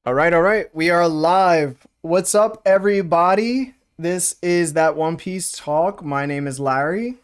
All right. We are live. What's up, everybody? This is that One Piece talk. My name is Larry,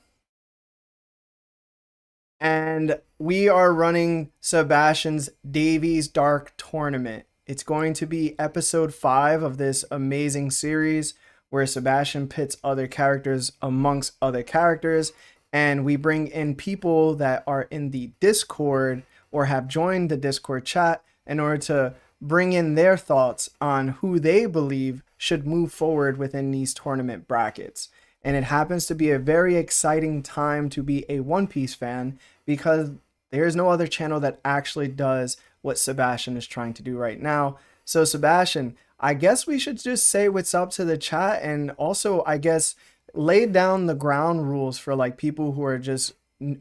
and we are running Sebastian's Davies Dark Tournament. It's going to be episode 5 of this amazing series where Sebastian pits other characters amongst other characters, and we bring in people that are in the Discord or have joined the Discord chat in order to bring in their thoughts on who they believe should move forward within these tournament brackets. And it happens to be a very exciting time to be a One Piece fan because there's no other channel that actually does what Sebastian is trying to do right now. So, Sebastian, I guess we should just say what's up to the chat and also, I guess, lay down the ground rules for like people who are just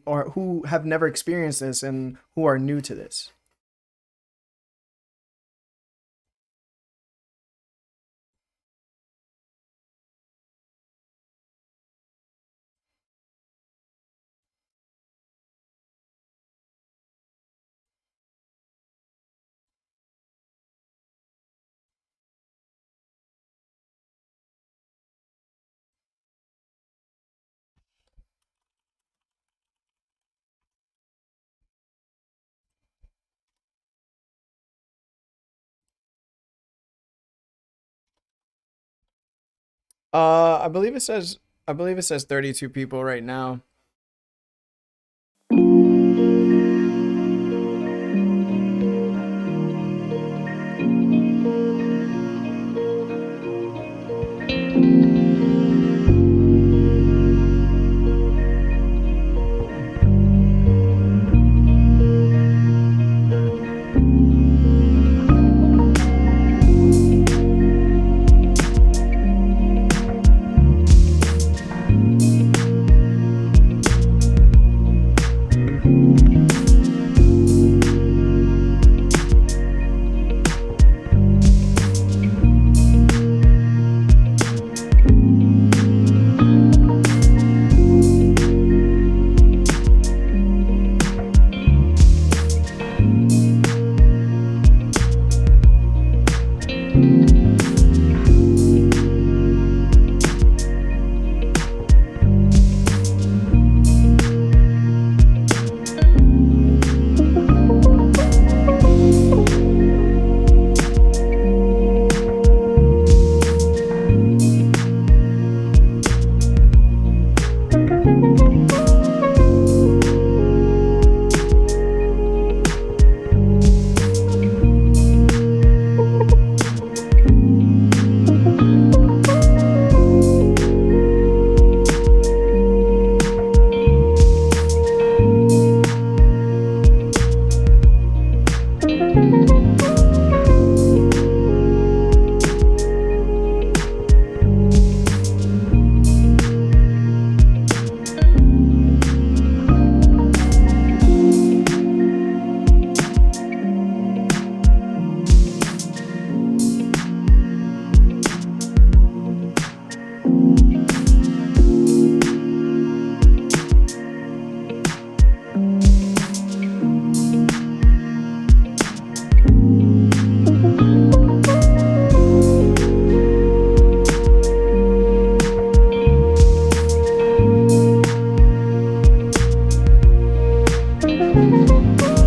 or who have never experienced this and who are new to this. I believe it says 32 people right now.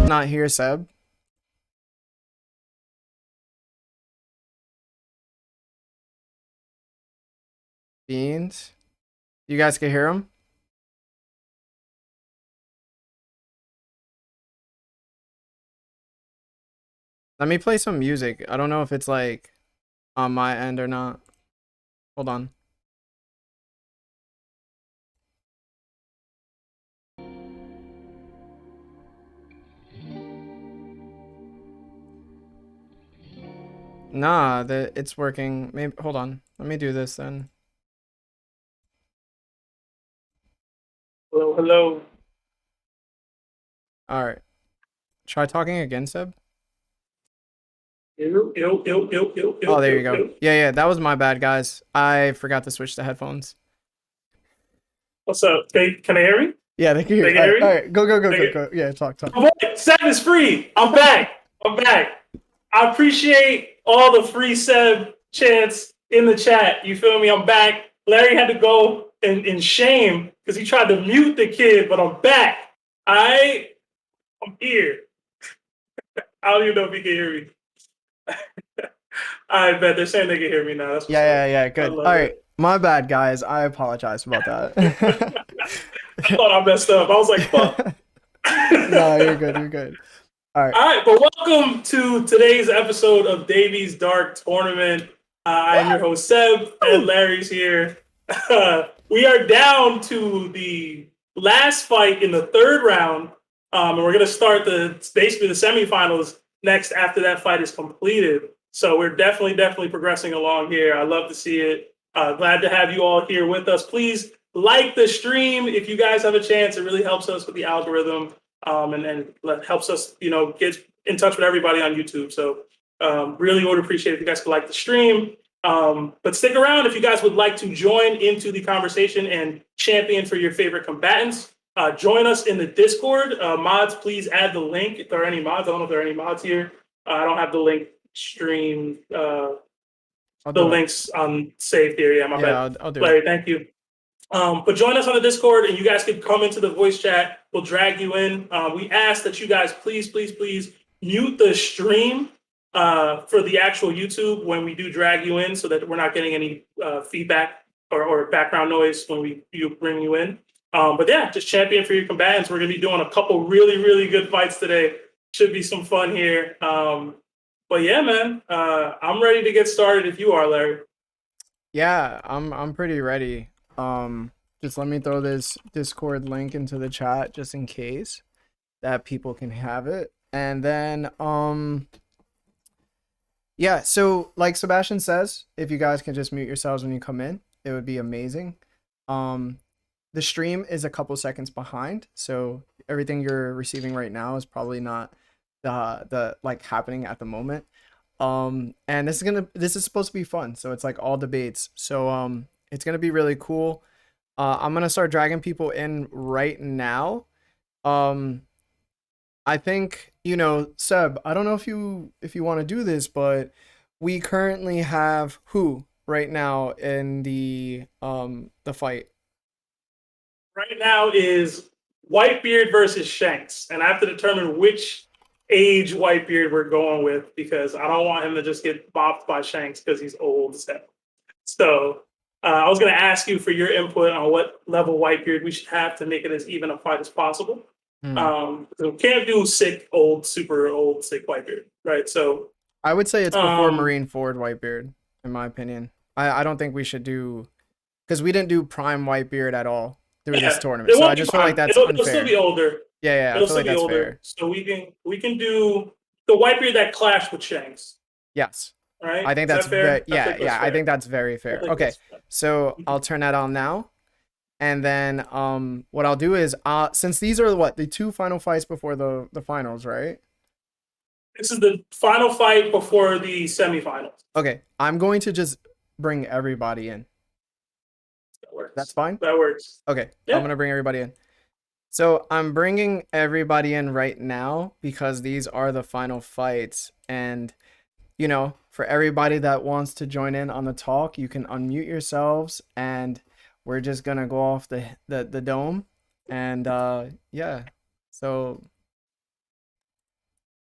Not here, Seb. Beans. You guys can hear him? Let me play some music. I don't know if it's like on my end or not. Hold on. Nah, it's working. Maybe hold on. Let me do this then. Hello, hello. All right. Try talking again, Seb. Oh, there you go. Yeah, that was my bad, guys. I forgot to switch to headphones. What's up? Can I hear me? Yeah, they can hear. They can hear All me? right, go. They Yeah, talk. My boy, Sam is free. I'm back. I'm back. I appreciate all the free Seb chants in the chat. You feel me? I'm back. Larry had to go in shame because he tried to mute the kid, but I'm back. I'm here. I don't even know if he can hear me. I bet they're saying they can hear me now. That's what's up. Yeah. I Good. love All it. right. My bad, guys. I apologize about that. I thought I messed up. I was like, fuck. No, you're good. You're good. All right. All right, but welcome to today's episode of Davey's Dark Tournament. I'm your host, Seb, and Larry's here. We are down to the last fight in the third round, and we're going to start basically the semifinals next after that fight is completed. So we're definitely progressing along here. I love to see it. Glad to have you all here with us. Please like the stream if you guys have a chance. It really helps us with the algorithm. And helps us, get in touch with everybody on YouTube. So really would appreciate if you guys could like the stream. But stick around if you guys would like to join into the conversation and champion for your favorite combatants. Join us in the Discord. Mods, please add the link if there are any mods. I don't know if there are any mods here. I don't have the link stream, the links saved here. Yeah, my bad. I'll do Larry, it. thank you. But join us on the Discord, and you guys can come into the voice chat. We'll drag you in. We ask that you guys please mute the stream for the actual YouTube when we do drag you in, so that we're not getting any feedback or background noise when you bring you in. But yeah, just champion for your combatants. We're gonna be doing a couple really good fights today. Should be some fun here. But yeah, man, I'm ready to get started if you are, Larry. Yeah, I'm pretty ready. Just let me throw this Discord link into the chat just in case that people can have it. And then yeah, so like Sebastian says, if you guys can just mute yourselves when you come in, it would be amazing. The stream is a couple seconds behind, so everything you're receiving right now is probably not the like happening at the moment. And this is supposed to be fun, so it's like all debates. So it's gonna be really cool. I'm gonna start dragging people in right now. I think, Seb, I don't know if you want to do this, but we currently have who right now in the fight? Right now is Whitebeard versus Shanks, and I have to determine which age Whitebeard we're going with because I don't want him to just get bopped by Shanks because he's old. So I was going to ask you for your input on what level Whitebeard we should have to make it as even a fight as possible. We can't do super old, sick Whitebeard, right? So I would say it's before Marine Ford Whitebeard, in my opinion. I don't think we should do, because we didn't do Prime Whitebeard at all through this tournament. So I just feel like that's unfair. It'll still be older. Yeah, it'll still be older. Fair. So we can do the Whitebeard that clashed with Shanks. Yes. Right. I think that's fair. I think that's very fair. Okay. So I'll turn that on now. And then what I'll do is since these are the two final fights before the finals, right? This is the final fight before the semifinals. Okay. I'm going to just bring everybody in. That works. That's fine? That works. Okay. Yeah. I'm going to bring everybody in. So I'm bringing everybody in right now because these are the final fights. And, for everybody that wants to join in on the talk, you can unmute yourselves and we're just going to go off the dome. And, yeah. So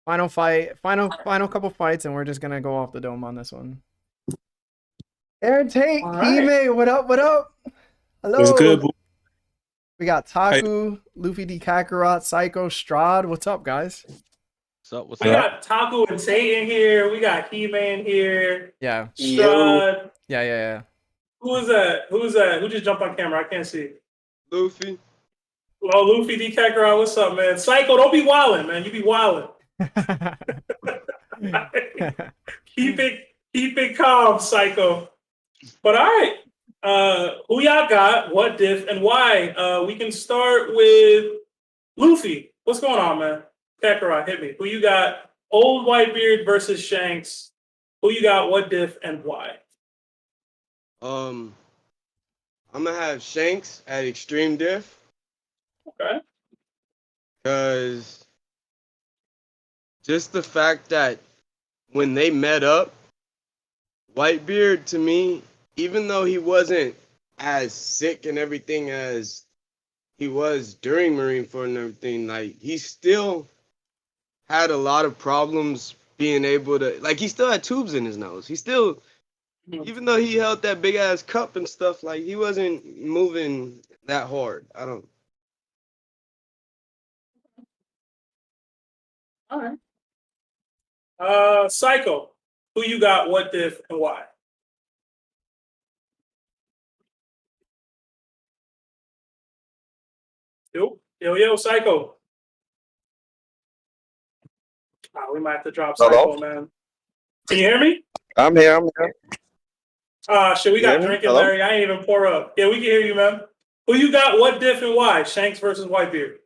final couple fights, and we're just going to go off the dome on this one. Aaron Tate, Ime, what up? Hello. What's good? We got Taku, Luffy D. Kakarot, Psycho, Strahd. What's up, guys? What's up? We got Taku and Tate in here. We got He-Man here. Yeah. Strahd. Yeah. Who is that? Who just jumped on camera? I can't see. Luffy. Well, Luffy D. Kakarot, what's up, man? Psycho, don't be wildin', man. You be wildin'. Keep it calm, Psycho. But all right. Who y'all got? What diff and why? We can start with Luffy. What's going on, man? Kakarot, hit me. Who you got? Old Whitebeard versus Shanks. Who you got? What diff and why? I'm gonna have Shanks at extreme diff. Okay. Because just the fact that when they met up, Whitebeard to me, even though he wasn't as sick and everything as he was during Marineford and everything, like he still had a lot of problems being able to, like he still had tubes in his nose. He still, even though he held that big ass cup and stuff, like he wasn't moving that hard. I don't. All right. Psycho. Who you got? What diff and why? Yo, Psycho. We might have to drop Hello? Psycho, man. Can you hear me? I'm here. I'm here. Shit, we You hear got me? drinking, Hello? Larry. I ain't even pour up. Yeah, we can hear you, man. Who you got? What diff and why? Shanks versus Whitebeard.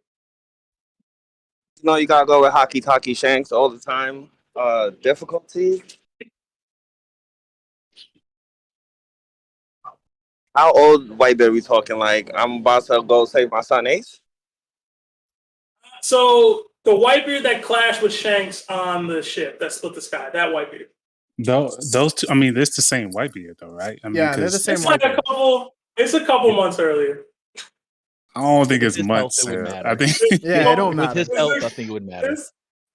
You know, you gotta go with Hockey Talkie Shanks all the time. Difficulty. How old Whitebeard we talking? Like, I'm about to go save my son Ace? So the Whitebeard that clashed with Shanks on the ship that split the sky, that Whitebeard. Those two, I mean, it's the same Whitebeard though, right? I mean, Yeah, they're the because same It's like Whitebeard. it's a couple months earlier. I don't think With it's his months. health, it would I matter. think Yeah, it don't With matter. his health, I think it would matter.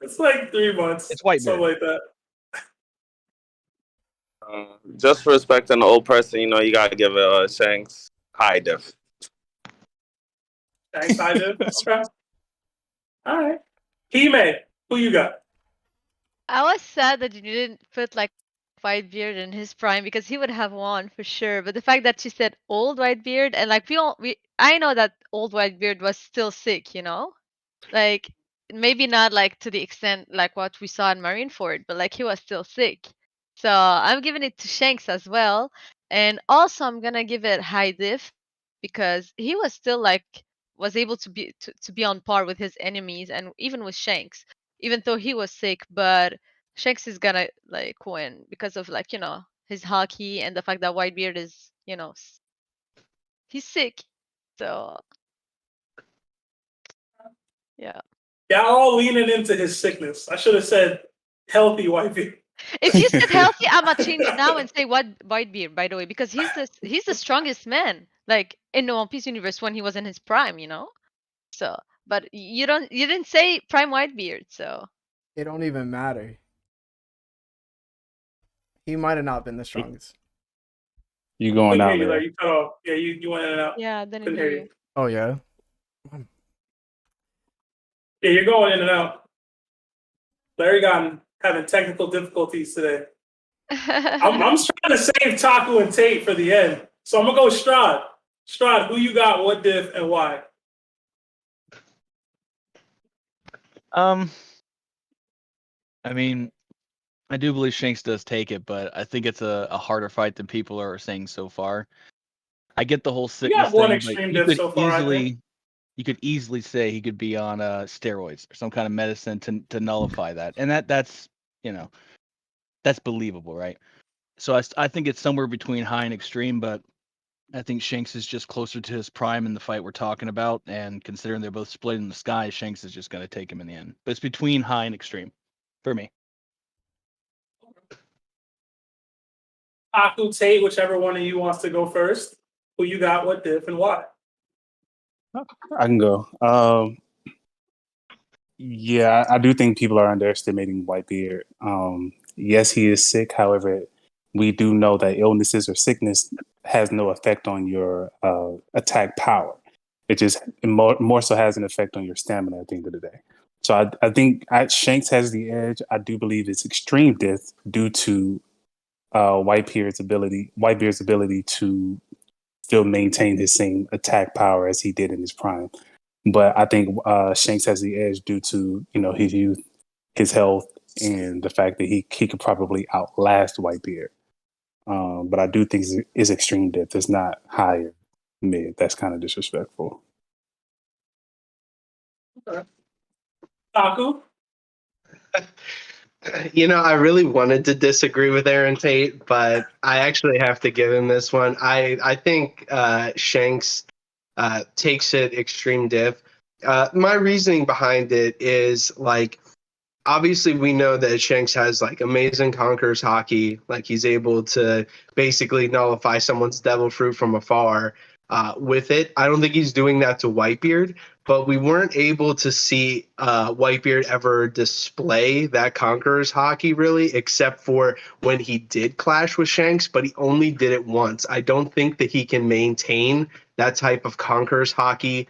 It's like 3 months. It's Whitebeard. Something like that. Just for respecting the old person, you know, you gotta give it Shanks high diff. Shanks high diff. Okay. All right. Hime, who you got? I was sad that you didn't put like Whitebeard in his prime because he would have won for sure. But the fact that you said old Whitebeard and like I know that old Whitebeard was still sick, you know, like maybe not like to the extent like what we saw in Marineford, but like he was still sick. So I'm giving it to Shanks as well, and also I'm gonna give it high diff because he was still like was able to be on par with his enemies and even with Shanks, even though he was sick. But Shanks is gonna like win because of like his hockey and the fact that Whitebeard is he's sick. So yeah. Y'all all leaning into his sickness. I should have said healthy Whitebeard. If you said healthy, I'ma change now and say what Whitebeard, by the way, because he's the strongest man, like in the One Piece universe when he was in his prime, you know. So, but you didn't say prime Whitebeard, so It don't even matter. He might have not been the strongest. you going Couldn't out hear you, there. Larry. You cut off. Yeah, you went in and out. yeah, I didn't Couldn't hear hear you. you. Oh yeah. Yeah, you're going in and out. Larry got having technical difficulties today. I'm trying to save Taku and Tate for the end. So I'm gonna go Strahd. Strahd, who you got, what diff, and why? I mean, I do believe Shanks does take it, but I think it's a harder fight than people are saying so far. I get the whole We sickness got one thing, extreme but you diff so far, I think. you could easily say he could be on steroids or some kind of medicine to nullify that, and that's that's believable, right? So I think it's somewhere between high and extreme, but I think Shanks is just closer to his prime in the fight we're talking about, and considering they're both split in the sky, Shanks is just going to take him in the end. But it's between high and extreme for me. Taku, Tate, whichever one of you wants to go first. Who you got, what diff, and why? I can go. Yeah, I do think people are underestimating Whitebeard. Yes, he is sick. However, we do know that illnesses or sickness has no effect on your attack power. It just more so has an effect on your stamina at the end of the day. So I think Shanks has the edge. I do believe it's extreme death due to Whitebeard's ability to still maintain his same attack power as he did in his prime. But I think Shanks has the edge due to his youth, his health, and the fact that he could probably outlast Whitebeard. But I do think it's extreme depth. It's not higher mid. That's kind of disrespectful. Okay. Taku? I really wanted to disagree with Aaron Tate, but I actually have to give him this one. I think Shanks takes it extreme diff. My reasoning behind it is like obviously we know that Shanks has like amazing conquerors hockey. Like he's able to basically nullify someone's devil fruit from afar with it. I don't think he's doing that to Whitebeard, but we weren't able to see Whitebeard ever display that conquerors hockey really, except for when he did clash with Shanks, but he only did it once. I don't think that he can maintain that type of conquerors hockey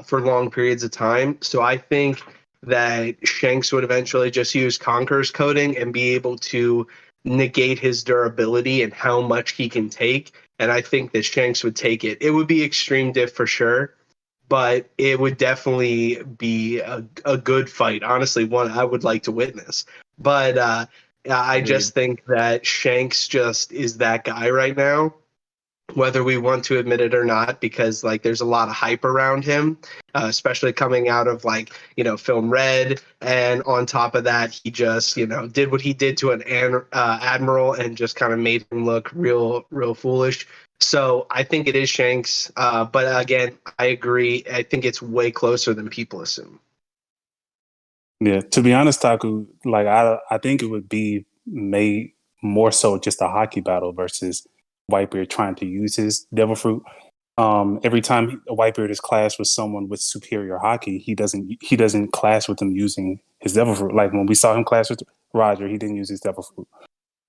for long periods of time. So I think that Shanks would eventually just use Conqueror's coding and be able to negate his durability and how much he can take. And I think that Shanks would take it. It would be extreme diff for sure, but it would definitely be a good fight. Honestly, one I would like to witness. But I just think that Shanks just is that guy right now, whether we want to admit it or not, because like there's a lot of hype around him, especially coming out of like film Red, and on top of that, he just did what he did to an admiral and just kind of made him look real foolish. So I think it is Shanks, but again, I agree. I think it's way closer than people assume. Yeah, to be honest, Taku, like I think it would be made more so just a hockey battle versus Whitebeard trying to use his devil fruit. Every time Whitebeard is clashed with someone with superior hockey, he doesn't clash with them using his devil fruit. Like when we saw him clash with Roger, he didn't use his devil fruit.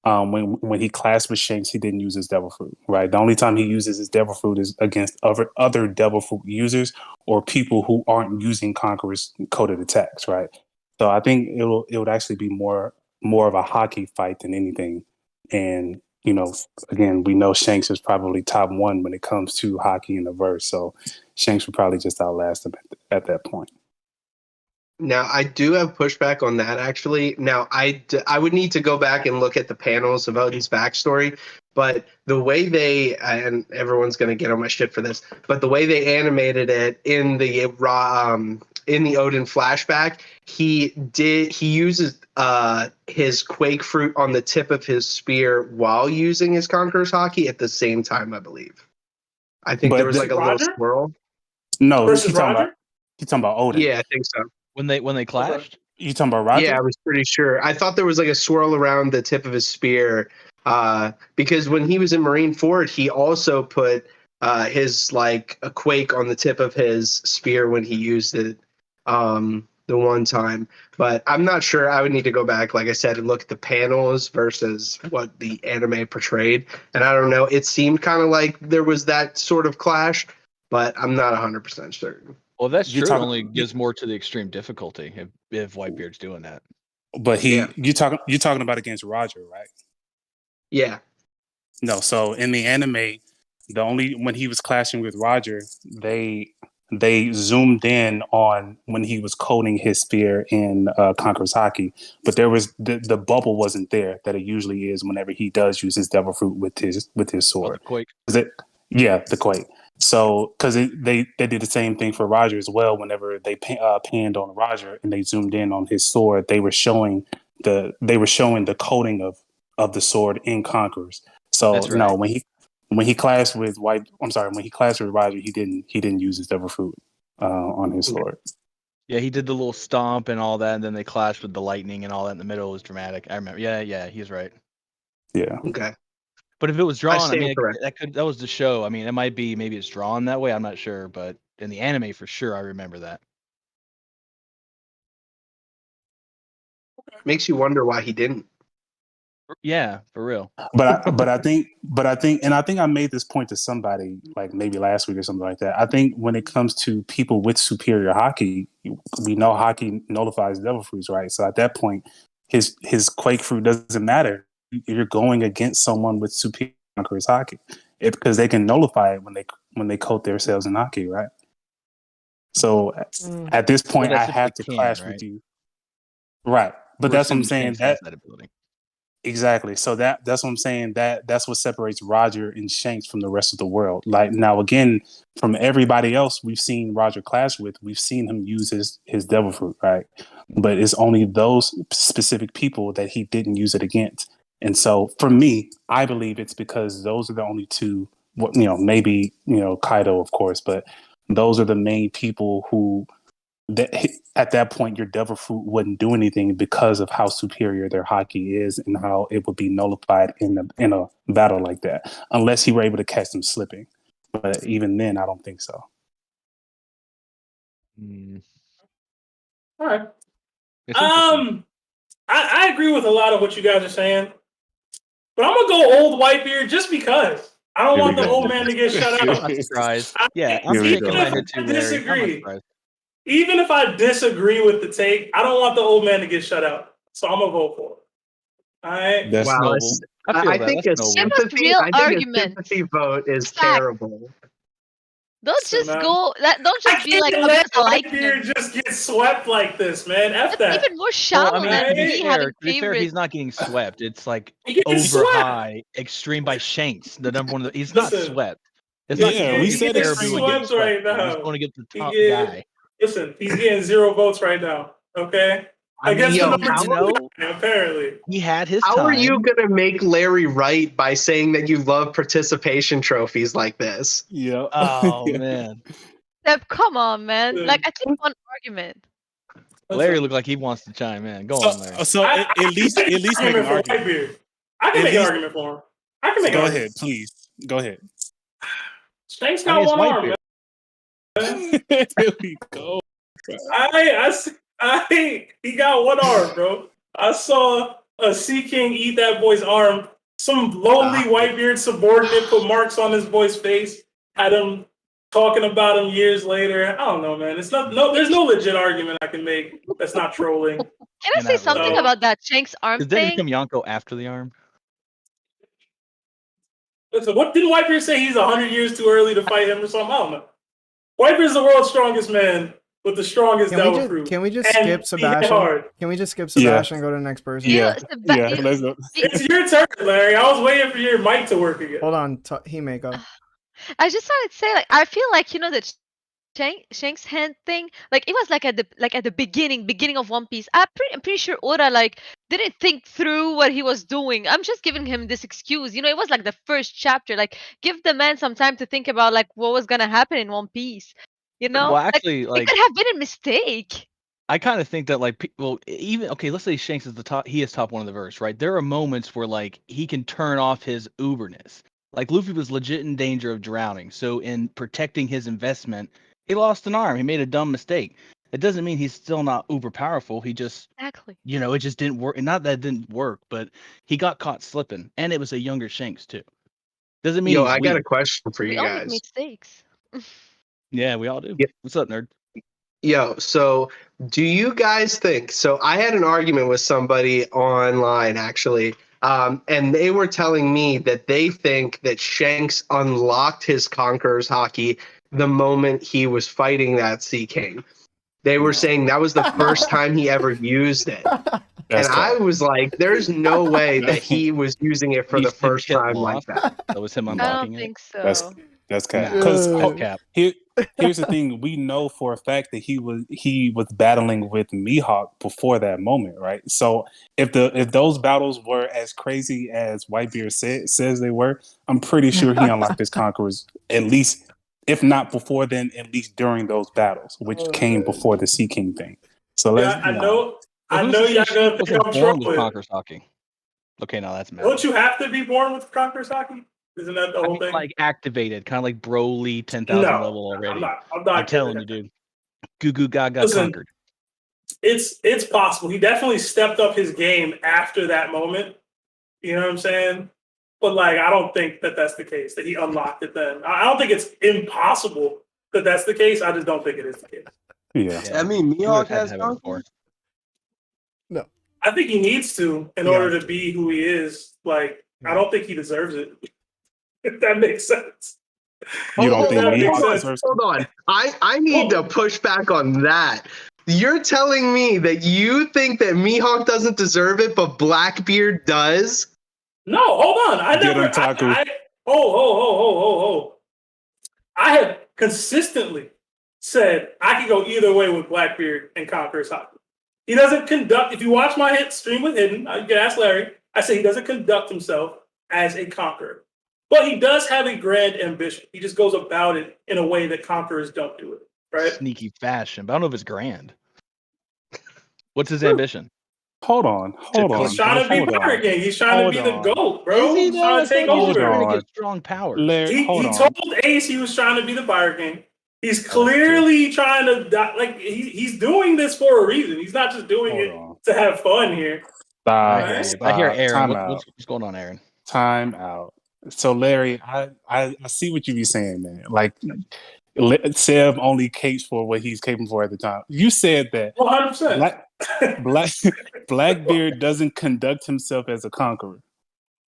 When he clashed with Shanks, he didn't use his devil fruit. Right, the only time he uses his devil fruit is against other devil fruit users or people who aren't using Conqueror's coded attacks. Right, so I think it would actually be more of a hockey fight than anything. And again, we know Shanks is probably top one when it comes to hockey in the verse. So Shanks would probably just outlast him at that point. Now, I do have pushback on that, actually. Now, I would need to go back and look at the panels of Odin's backstory, but the way they, and everyone's going to get on my shit for this, but the way they animated it in the Odin flashback, he uses his Quake Fruit on the tip of his spear while using his Conqueror's Hockey at the same time, I believe. I think there was like a little swirl. No, versus Roger? He's talking about Odin. Yeah, I think so. When they clashed? You talking about Roger? Yeah, I was pretty sure. I thought there was like a swirl around the tip of his spear, because when he was in Marineford, he also put his like a quake on the tip of his spear when he used it the one time. But I'm not sure. I would need to go back, like I said, and look at the panels versus what the anime portrayed. And I don't know. It seemed kind of like there was that sort of clash, but I'm not 100% certain. Well, that's true. It only gives more to the extreme difficulty if Whitebeard's doing that. But you're talking about against Roger, right? Yeah. No, so in the anime, when he was clashing with Roger, they zoomed in on when he was coding his spear in Conqueror's Hockey, but there was the bubble wasn't there that it usually is whenever he does use his devil fruit with his sword. Oh, the Quake. The Quake. So, because they did the same thing for Roger as well. Whenever they panned on Roger and they zoomed in on his sword, they were showing the coating of the sword in Conquerors. So right. No, when he clashed with Roger, he didn't use his devil fruit on his sword. Yeah, he did the little stomp and all that, and then they clashed with the lightning and all that in the middle. It was dramatic. I remember. Yeah, he's right. Yeah. Okay. But if it was drawn, that was the show. I mean, maybe it's drawn that way. I'm not sure, but in the anime, for sure, I remember that. Makes you wonder why he didn't. Yeah, for real. But I think I made this point to somebody like maybe last week or something like that. I think when it comes to people with superior hockey, we know hockey nullifies devil fruits, right? So at that point, his Quake fruit doesn't matter. You're going against someone with superior hockey because they can nullify it when they coat themselves in hockey, right? So at this point, I have to clash with you, right? But that's what I'm saying. That ability. Exactly. So that's what I'm saying. That's what separates Roger and Shanks from the rest of the world. Like now, again, from everybody else we've seen Roger clash with, we've seen him use his devil fruit, right? But it's only those specific people that he didn't use it against. And so for me, I believe it's because those are the only two. Maybe Kaido, of course, but those are the main people who at that point, your devil fruit wouldn't do anything because of how superior their hockey is and how it would be nullified in a battle like that, unless he were able to catch them slipping. But even then, I don't think so. All right. It's interesting. I agree with a lot of what you guys are saying, but I'm gonna go old Whitebeard just because I don't Here want we the go. old man to get shut I'm out. not surprised. Yeah, Here I'm we shaking go. my head too, Larry. I'm not Disagree. surprised. Even if I disagree with the take, I don't want the old man to get shut out. So I'm gonna vote for it. All right. That's Wow, noble. I feel I that. think That's a noble. Give us sympathy. real I think a arguments. sympathy vote is Fact. terrible. Don't Listen, just man. go. Don't I just be like, can't oh, let because I like him. Whitebeard just get swept like this, man. F That's that. even more shallow Well, I mean, than to be me having to be fair, favorites. he's not getting swept. It's like He getting over swept. high, extreme by Shanks, the number one. He's not Listen, swept. It's not Yeah, going we to said get extreme. terribly getting Swept right swept. He's now. going to get the He top get- guy. Listen, he's getting 0 votes right now. Okay. I mean, Against the yo, number how- 2 guy, apparently. He had his How time. are you gonna make Larry right by saying that you love participation trophies like this? yeah. Oh man, Steph, come on, man. Yeah. Like, I think one argument. Larry looked like he wants to chime in. Go on, Larry. So at least make an argument for argument. Whitebeard. I can At make an least- argument for him. I can make an Go argument. ahead, please. Go ahead. Shanks I got mean, it's one arm, man. There we go. He got one arm, bro. I saw a Sea King eat that boy's arm. Some lonely Whitebeard subordinate put marks on his boy's face, had him talking about him years later. I don't know, man. There's no legit argument I can make that's not trolling. Can I You're say not something really. about that Shanks arm Did they thing? become Yonko after the arm? Listen, what didn't Whitebeard say he's 100 years too early to fight him or something? I don't know. Whitebeard's the world's strongest man with the strongest devil fruit. Can we just And skip he hit Sebastian? hard. Can we just skip Yeah. Sebastian and go to the next person? Yeah. Yeah. You- Let's go. It's your turn, Larry. I was waiting for your mic to work again. Hold on, he may go. I just wanted to say, like, I feel like that Shanks hand thing, like it was like at the beginning of One Piece. I'm pretty sure Oda didn't think through what he was doing. I'm just giving him this excuse. It was like the first chapter. Like, give the man some time to think about like what was gonna happen in One Piece. Well, actually, it could have been a mistake. I kind of think that like people, even okay, let's say Shanks is the top. He is top one of the verse, right? There are moments where like he can turn off his uberness. Like Luffy was legit in danger of drowning, so in protecting his investment, he lost an arm. He made a dumb mistake. It doesn't mean he's still not uber powerful. He just, Exactly. it just didn't work. Not that it didn't work, but he got caught slipping, and it was a younger Shanks too. Doesn't mean Yo, he's I got a weak. question for We you all make guys. mistakes. Yeah, we all do. Yeah. What's up, nerd? Yo, so do you guys think? So I had an argument with somebody online actually, and they were telling me that they think that Shanks unlocked his Conqueror's hockey the moment he was fighting that Sea King. They were saying that was the first time he ever used it. That's And I tough. was like, there's no way that he was using it for He the didn't first get time like lost. that. That was him I unlocking don't it. think so. That's cap. Nah, Because that's cap. here's the thing: we know for a fact that he was battling with Mihawk before that moment, right? So if those battles were as crazy as Whitebeard says they were, I'm pretty sure he unlocked his conquerors at least, if not before then, at least during those battles, which came before the Sea King thing. So let's. Yeah, I know. Well, I who's know to say y'all Shanks gonna think wasn't I'm born with trolling. Conqueror's hockey? Okay, no, that's mad. Don't you have to be born with Conqueror's hockey? Isn't that the whole thing? Like activated, kind of like Broly 10,000 No, level already. I'm not I'm telling you, dude. Goo Goo Gaga Listen, conquered. It's possible. He definitely stepped up his game after that moment. You know what I'm saying? But like, I don't think that that's the case. That he unlocked it then. I don't think it's impossible that that's the case. I just don't think it is the case. Yeah. I mean, He Mihawk would've had to has have it before. conquerors. I think he needs to in order to be who he is. Like, I don't think he deserves it. If that makes sense. You don't think that makes Mihawk sense. deserves? Hold on. I need to push back on that. You're telling me that you think that Mihawk doesn't deserve it, but Blackbeard does? No, hold on. I Get never. him, Taku. Ho. I have consistently said I could go either way with Blackbeard and Conqueror's hockey. He doesn't conduct. If you watch my hit stream with Hidden, you can ask Larry. I say he doesn't conduct himself as a conqueror, but he does have a grand ambition. He just goes about it in a way that conquerors don't do it. right? Sneaky fashion, but I don't know if it's grand. What's his ambition? Hold on. He's trying to be hold Pirate on. King. He's trying to Hold be the on. GOAT, bro. Is he He's though? trying I to feel take like he's just over. trying to on. get strong powers. Larry, He hold told on. Ace he was trying to be the Pirate King. He's Oh, that's clearly trying to like he's doing this for a reason. He's not just doing Hold it on. to have fun here. I Stop. hear you. Stop. I hear Aaron. Time What's, out. what's going on, Aaron? Time out. So Larry, I see what you be saying, man. Like Seb only capes for what he's caping for at the time. You said that 100%. Blackbeard doesn't conduct himself as a conqueror,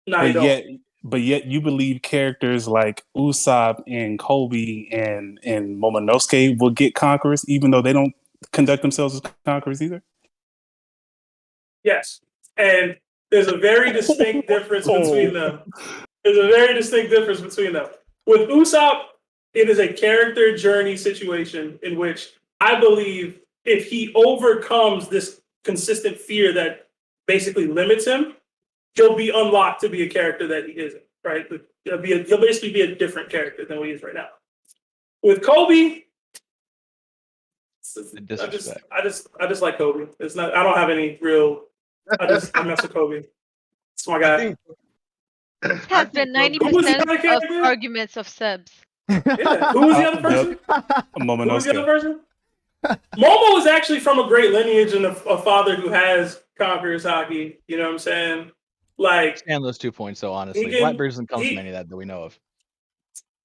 No, he don't. but yet you believe characters like Usopp and Kobe and Momonosuke will get conquerors, even though they don't conduct themselves as conquerors either. Yes. And there's a very distinct difference between them. There's a very distinct difference between them. With Usopp, it is a character journey situation in which I believe if he overcomes this consistent fear that basically limits him, he'll be unlocked to be a character that he isn't, right? He'll basically be a different character than what he is right now. With Kobe, I just like Kobe. It's not. I don't have any real. I mess with Kobe. It's my guy. Has been Who was the 90% other of character? arguments of Sebs. Yeah. Who was the other person? Who was the other Momonosuke. person? Momo is actually from a great lineage and a father who has conquerors hockey. You know what I'm saying? Like, Stand those 2 points, though, honestly. He can- Blackbeard doesn't come he- from any of that we know of.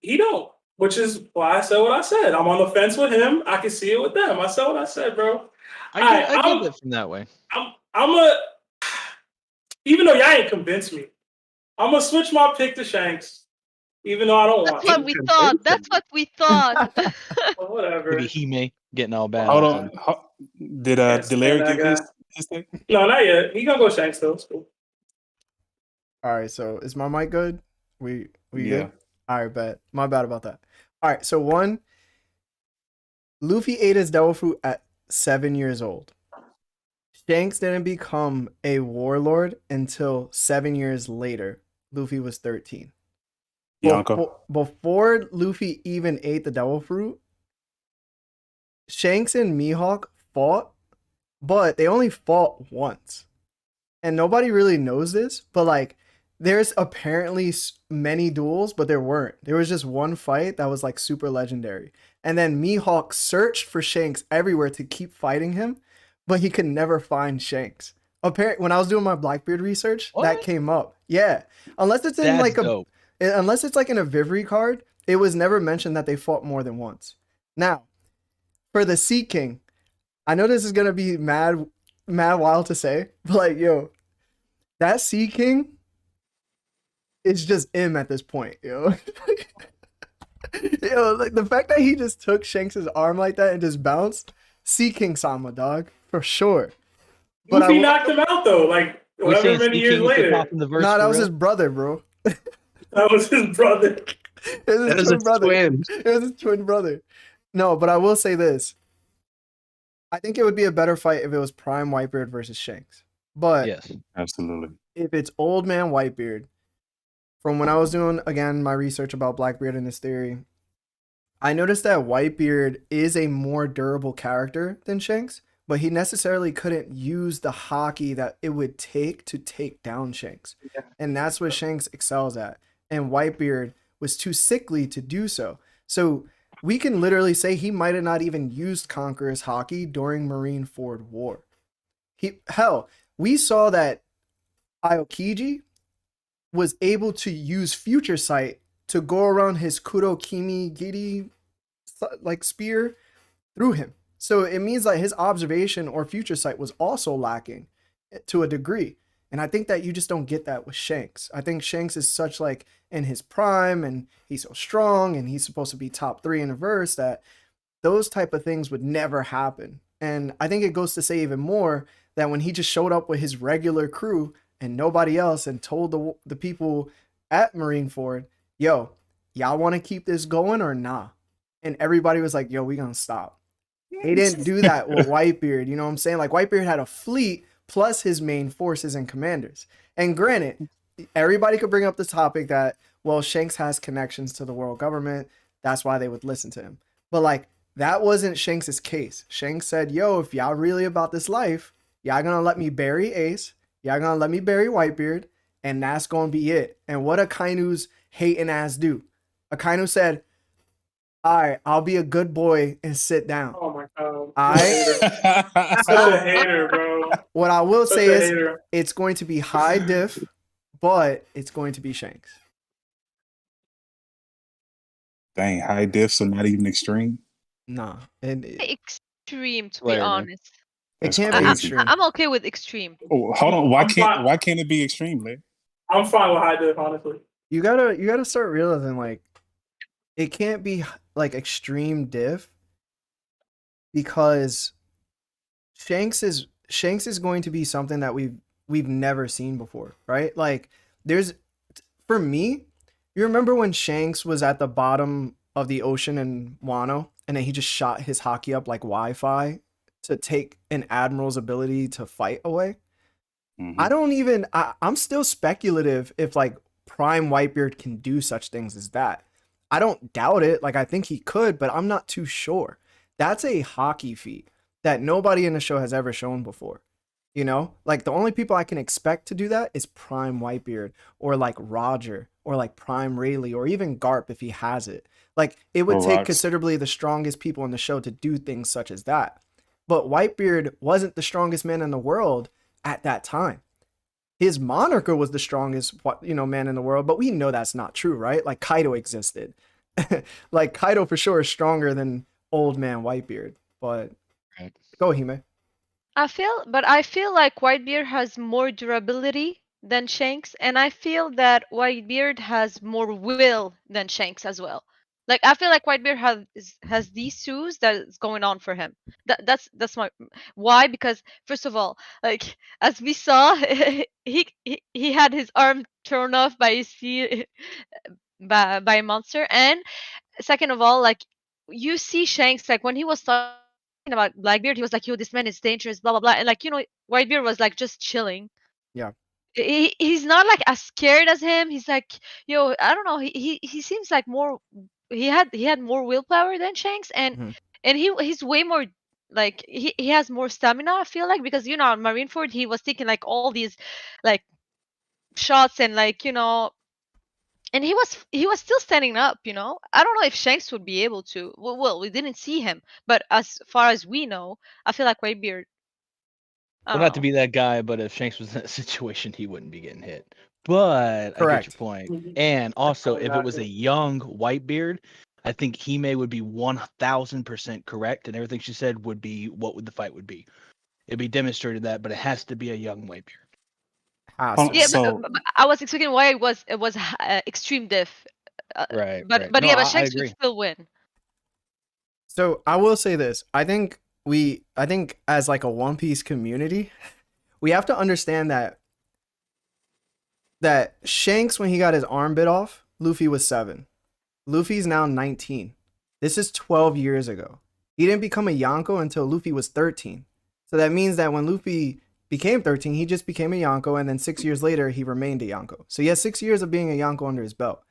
he don't. Which is why I said what I said. I'm on the fence with him. I can see it with them. I said what I said, bro. I get it from that way. Even though y'all ain't convinced me, I'm gonna switch my pick to Shanks, even though I don't want That's what to. we thought. That's what we thought. But whatever. Maybe he may getting all bad. Hold or on. something. Did Can't Larry stand give that his thing? No, not yet. He gonna go Shanks though. It's cool. All right, so is my mic good? We Yeah. good? All right, bet. My bad about that. All right, so one, Luffy ate his devil fruit at 7 years old. Shanks didn't become a warlord until 7 years later. Luffy was 13. Yonko. Before Luffy even ate the devil fruit, Shanks and Mihawk fought, but they only fought once. And nobody really knows this, but like there's apparently many duels, but there weren't. There was just one fight that was like super legendary. And then Mihawk searched for Shanks everywhere to keep fighting him, but he could never find Shanks. Apparently, when I was doing my Blackbeard research, that What? came up. Yeah, unless it's in That's like dope. unless it's like in a Vivre card, it was never mentioned that they fought more than once. Now, for the Sea King, I know this is gonna be mad wild to say, but like, yo, that Sea King is just him at this point, yo. Yo, like the fact that he just took Shanks' arm like that and just bounced, Sea King Sama, dog, for sure. But Luffy knocked him out though, like We whatever saying many Sea years King was the later. top in the verse nah, for that was real? his brother, bro. That was his brother. It was That his is twin a brother. twin. It was his twin brother. No, but I will say this. I think it would be a better fight if it was Prime Whitebeard versus Shanks. But Yes. Absolutely. if it's Old Man Whitebeard, from when I was doing, again, my research about Blackbeard and this theory, I noticed that Whitebeard is a more durable character than Shanks, but he necessarily couldn't use the hockey that it would take to take down Shanks. Yeah. And that's what Shanks excels at. And Whitebeard was too sickly to do so. So we can literally say he might have not even used Conqueror's hockey during Marineford War. We saw that Aokiji was able to use Future Sight to go around his Kurokimi Giri like spear through him. So it means like his observation or Future Sight was also lacking to a degree. And I think that you just don't get that with Shanks. I think Shanks is such like in his prime and he's so strong and he's supposed to be top 3 in a verse that those type of things would never happen. And I think it goes to say even more that when he just showed up with his regular crew and nobody else and told the people at Marineford, yo, y'all want to keep this going or nah? And everybody was like, yo, we gonna stop. They didn't do that with Whitebeard. You know what I'm saying? Like Whitebeard had a fleet plus his main forces and commanders. And granted, everybody could bring up the topic that, well, Shanks has connections to the world government. That's why they would listen to him. But like that wasn't Shanks's case. Shanks said, "Yo, if y'all really about this life, y'all gonna let me bury Ace. Y'all gonna let me bury Whitebeard, and that's gonna be it." And what Akainu's hating ass do? Akainu said, "All right, I'll be a good boy and sit down." Oh my god. I Such a so hater, bro. what I will Such say a is hater. it's going to be high diff, but it's going to be Shanks. Dang, high diff, so not even extreme. Nah, and Extreme, to be Larry, man. honest. it That's can't be crazy. extreme. I'm okay with extreme. Oh, hold on. Why I'm fine. can't it be extreme, Larry? I'm fine with high diff, honestly. You gotta start realizing like it can't be like extreme diff because Shanks is going to be something that we've never seen before, right? Like there's for me, you remember when Shanks was at the bottom of the ocean in Wano and then he just shot his hockey up like Wi-Fi to take an admiral's ability to fight away? I don't even I'm still speculative if like Prime Whitebeard can do such things as that. I don't doubt it. Like I think he could, but I'm not too sure. That's a hockey feat that nobody in the show has ever shown before. You know? Like the only people I can expect to do that is Prime Whitebeard or like Roger or like Prime Rayleigh or even Garp if he has it. Like it would Or take Rocks. considerably the strongest people in the show to do things such as that. But Whitebeard wasn't the strongest man in the world at that time. His monarcher was the strongest, man in the world, but we know that's not true, right? Like Kaido existed. Like Kaido for sure is stronger than old man Whitebeard. But Right. go Hime. I feel like Whitebeard has more durability than Shanks, and I feel that Whitebeard has more will than Shanks as well. Like I feel like Whitebeard has these twos that's going on for him. That's my why, because first of all, like as we saw, he had his arm torn off by a sea by a monster, and second of all, like you see Shanks like when he was talking about Blackbeard, he was like, "Yo, this man is dangerous," blah blah blah, and like Whitebeard was like just chilling. Yeah. He's not like as scared as him. He's like, yo, I don't know. He seems like more. He had more willpower than Shanks, and Mhm. he's way more like he has more stamina. I feel like because on Marineford he was taking like all these like shots and like and he was still standing up. I don't know if Shanks would be able to. Well, we didn't see him, but as far as we know, I feel like Whitebeard. I Well, don't not to know. be that guy, but if Shanks was in that situation, he wouldn't be getting hit. But I get your Correct. point. And also, if it was a Exactly. young Whitebeard, I think Hime would be 1000% correct, and everything she said would be what would the fight would be. It'd be demonstrated that, but it has to be a young Whitebeard. Has to Yeah, be. but I was explaining why it was extreme diff. Right, But right. but No, yeah, but I Shanks would agree. still win. So I will say this. I think as like a One Piece community, we have to understand that Shanks, when he got his arm bit off, Luffy was 7. Luffy's now 19. This is 12 years ago. He didn't become a Yonko until Luffy was 13. So that means that when Luffy became 13, he just became a Yonko, and then 6 years later, he remained a Yonko. So he has 6 years of being a Yonko under his belt.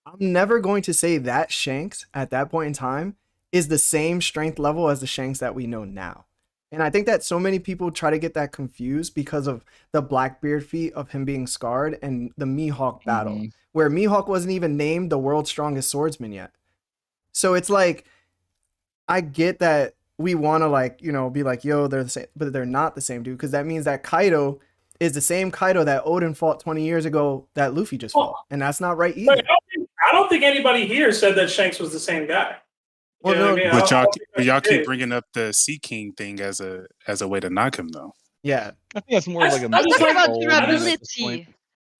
I'm never going to say that Shanks at that point in time is the same strength level as the Shanks that we know now. And I think that so many people try to get that confused because of the Blackbeard feat of him being scarred and the Mihawk battle, where Mihawk wasn't even named the world's strongest swordsman yet. So it's like, I get that we want to be like, yo, they're the same, but they're not the same, dude, because that means that Kaido is the same Kaido that Odin fought 20 years ago that Luffy just fought. And that's not right either. I don't think anybody here said that Shanks was the same guy. Well, You know what I mean? But I don't think y'all that's the keep case. bringing up the Sea King thing as a way to knock him, though. Yeah. I think that's more of like a I just Talking like about troll meme at this point. durability.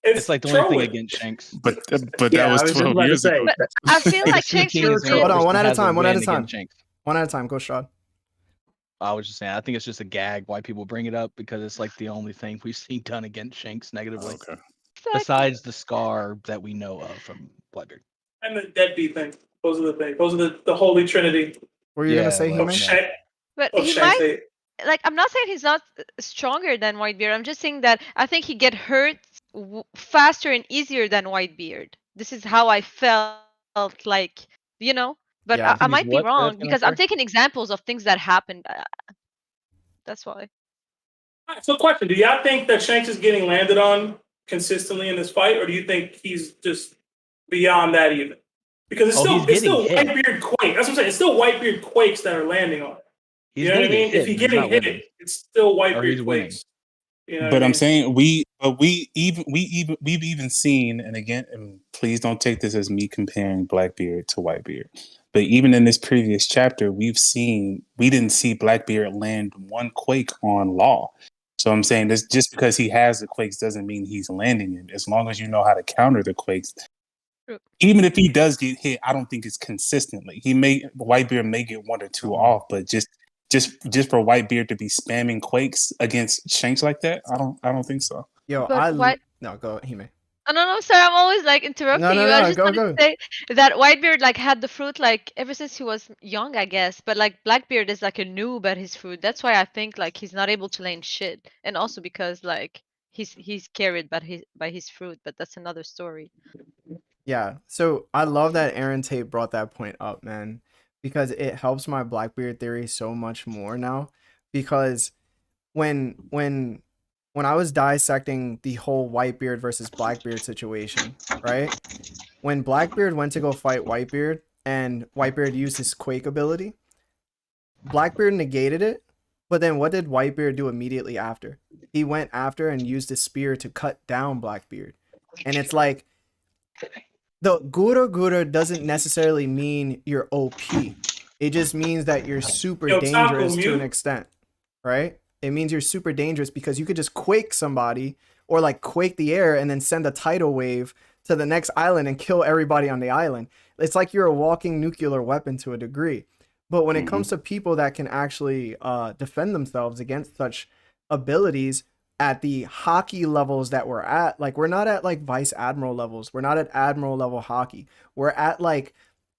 It's like the only thing trolling. against Shanks. But Yeah, that was I was just 12 about to years say. ago. But I feel The like Sea Shanks King was is the only Hold on, person one that at a has time, one at a win time. against Shanks. One at a time. Go, Strahd. I was just saying, I think it's just a gag why people bring it up because it's like the only thing we've seen done against Shanks negatively. Okay. Besides the scar that we know of from Bloodbeard. And the deadbeat thing. Those are the things. Those are the holy trinity What were you gonna Yeah, say, well, of Hime? no. But of he Shanks might hate. like. I'm not saying he's not stronger than Whitebeard. I'm just saying that I think he get hurt faster and easier than Whitebeard. This is how I felt like. But Yeah. I He's might be what? Say that wrong again, I'm because I'm sorry. taking examples of things that happened. That's why. Alright, so, question: do y'all think that Shanks is getting landed on consistently in this fight, or do you think he's just beyond that even? Because Oh, he's it's getting still hit. Whitebeard Quake. That's what I'm saying. It's still Whitebeard Quakes that are landing on it. He's You know what I getting mean? If hit, he's but he's getting not winning. hit, it's still Or he's Whitebeard winning. Quakes. You know what But I I'm mean? saying we've even seen, and again, and please don't take this as me comparing Blackbeard to Whitebeard. But even in this previous chapter, we didn't see Blackbeard land one quake on Law. So I'm saying this, just because he has the quakes doesn't mean he's landing it. As long as you know how to counter the quakes, True. even if he does get hit, I don't think it's consistently. Whitebeard may get one or two off, but just for Whitebeard to be spamming quakes against Shanks like that, I don't think so. Yo, But why? no, go Hime. Oh, no, sorry, I'm always like interrupting you. I No, just go, wanted go. to say that Whitebeard like had the fruit like ever since he was young, I guess. But like Blackbeard is like a noob at his fruit. That's why I think like he's not able to lane shit, and also because like he's carried by his fruit. But that's another story. Yeah. So I love that Aaron Tate brought that point up, man, because it helps my Blackbeard theory so much more now. Because when I was dissecting the whole Whitebeard versus Blackbeard situation, right? When Blackbeard went to go fight Whitebeard and Whitebeard used his Quake ability, Blackbeard negated it, but then what did Whitebeard do immediately after? He went after and used his spear to cut down Blackbeard. And it's like, the Gura Gura doesn't necessarily mean you're OP. It just means that you're super Yo, Taco, dangerous to an mute. extent, right? It means you're super dangerous because you could just quake somebody or like quake the air and then send a tidal wave to the next island and kill everybody on the island. It's like you're a walking nuclear weapon to a degree. But when it comes to people that can actually defend themselves against such abilities at the hockey levels that we're at, like we're not at like vice admiral levels. We're not at admiral level hockey. We're at like,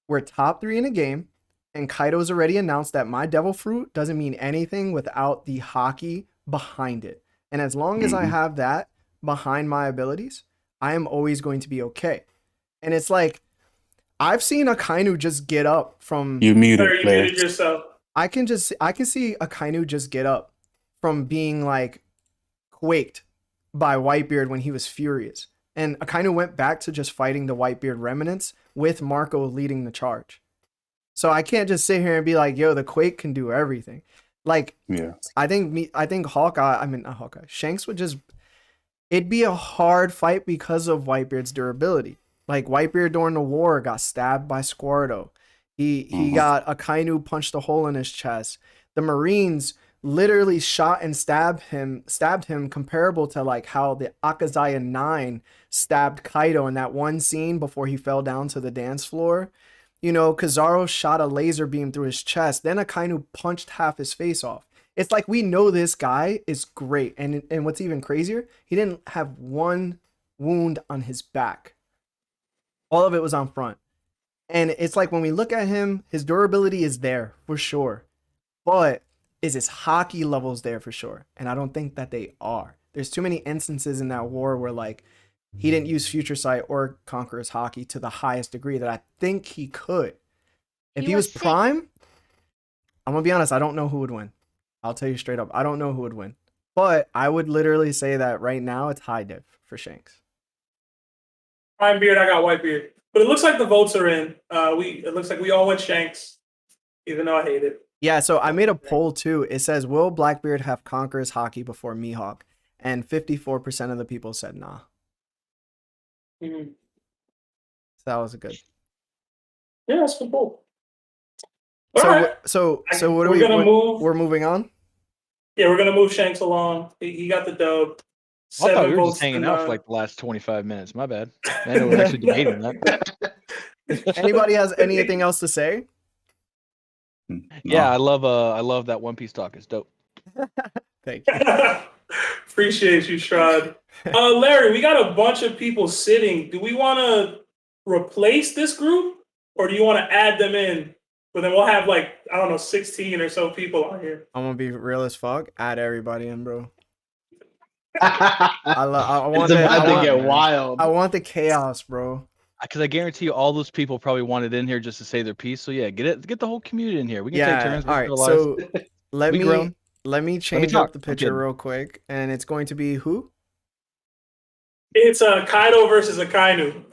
we're top 3 in a game. And Kaido's already announced that my devil fruit doesn't mean anything without the hockey behind it. And as long as I have that behind my abilities, I am always going to be okay. And it's like, I've seen Akainu just get up from. You muted, Or you Larry. muted yourself. I can see Akainu just get up from being like quaked by Whitebeard when he was furious. And Akainu went back to just fighting the Whitebeard remnants with Marco leading the charge. So I can't just sit here and be like, yo, the Quake can do everything. Like, Yeah. I think not Hawkeye, Shanks would just, it'd be a hard fight because of Whitebeard's durability. Like Whitebeard during the war got stabbed by Squirtle. He got Akainu punched a hole in his chest. The Marines literally shot and stabbed him comparable to like how the Akazaya 9 stabbed Kaido in that one scene before he fell down to the dance floor. You know, Kizaru shot a laser beam through his chest. Then Akainu punched half his face off. It's like we know this guy is great. And what's even crazier, he didn't have one wound on his back. All of it was on front. And it's like when we look at him, his durability is there for sure. But is his hockey levels there for sure? And I don't think that they are. There's too many instances in that war where like he didn't use Future Sight or Conqueror's Hockey to the highest degree that I think he could. If he was sick. prime, I'm going to be honest, I don't know who would win. I'll tell you straight up, I don't know who would win. But I would literally say that right now it's high div for Shanks. Prime beard, I got Whitebeard. But it looks like the votes are in. It looks like we all went Shanks, even though I hate it. Yeah, so I made a poll too. It says, will Blackbeard have Conqueror's Hockey before Mihawk? And 54% of the people said nah. Mm-hmm. So that was a good. Yeah, that's cool. So All right. so what are We're gonna move. We're moving on. Yeah, we're gonna move Shanks along. He got the dub. I thought we were votes just hanging to out for none. like the last 25 minutes. My bad. I know we're actually debating that. Anybody has anything else to say? Yeah, I love that One Piece talk. It's dope. Thank you. Appreciate you, Strad. Larry, we got a bunch of people sitting. Do we want to replace this group, or do you want to add them in? But then we'll have like, I don't know, 16 or so people on here. I'm gonna be real as fuck. Add everybody in, bro. I want it's about I to want, get wild. I want the chaos, bro. Because I guarantee you, all those people probably wanted in here just to say their piece. So yeah, get the whole community in here. We can take Yeah. turns. All We're right. civilized. So let We me grown. change talk. up the I'm picture kidding. real quick, and it's going to be who? It's Kaido versus Akainu.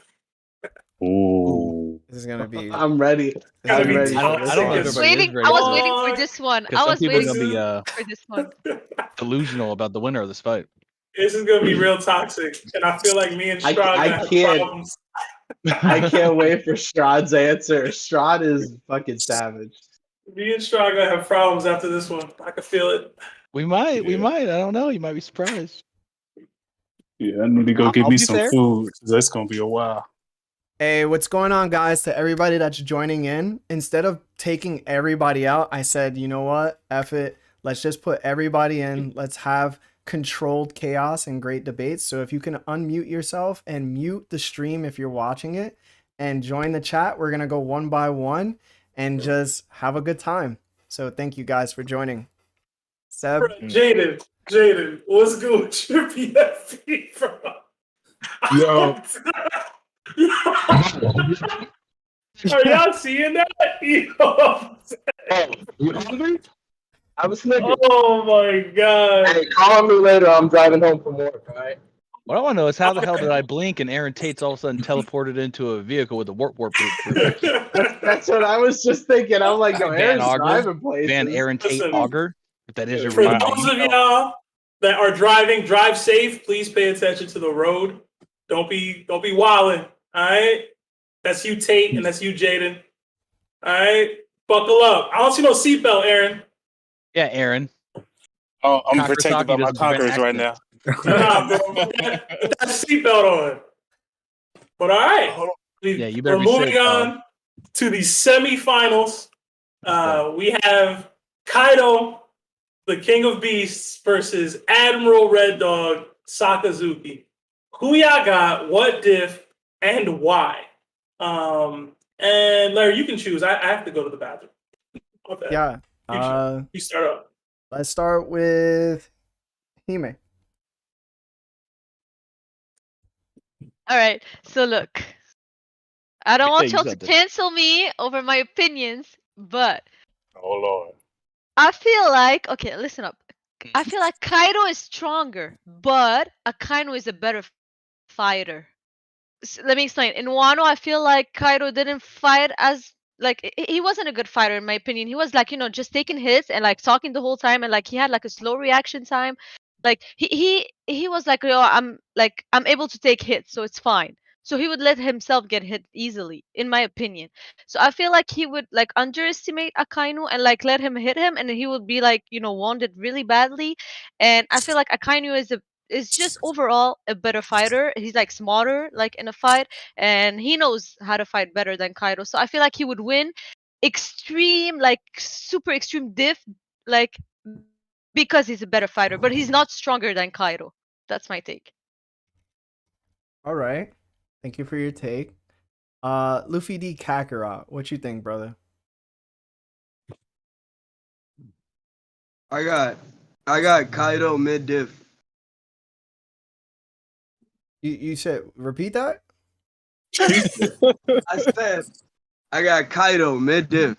Ooh. This is gonna be. I'm ready. This is Gotta I'm gonna be ready. be I don't know if toxic fun. as everybody is ready I was for waiting this. for this one. Because I some was people are waiting gonna be for this one. delusional about the winner of this fight. This is gonna be real toxic, and I feel like me and I Strahd gonna have can't. problems. I can't wait for Strahd's answer. Strahd is fucking savage. Me and Strahd gonna have problems after this one. I can feel it. We might. Yeah. I don't know. You might be surprised. Yeah, I need to go get I'll me be some fair. food. That's gonna be a while. Hey, what's going on, guys? To everybody that's joining in, instead of taking everybody out, I said, you know what? F it. Let's just put everybody in. Let's have controlled chaos and great debates. So if you can unmute yourself and mute the stream if you're watching it and join the chat, we're going to go one by one and just have a good time. So thank you guys for joining. Seb? Jaden, what's good with your PFP, bro? Yo. Are y'all seeing that? Yo. You hungry? I was thinking. Oh my god. Hey, call me later. I'm driving home from work. All right. What I want to know is how the hell did I blink and Aaron Tate's all of a sudden teleported into a vehicle with a warp group? That's what I was just thinking. I'm like, yo, Van Aaron's Auger? driving places. Van Aaron Tate Listen. Auger? If that is your For real those name. of y'all that are driving, drive safe. Please pay attention to the road. Don't be wilding. All right. That's you, Tate, and that's you, Jaden. All right. Buckle up. I don't see no seatbelt, Aaron. Yeah, Aaron. Oh, I'm Kakurasaki protected by my doesn't prevent conquerors right now. Nah, bro. Put that seatbelt on. But all right. Yeah, you better We're be moving safe, on to the semifinals. We have Kaido, the King of Beasts, versus Admiral Red Dog Sakazuki. Who y'all got? What diff and why? And Larry, you can choose. I have to go to the bathroom. My bad. Yeah. You start up. Let's start with Hime. All right. So look, I don't want you y'all to said this. cancel me over my opinions, but Oh Lord. I feel like, okay, listen up. I feel like Kaido is stronger, but Akainu is a better fighter. Let me explain. In Wano, I feel like Kaido didn't fight as like he wasn't a good fighter in my opinion. He was like, just taking hits and like talking the whole time, and like he had like a slow reaction time. Like he was like, I'm able to take hits, so it's fine. So he would let himself get hit easily, in my opinion. So I feel like he would like underestimate Akainu and like let him hit him, and he would be like, wounded really badly. And I feel like Akainu is just overall a better fighter. He's like smarter, like in a fight, and he knows how to fight better than Kaido. So I feel like he would win extreme, like super extreme diff, like because he's a better fighter, but he's not stronger than Kaido. That's my take. All right. Thank you for your take. Luffy D Kakarot, what you think, brother? I got Kaido mid diff. You said repeat that? I said I got Kaido mid diff.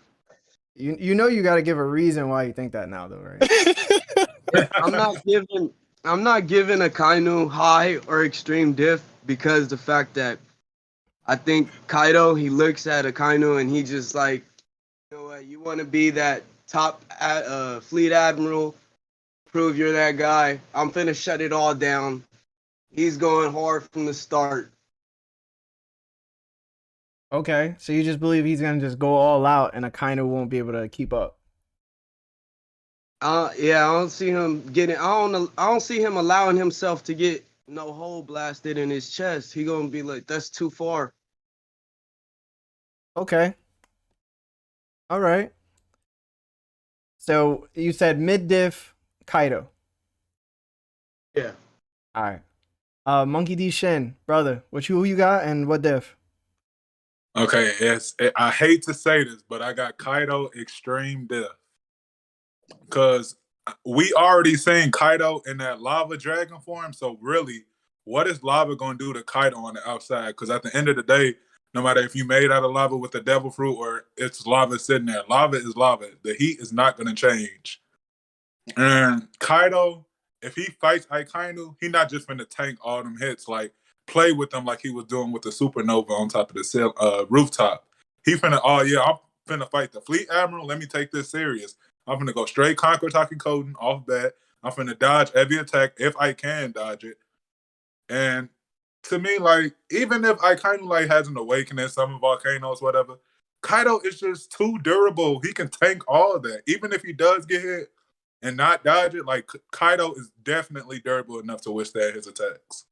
You know you got to give a reason why you think that now, though, right? I'm not giving Akainu high or extreme diff because the fact that I think Kaido, he looks at Akainu and he just like, you know what, you want to be that top fleet admiral, prove you're that guy. I'm finna shut it all down. He's going hard from the start. Okay, so you just believe he's gonna just go all out, and Akainu won't be able to keep up. Yeah, I don't see him getting. I don't see him allowing himself to get no hole blasted in his chest. He gonna be like, that's too far. Okay. All right. So you said mid diff Kaido. Yeah. All right. Monkey D Shin, brother, who you got and what diff? Okay, I hate to say this, but I got Kaido extreme death. Because we already seen Kaido in that lava dragon form, so really, what is lava going to do to Kaido on the outside? Because at the end of the day, No matter if you made out of lava with the devil fruit or it's lava sitting there. Lava is lava. The heat is not going to change. And Kaido, if he fights Akainu, he not just finna tank all them hits, like play with them like he was doing with the supernova on top of the rooftop. He finna, oh yeah, I'm finna fight the Fleet Admiral. Let me take this serious. I'm finna go straight conquer Takikoden off bat. I'm finna dodge every attack if I can dodge it. And to me, like, even if Akainu like has an awakening, some volcanoes, whatever, Kaido is just too durable. He can tank all of that. Even if he does get hit and not dodge it, like Kaido is definitely durable enough to withstand his attacks.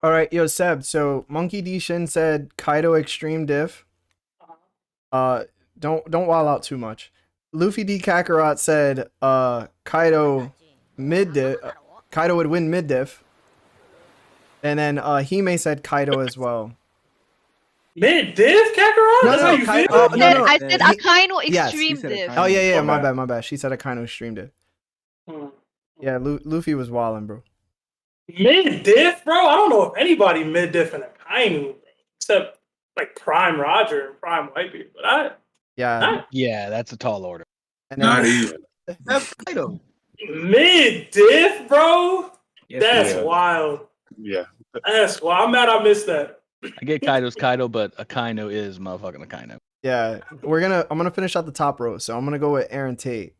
All right, yo, Seb. So Monkey D Shin said Kaido extreme diff. Don't wild out too much. Luffy D Kakarot said Kaido mid diff. Kaido would win mid diff. And then Hime said Kaido as well. Mid diff, Kakarot? No, That's no, how you Kai- feel? I said Akainu Yes, extreme he said diff. Akainu. Oh yeah, Okay. my bad. She said Akainu streamed it. Hmm. Yeah, Luffy was wilding, bro. Mid diff, bro? I don't know if anybody mid diff in Akainu, except like Prime Roger and Prime Whitebeard. But Yeah, Yeah, that's a tall order. and then, Not even. That's Kaido. mid diff, bro? Yes, That's he is. wild. Yeah. That's wild. I'm mad I missed that. I get Kaido's Kaido, but Akainu is motherfucking Akainu. yeah, I'm gonna finish out the top row. So I'm gonna go with Aaron Tate.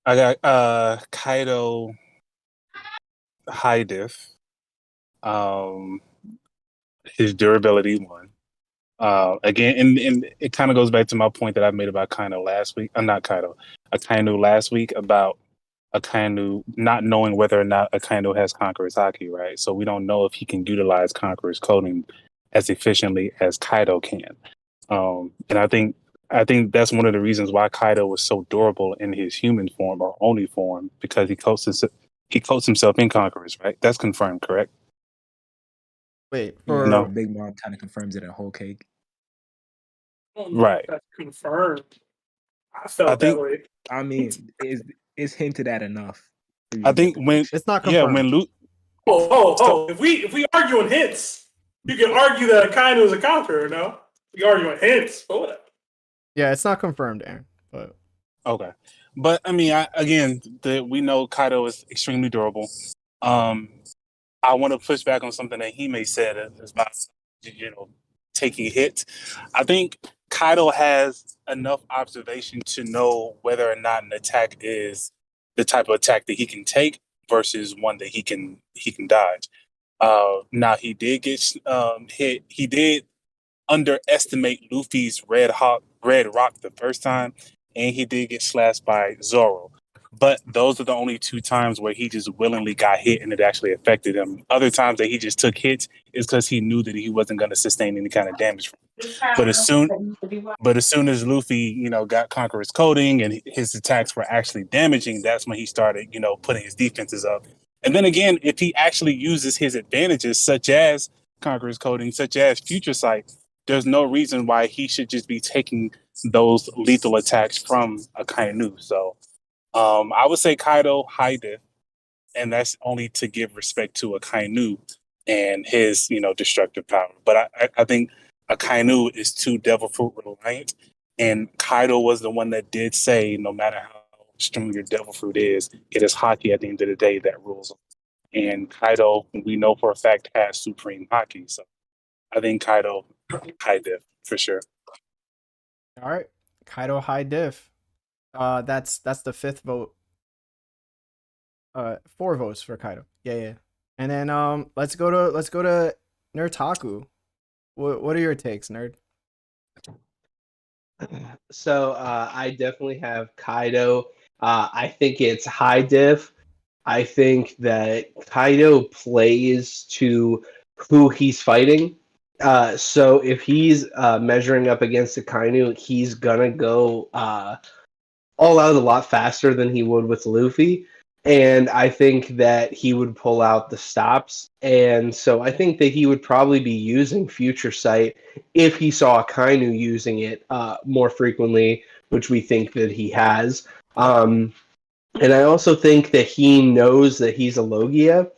I got Kaido high diff. His durability one. Again, and it kind of goes back to my point that I made about Kaido last week. Akainu last week about Akainu not knowing whether or not Akainu has Conqueror's Haki, right? So we don't know if he can utilize Conqueror's coding as efficiently as Kaido can. And I think that's one of the reasons why Kaido was so durable in his human form or Oni form, because he coats himself in Conquerors, right? That's confirmed, correct? Wait, Yeah, for No. Big Mom kind of confirms it at Whole Cake. I don't know if Right. That's confirmed. I felt I think- that way. I mean, it's hinted at enough. for you I to think get the when picture. it's not yeah, confirmed. when Luke Oh! If we arguing hints, you can argue that Akainu is a conqueror. No, we arguing hints. But whatever. Yeah, it's not confirmed, Aaron. But okay. But I mean, we know Kaido is extremely durable. I want to push back on something that he may said about taking hits. I think Kaido has enough observation to know whether or not an attack is the type of attack that he can take versus one that he can dodge. Now he did get hit. He did underestimate Luffy's red rock the first time, and he did get slashed by Zoro. But those are the only two times where he just willingly got hit and it actually affected him. Other times that he just took hits is because he knew that he wasn't going to sustain any kind of damage from it. But as soon as Luffy, got Conqueror's coding and his attacks were actually damaging, that's when he started, putting his defenses up. And then again, if he actually uses his advantages, such as Conqueror's coding, such as Future Sight, there's no reason why he should just be taking those lethal attacks from Akainu. So I would say Kaido high diff, and that's only to give respect to Akainu and his, destructive power. But I think Akainu is too devil fruit reliant, and Kaido was the one that did say, no matter how strong your devil fruit is, it is Haki at the end of the day that rules. And Kaido, we know for a fact, has supreme Haki. So I think Kaido high diff for sure. all right, Kaido high diff. That's the fifth vote. 4 votes for Kaido. Yeah. And then let's go to Nerdtaku. What are your takes, Nerd? So I definitely have Kaido. I think it's high diff. I think that Kaido plays to who he's fighting. So if he's measuring up against Akainu, he's gonna go all out a lot faster than he would with Luffy. And I think that he would pull out the stops. And so I think that he would probably be using Future Sight if he saw Akainu using it more frequently, which we think that he has. And I also think that he knows that he's a Logia,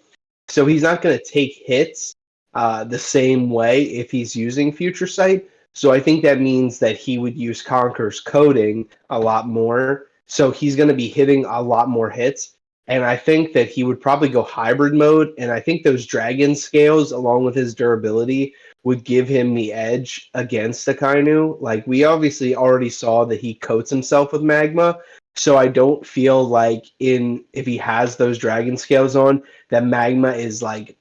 so he's not going to take hits the same way if he's using Future Sight. So I think that means that he would use Conqueror's coding a lot more. So he's going to be hitting a lot more hits. And I think that he would probably go hybrid mode. And I think those dragon scales, along with his durability, would give him the edge against Akainu. Like, we obviously already saw that he coats himself with magma. So I don't feel like if he has those dragon scales on, that magma is like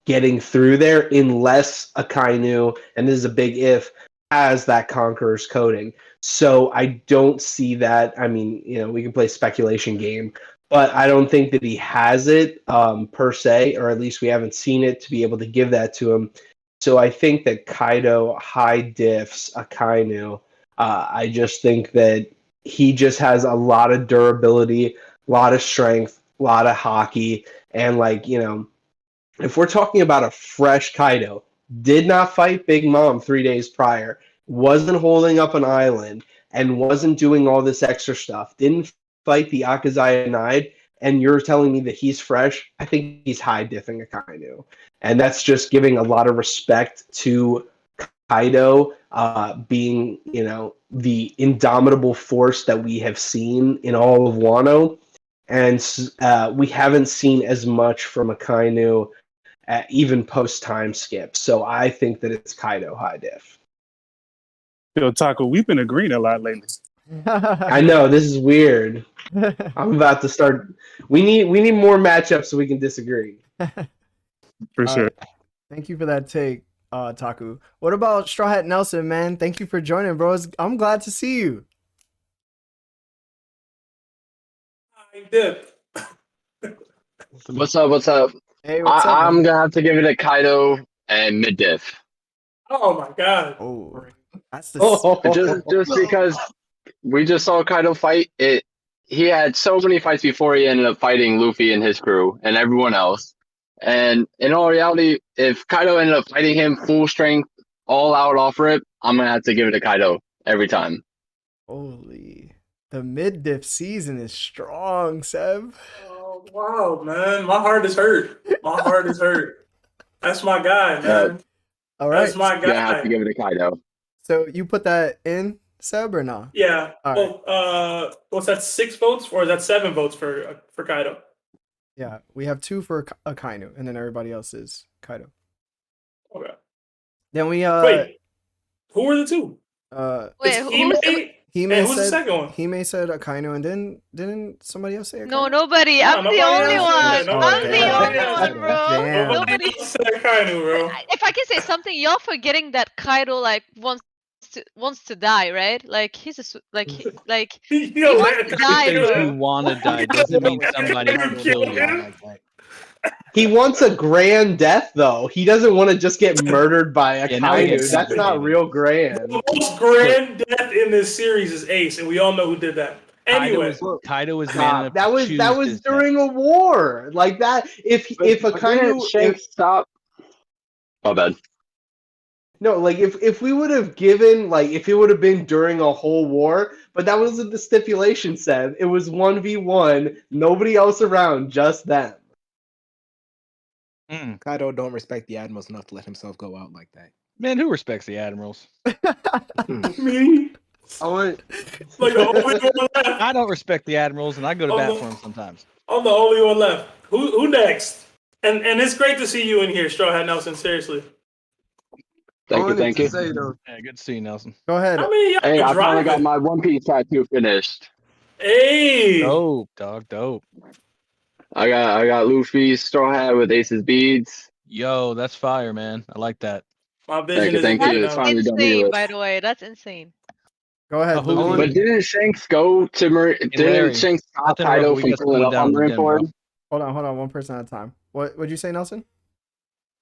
getting through there unless Akainu, and this is a big if, has that Conqueror's coding. So I don't see that. I mean, we can play speculation game, but I don't think that he has it per se, or at least we haven't seen it to be able to give that to him. So I think that Kaido high diffs Akainu. I just think that he just has a lot of durability, a lot of strength, a lot of hockey, and if we're talking about a fresh Kaido, did not fight Big Mom 3 days prior, wasn't holding up an island, and wasn't doing all this extra stuff, didn't fight the Akazaya Nide, and you're telling me that he's fresh, I think he's high diffing Akainu. And that's just giving a lot of respect to Kaido being, the indomitable force that we have seen in all of Wano. And we haven't seen as much from Akainu even post time skip. So I think that it's Kaido high diff. Yo, Taco, we've been agreeing a lot lately. I know, this is weird. I'm about to start. We need more matchups so we can disagree. For sure. Thank you for that take, Taku. What about Straw Hat Nelson, man? Thank you for joining, bro. I'm glad to see you. I did. What's up? What's up? Hey, what's up, I'm man? gonna have to give it a Kaido and mid diff. Oh my god. Oh, that's the Just because we just saw Kaido fight it. He had so many fights before he ended up fighting Luffy and his crew and everyone else. And in all reality, if Kaido ended up fighting him full strength, all out off rip, I'm gonna have to give it to Kaido every time. Holy, the mid diff season is strong, Seb. Oh wow, man. My heart is hurt. My heart is hurt. That's my guy, man. All right, That's my Gonna have guy. to give it to Kaido. so you put that in, Seb, or not? Yeah. All Well, what's that? 6 votes, or is that 7 votes for Kaido? Yeah, we have 2 for Akainu, and then everybody else is Kaido. Okay. Then we Wait, who were the 2? Wait, It's who's the... Hime and who's the said second one? Hime said Akainu, and didn't somebody else say Akainu? No, nobody. I'm the nobody only else one. said it. Oh, I'm the damn. only one, bro. Damn. Nobody Nobody. else said Kainu, bro. If I can say something, you're forgetting that Kaido wants to die, right? Like he's a he Yo, wants to die, Because bro. you want to die doesn't mean somebody can kill you. him? He wants a grand death, though. He doesn't want to just get murdered by a Yeah, now we Kainu. get That's not complicated. real grand. The most grand death in this series is Ace, and we all know who did that. Anyway, Kaido is man Stop. enough That to was choose that was his during a war like that. If a Kainu Shanks stop. Oh, bad. no, like if we would have given if it would have been during a whole war, but that wasn't the stipulation said. It was 1v1, nobody else around, just them. death. Kaido don't respect the admirals enough to let himself go out like that. Man, who respects the admirals? me, I want like the only one left. I don't respect the admirals, and I go to bat for them sometimes. I'm the only one left. Who next? And it's great to see you in here, Straw Hat Nelson. Seriously. Thank you. Say, though, Yeah, good to see you, Nelson. Go ahead. I mean, y'all Hey, I been finally got driving. my OnePiece tattoo finished. Hey. Dope, dog, dope. I got Luffy's straw hat with Ace's beads. Yo, that's fire, man. I like that. My vision is Thank you. It's That's finally done insane, with. by the way. That's insane. Go ahead. who- Luffy. But didn't Shanks go to Larry, Didn't Shanks stop nothing wrong, Kaido we from got pulling someone up down on in the gym, bro. Marineford? Hold on, one person at a time. What'd you say, Nelson?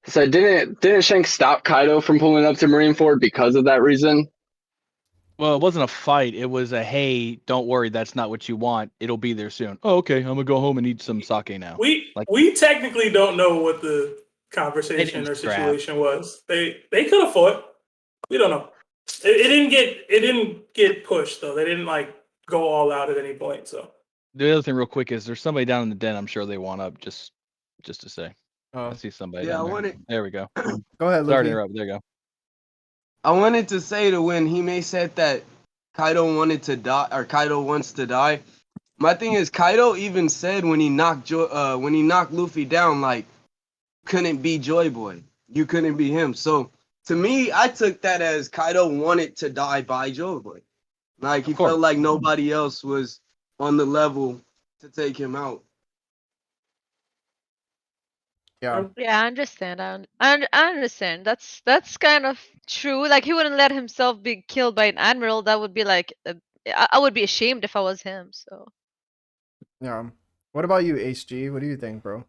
So didn't Shanks stop Kaido from pulling up to Marineford because of that reason? Well, it wasn't a fight. It was a, hey, don't worry, that's not what you want. It'll be there soon. Oh, okay. I'm gonna go home and eat some sake now. We technically don't know what the conversation or scrap. situation was. They could have fought. We don't know. It didn't get pushed though. They didn't go all out at any point. So The other thing, real quick, is there's somebody down in the den. I'm sure they want up just to say. I see somebody Yeah, I down there. wanted There we go. Go ahead, Sorry to Luffy. interrupt. There you go. I wanted to say to when he may said that Kaido wanted to die or Kaido wants to die. My thing is Kaido even said when he knocked Luffy down, like, couldn't be Joy Boy. You couldn't be him. So to me, I took that as Kaido wanted to die by Joy Boy. Like he Of course. felt like nobody else was on the level to take him out. Yeah. Yeah, I understand. I understand. That's kind of true. Like he wouldn't let himself be killed by an admiral. That would be like I would be ashamed if I was him. So Yeah. What about you, HG? What do you think, bro?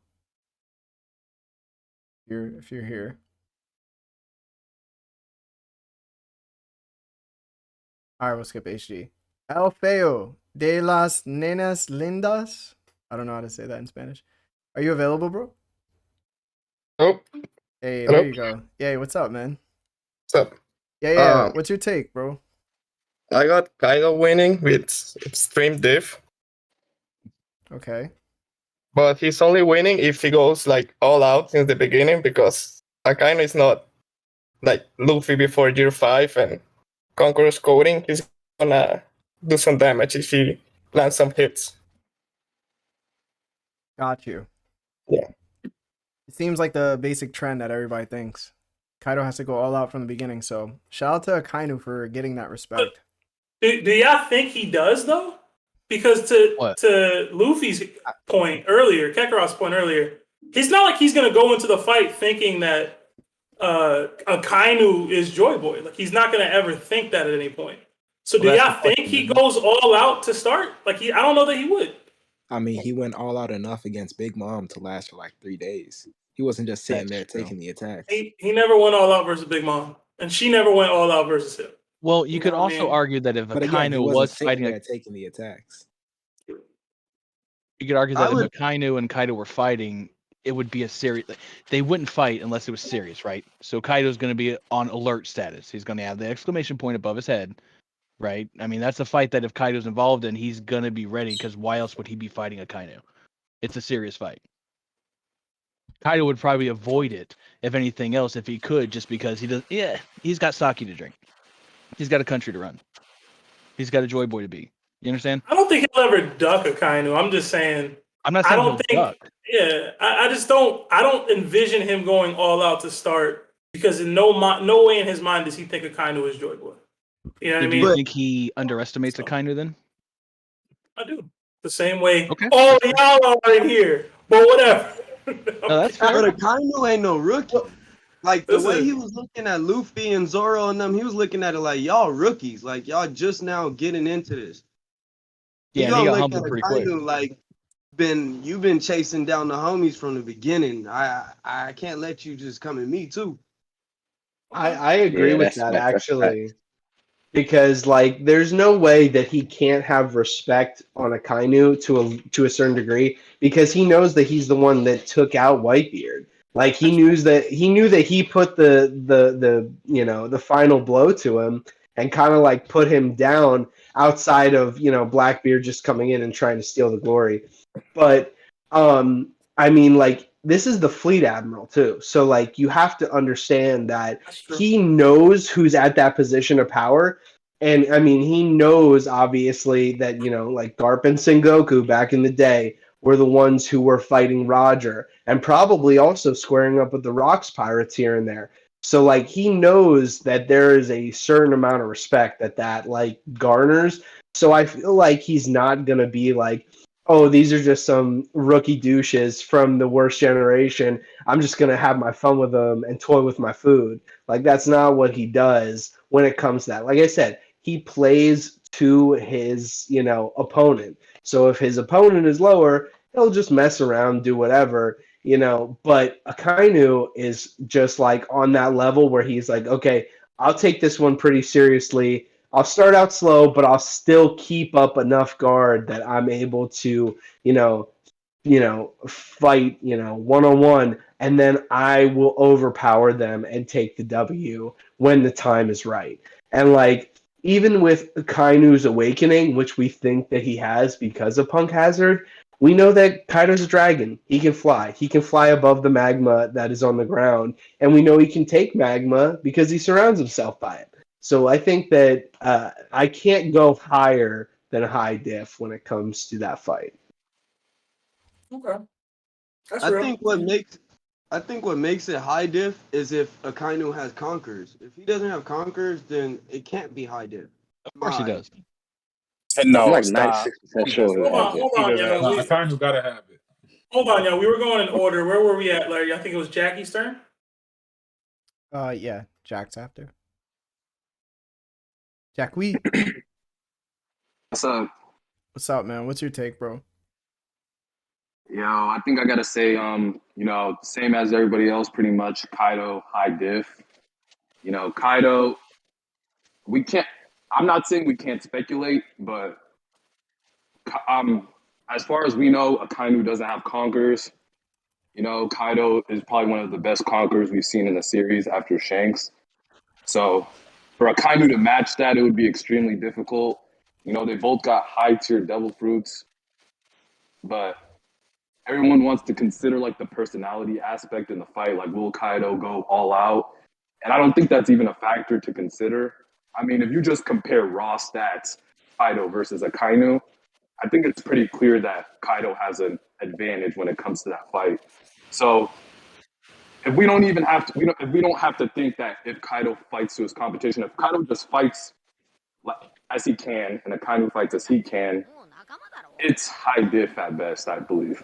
If you're here. Alright, we'll skip HG. El Feo de las Nenas Lindas. I don't know how to say that in Spanish. Are you available, bro? Oh, Hey, hello. there you go. Yay, what's up, man? What's up? Yeah. What's your take, bro? I got Kaido winning with extreme diff, Okay. but he's only winning if he goes like all out since the beginning because Akainu is not like Luffy before year 5 and Conqueror's coding. He's gonna do some damage if he lands some hits. Got you. Yeah. It seems like the basic trend that everybody thinks. Kaido has to go all out from the beginning, so shout out to Akainu for getting that respect. Do y'all think he does though? Because to Luffy's point earlier, Kakarot's point earlier, it's not like he's gonna go into the fight thinking that Akainu is Joy Boy. Like he's not gonna ever think that at any point. So do y'all think he goes all out to start? Like I don't know that he would. I mean, he went all out enough against Big Mom to last for like 3 days. He wasn't just sitting there taking the attacks. He never went all out versus Big Mom, and she never went all out versus him. Well, you could also argue that if But again, he Akainu wasn't was sitting fighting, there taking the attacks. you could argue that if Akainu and Kaido were fighting, it would be a serious. They wouldn't fight unless it was serious, right? So Kaido's going to be on alert status. He's going to have the exclamation point above his head, right? I mean, that's a fight that if Kaido's involved in, he's going to be ready because why else would he be fighting Akainu? It's a serious fight. Kaido would probably avoid it, if anything else, if he could, just because he does. Yeah, he's got sake to drink. He's got a country to run. He's got a Joy Boy to be. You understand? I don't think he'll ever duck Akainu. I'm just saying. I'm not saying I don't think. duck. Yeah, I just don't. I don't envision him going all out to start because in no way in his mind does he think Akainu is Joy Boy. You know what I mean? Do you think he underestimates Akainu then? I do. The same way all y'all are in here, but whatever. No, that's fair. But Akainu ain't no rookie. Like the way he was looking at Luffy and Zoro and them, he was looking at it like y'all rookies, like y'all just now getting into this. Yeah, he got humbled pretty quick. Like you've been chasing down the homies from the beginning. I can't let you just come at me too. I agree with that actually. Because like there's no way that he can't have respect on Akainu to a certain degree because he knows that he's the one that took out Whitebeard. Like he knew that he put the final blow to him and kind of like put him down outside of Blackbeard just coming in and trying to steal the glory. But I mean like this is the fleet admiral too. So like you have to understand that he knows who's at that position of power. And I mean, he knows obviously that, like Garp and Sengoku back in the day were the ones who were fighting Roger and probably also squaring up with the Rocks pirates here and there. So like he knows that there is a certain amount of respect that like garners. So I feel like he's not going to be like, oh, these are just some rookie douches from the worst generation. I'm just going to have my fun with them and toy with my food. Like, that's not what he does when it comes to that. Like I said, he plays to his, opponent. So if his opponent is lower, he'll just mess around, do whatever, But Akainu is just like on that level where he's like, okay, I'll take this one pretty seriously. I'll start out slow, but I'll still keep up enough guard that I'm able to, fight, one-on-one, and then I will overpower them and take the W when the time is right. And like, even with Kainu's awakening, which we think that he has because of Punk Hazard, We know that Kaido's a dragon. He can fly. He can fly above the magma that is on the ground. And we know he can take magma because he surrounds himself by it. So I think that I can't go higher than high diff when it comes to that fight. Okay, that's I real. think what makes it high diff is if Akainu has conquerors. If he doesn't have conquerors, then it can't be high diff. Of course he does. No, I'm like stop. 96% He sure does that Hold not. on, has it. hold He on, does yo. not. I kind of gotta have it. Hold on, yo. We were going in order. Where were we at, Larry? I think it was Jackie's turn. Yeah, Jack's after. Jack, we. So, What's up, man? What's your take, bro? I think I gotta say, same as everybody else, pretty much. Kaido, high diff. Kaido. We can't. I'm not saying we can't speculate, but as far as we know, Akainu doesn't have conquerors. Kaido is probably one of the best conquerors we've seen in the series after Shanks. So, for Akainu to match that, it would be extremely difficult. They both got high tier devil fruits, but everyone wants to consider like the personality aspect in the fight. Like, will Kaido go all out? And I don't think that's even a factor to consider. I mean, if you just compare raw stats, Kaido versus Akainu, I think it's pretty clear that Kaido has an advantage when it comes to that fight. So if we don't even have to, if we don't have to think that if Kaido fights to his competition, if Kaido just fights as he can and Akainu fights as he can, it's high diff at best, I believe.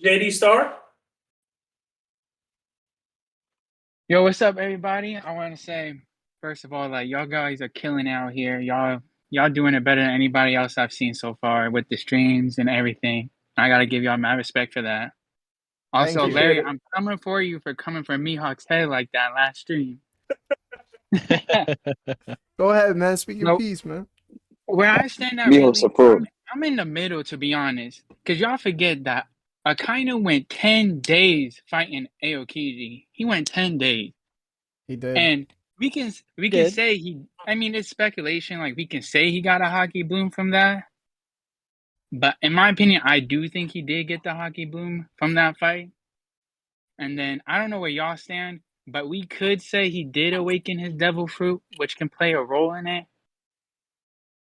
JD Star. Yo, what's up, everybody? I want to say, first of all, like y'all guys are killing out here. Y'all doing it better than anybody else I've seen so far with the streams and everything. I gotta give y'all my respect for that. Also, you. Larry, I'm coming for you for coming for Mihawk's head like that last stream. Go ahead, man. Speak your Nope. piece, man. Where I stand at, Miho really, support. I'm in the middle, to be honest. Because y'all forget that Akainu went 10 days fighting Aokiji. He went 10 days. He did. And we can did. say it's speculation, like we can say he got a hockey bloom from that. But in my opinion, I do think he did get the hockey bloom from that fight. And then I don't know where y'all stand, but we could say he did awaken his devil fruit, which can play a role in it.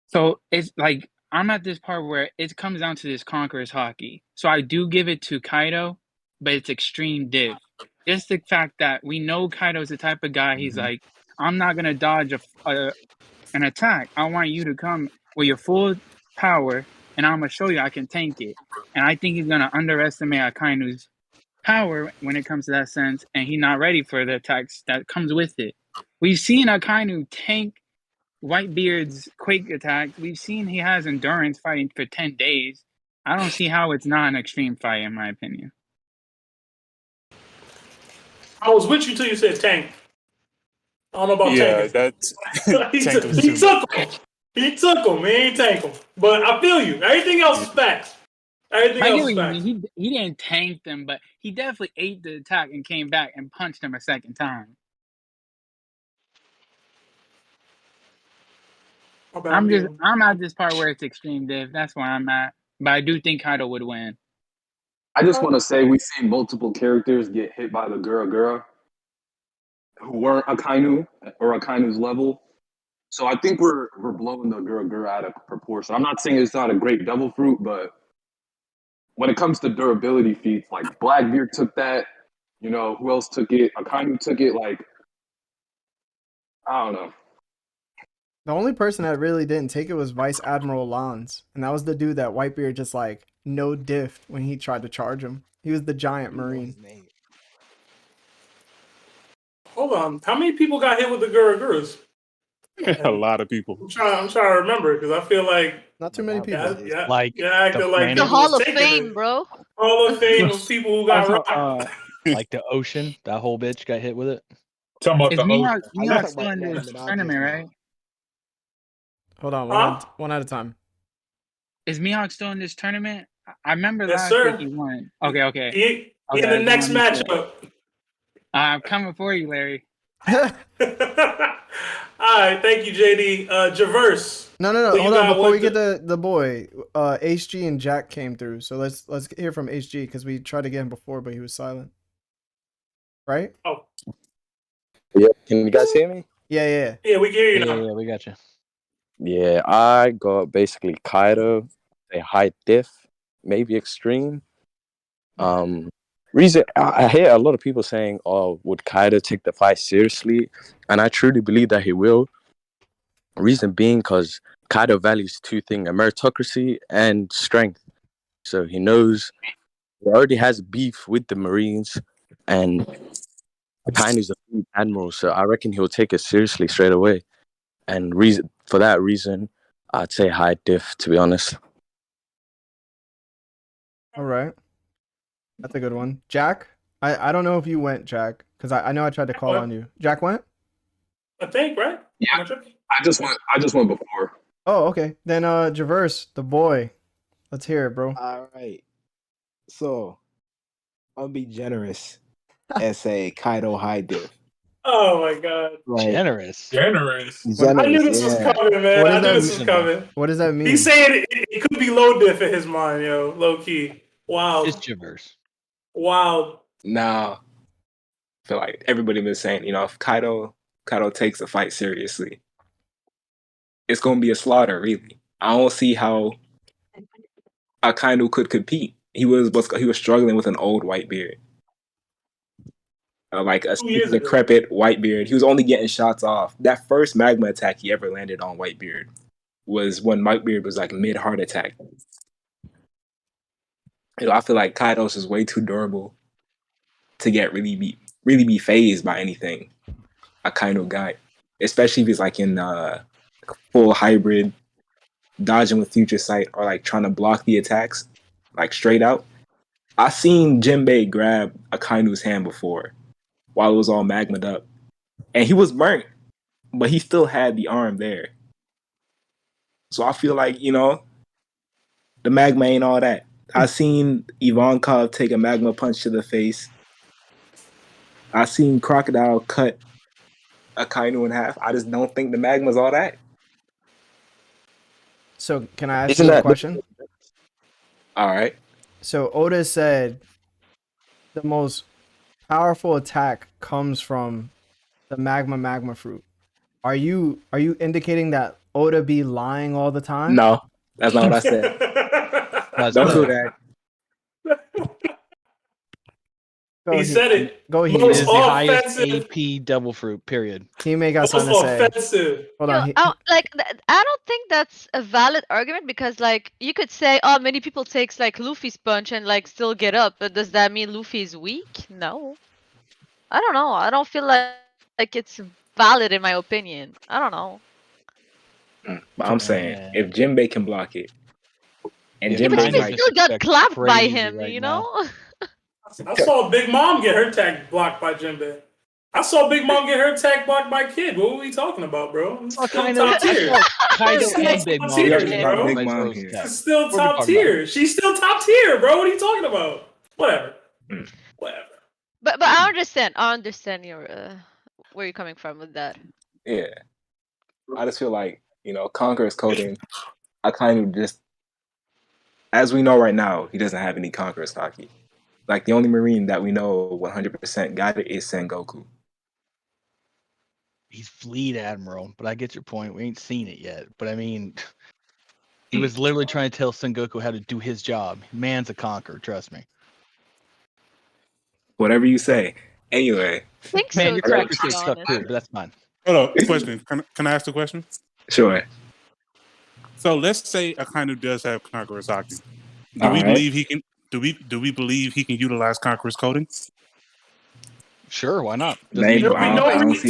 So it's like I'm at this part where it comes down to this conqueror's hockey. So I do give it to Kaido, but it's extreme diff. Just the fact that we know Kaido's the type of guy, he's like, I'm not gonna dodge an attack. I want you to come with your full power, and I'm gonna show you I can tank it. And I think he's gonna underestimate Akainu's power when it comes to that sense, and he's not ready for the attacks that comes with it. We've seen Akainu tank Whitebeard's Quake attacks. We've seen he has endurance fighting for 10 days. I don't see how it's not an extreme fight, in my opinion. I was with you till you said tank. I don't know about Yeah, tanking. that's he Tank took was too took him. He took him. He ain't tank him. But I feel you. Everything else is facts. Everything I get else what is you facts. mean. He didn't tank them, but he definitely ate the attack and came back and punched him a second time. I'm at this part where it's extreme div. That's where I'm at. But I do think Kaido would win. I just want to say we've seen multiple characters get hit by the Gura who weren't Akainu or Akainu's level. So I think we're blowing the Gura out of proportion. I'm not saying it's not a great devil fruit, but when it comes to durability feats, like Blackbeard took that, who else took it? Akainu took it, like, I don't know. The only person that really didn't take it was Vice Admiral Lons. And that was the dude that Whitebeard just like no diffed when he tried to charge him. He was the giant marine. Hold on. How many people got hit with the Guras? a lot of people. I'm trying to remember because I feel like not too many people. Acting like the Hall of Fame, bro. Hall of Fame of people who got rocked. Like the ocean, that whole bitch got hit with it. Talking about Is Mihawk still in this tournament, right? Hold on, one at a time. Is Mihawk still in this tournament? I remember yes, last sir. week he won. Okay. He in the next matchup. I'm coming for you, Larry. All right, thank you, JD. Javerse. No. What you Hold on. got Before we with get the boy, HG and Jack came through. So let's hear from HG because we tried to get him before, but he was silent. Right? Oh, Yeah, can you guys hear me? Yeah. yeah, we can hear you now. Yeah, we got you. Yeah, I got basically Kaido, a high diff, maybe extreme. Reason I hear a lot of people saying, "Oh, would Kaido take the fight seriously?" And I truly believe that he will. Reason being, because Kaido values two things: meritocracy and strength. So he knows he already has beef with the Marines, and Kaido's a fleet admiral. So I reckon he'll take it seriously straight away. And for that reason, I'd say high diff, to be honest. All right. That's a good one. Jack? I don't know if you went, Jack, because I know I tried to call on you. Jack went? I think, right? Yeah, I just went before. Oh, okay. Then Javerse, the boy. Let's hear it, bro. All right. So I'll be generous and say Kaido high diff. Oh my god. Right. Generous. Generous. I knew this was coming, man. I knew this was coming. What does that mean? He's saying it could be low diff in his mind, yo. Low key. Wow. It's Javerse. Wow. Now, I feel like everybody been saying, if Kaido takes the fight seriously, it's gonna be a slaughter, really. I don't see how Kaido could compete. He was struggling with an old white beard. Like a decrepit Whitebeard. He was only getting shots off. That first magma attack he ever landed on Whitebeard was when Whitebeard was like mid heart attack. I feel like Kaidos is way too durable to get really be phased by anything a Kaido guy, especially if he's like in full hybrid, dodging with future sight or like trying to block the attacks like straight out. I seen Jinbei grab a Kaido's hand before while it was all magmaed up. And he was burnt, but he still had the arm there. So I feel like, the magma ain't all that. I seen Ivankov take a magma punch to the face. I seen Crocodile cut a Kainu in half. I just don't think the magma's all that. So can I ask you a question? All right. So Oda said the most powerful attack comes from the magma fruit. Are you indicating that Oda be lying all the time? No, that's not what I said. Don't do that. He said it. Go ahead. It is the highest AP devil fruit, period. He may got something to say. Offensive. Hold on. I don't think that's a valid argument because, like, you could say, oh, many people takes like Luffy's punch and like still get up, but does that mean Luffy is weak? No. I don't know. I don't feel like it's valid in my opinion. I don't know. But I'm saying if Jinbei can block it, and Yeah, but Jinbei you still got clapped by him, you know? I saw Big Mom get her attack blocked by Jinbei. I saw Big Mom get her attack blocked by Kid. What were we talking about, bro? It's still top tier. It's still top tier. She's still top tier, bro. What are you talking about? Whatever. Whatever. But I understand your where you're coming from with that. Yeah. I just feel like, Conqueror's coding, I kind of just, as we know right now, he doesn't have any Conqueror's hockey. Like, the only Marine that we know 100% got it is Sengoku. He's Fleet Admiral, but I get your point. We ain't seen it yet. But I mean, he was literally trying to tell Sengoku how to do his job. Man's a conqueror, trust me. Whatever you say. Anyway. Man, your crackers get stuck too, but that's fine. Hold on, question. Can I ask the question? Sure. So let's say Akainu does have Conqueror's hockey. Do we believe he can? Do we believe he can utilize Conqueror's coding? Sure, why not? There'll be no reason.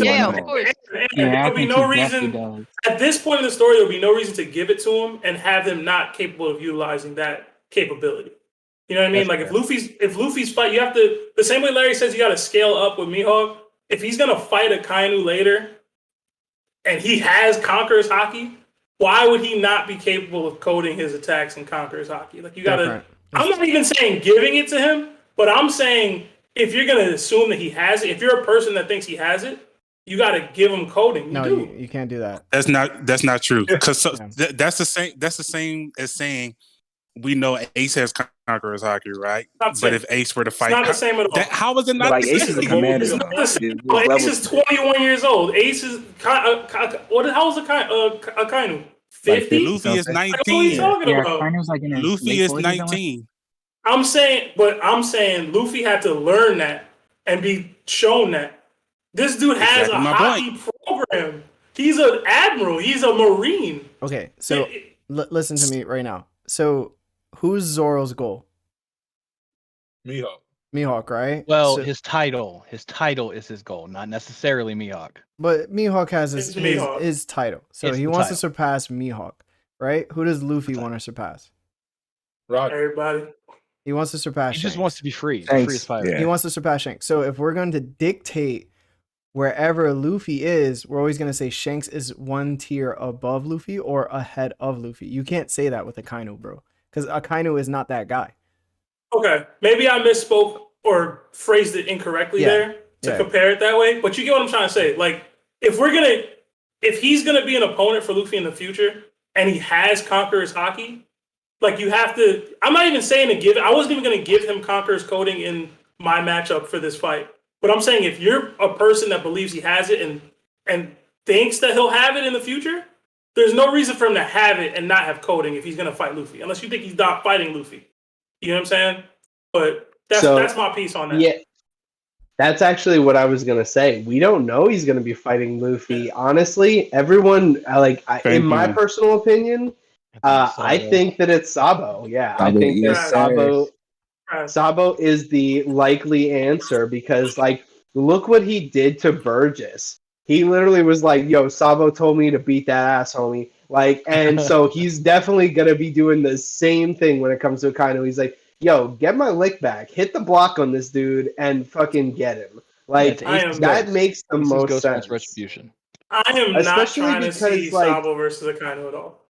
There'll be no reason. At this point in the story, there'll be no reason to give it to him and have him not capable of utilizing that capability. You know what I mean? Like if Luffy's fight, you have to, the same way Larry says you got to scale up with Mihawk. If he's gonna fight a Kainu later, and he has Conqueror's hockey, why would he not be capable of coding his attacks in Conqueror's hockey? Like you gotta. I'm not even saying giving it to him, but I'm saying if you're gonna assume that he has it, if you're a person that thinks he has it, you got to give him coding. No, you can't do that. That's not true. Because Yeah. that's the same as saying we know Ace has Conqueror's Haki, right? Not But same. if Ace were to It's fight, not the same at all. how is it But not like the Ace is a same? commander It's not now. the same. There's Ace levels is to it. 21 years old. Ace is what the hell is Akainu? Like 50? 50 Luffy is something. Like, what are you 19. talking Yeah, about? Kainu's like in his Luffy late is 40s or something. 19. I'm saying Luffy had to learn that and be shown that. This dude has Exactly a my hockey program. He's an admiral. He's a marine. Okay, so listen to me right now. So who's Zoro's goal? Mihawk. Mihawk, right? Well, So, his title is his goal, not necessarily Mihawk. but Mihawk has It's Mihawk. his title. So It's he the wants to title. surpass Mihawk, right? Who does Luffy want to surpass? Roger. Everybody. He wants to surpass He just Shanks. wants to be free. Thanks. Free as pirate. Yeah. He wants to surpass Shanks. So if we're going to dictate wherever Luffy is, we're always going to say Shanks is one tier above Luffy or ahead of Luffy. You can't say that with Akainu, bro, because Akainu is not that guy. Okay, maybe I misspoke or phrased it incorrectly there to compare it that way. But you get what I'm trying to say. Like, if he's gonna be an opponent for Luffy in the future, and he has Conqueror's Haki, like you have to. I'm not even saying to give. I wasn't even gonna give him Conqueror's coding in my matchup for this fight. But I'm saying if you're a person that believes he has it and thinks that he'll have it in the future, there's no reason for him to have it and not have coding if he's gonna fight Luffy, unless you think he's not fighting Luffy. You know what I'm saying? But that's my piece on that. Yeah, that's actually what I was gonna say. We don't know he's gonna be fighting Luffy. Honestly, everyone in my personal opinion, I think that it's Sabo. Yeah, I Sabo, think that yes, sir. Sabo is the likely answer because look what he did to Burgess. He literally was like, "Yo, Sabo told me to beat that ass, homie." And so he's definitely gonna be doing the same thing when it comes to Akainu. He's like, "Yo, get my lick back, hit the block on this dude, and fucking get him." That makes the most sense. Retribution. I am Especially not trying to see because, Sabo versus Akainu at all.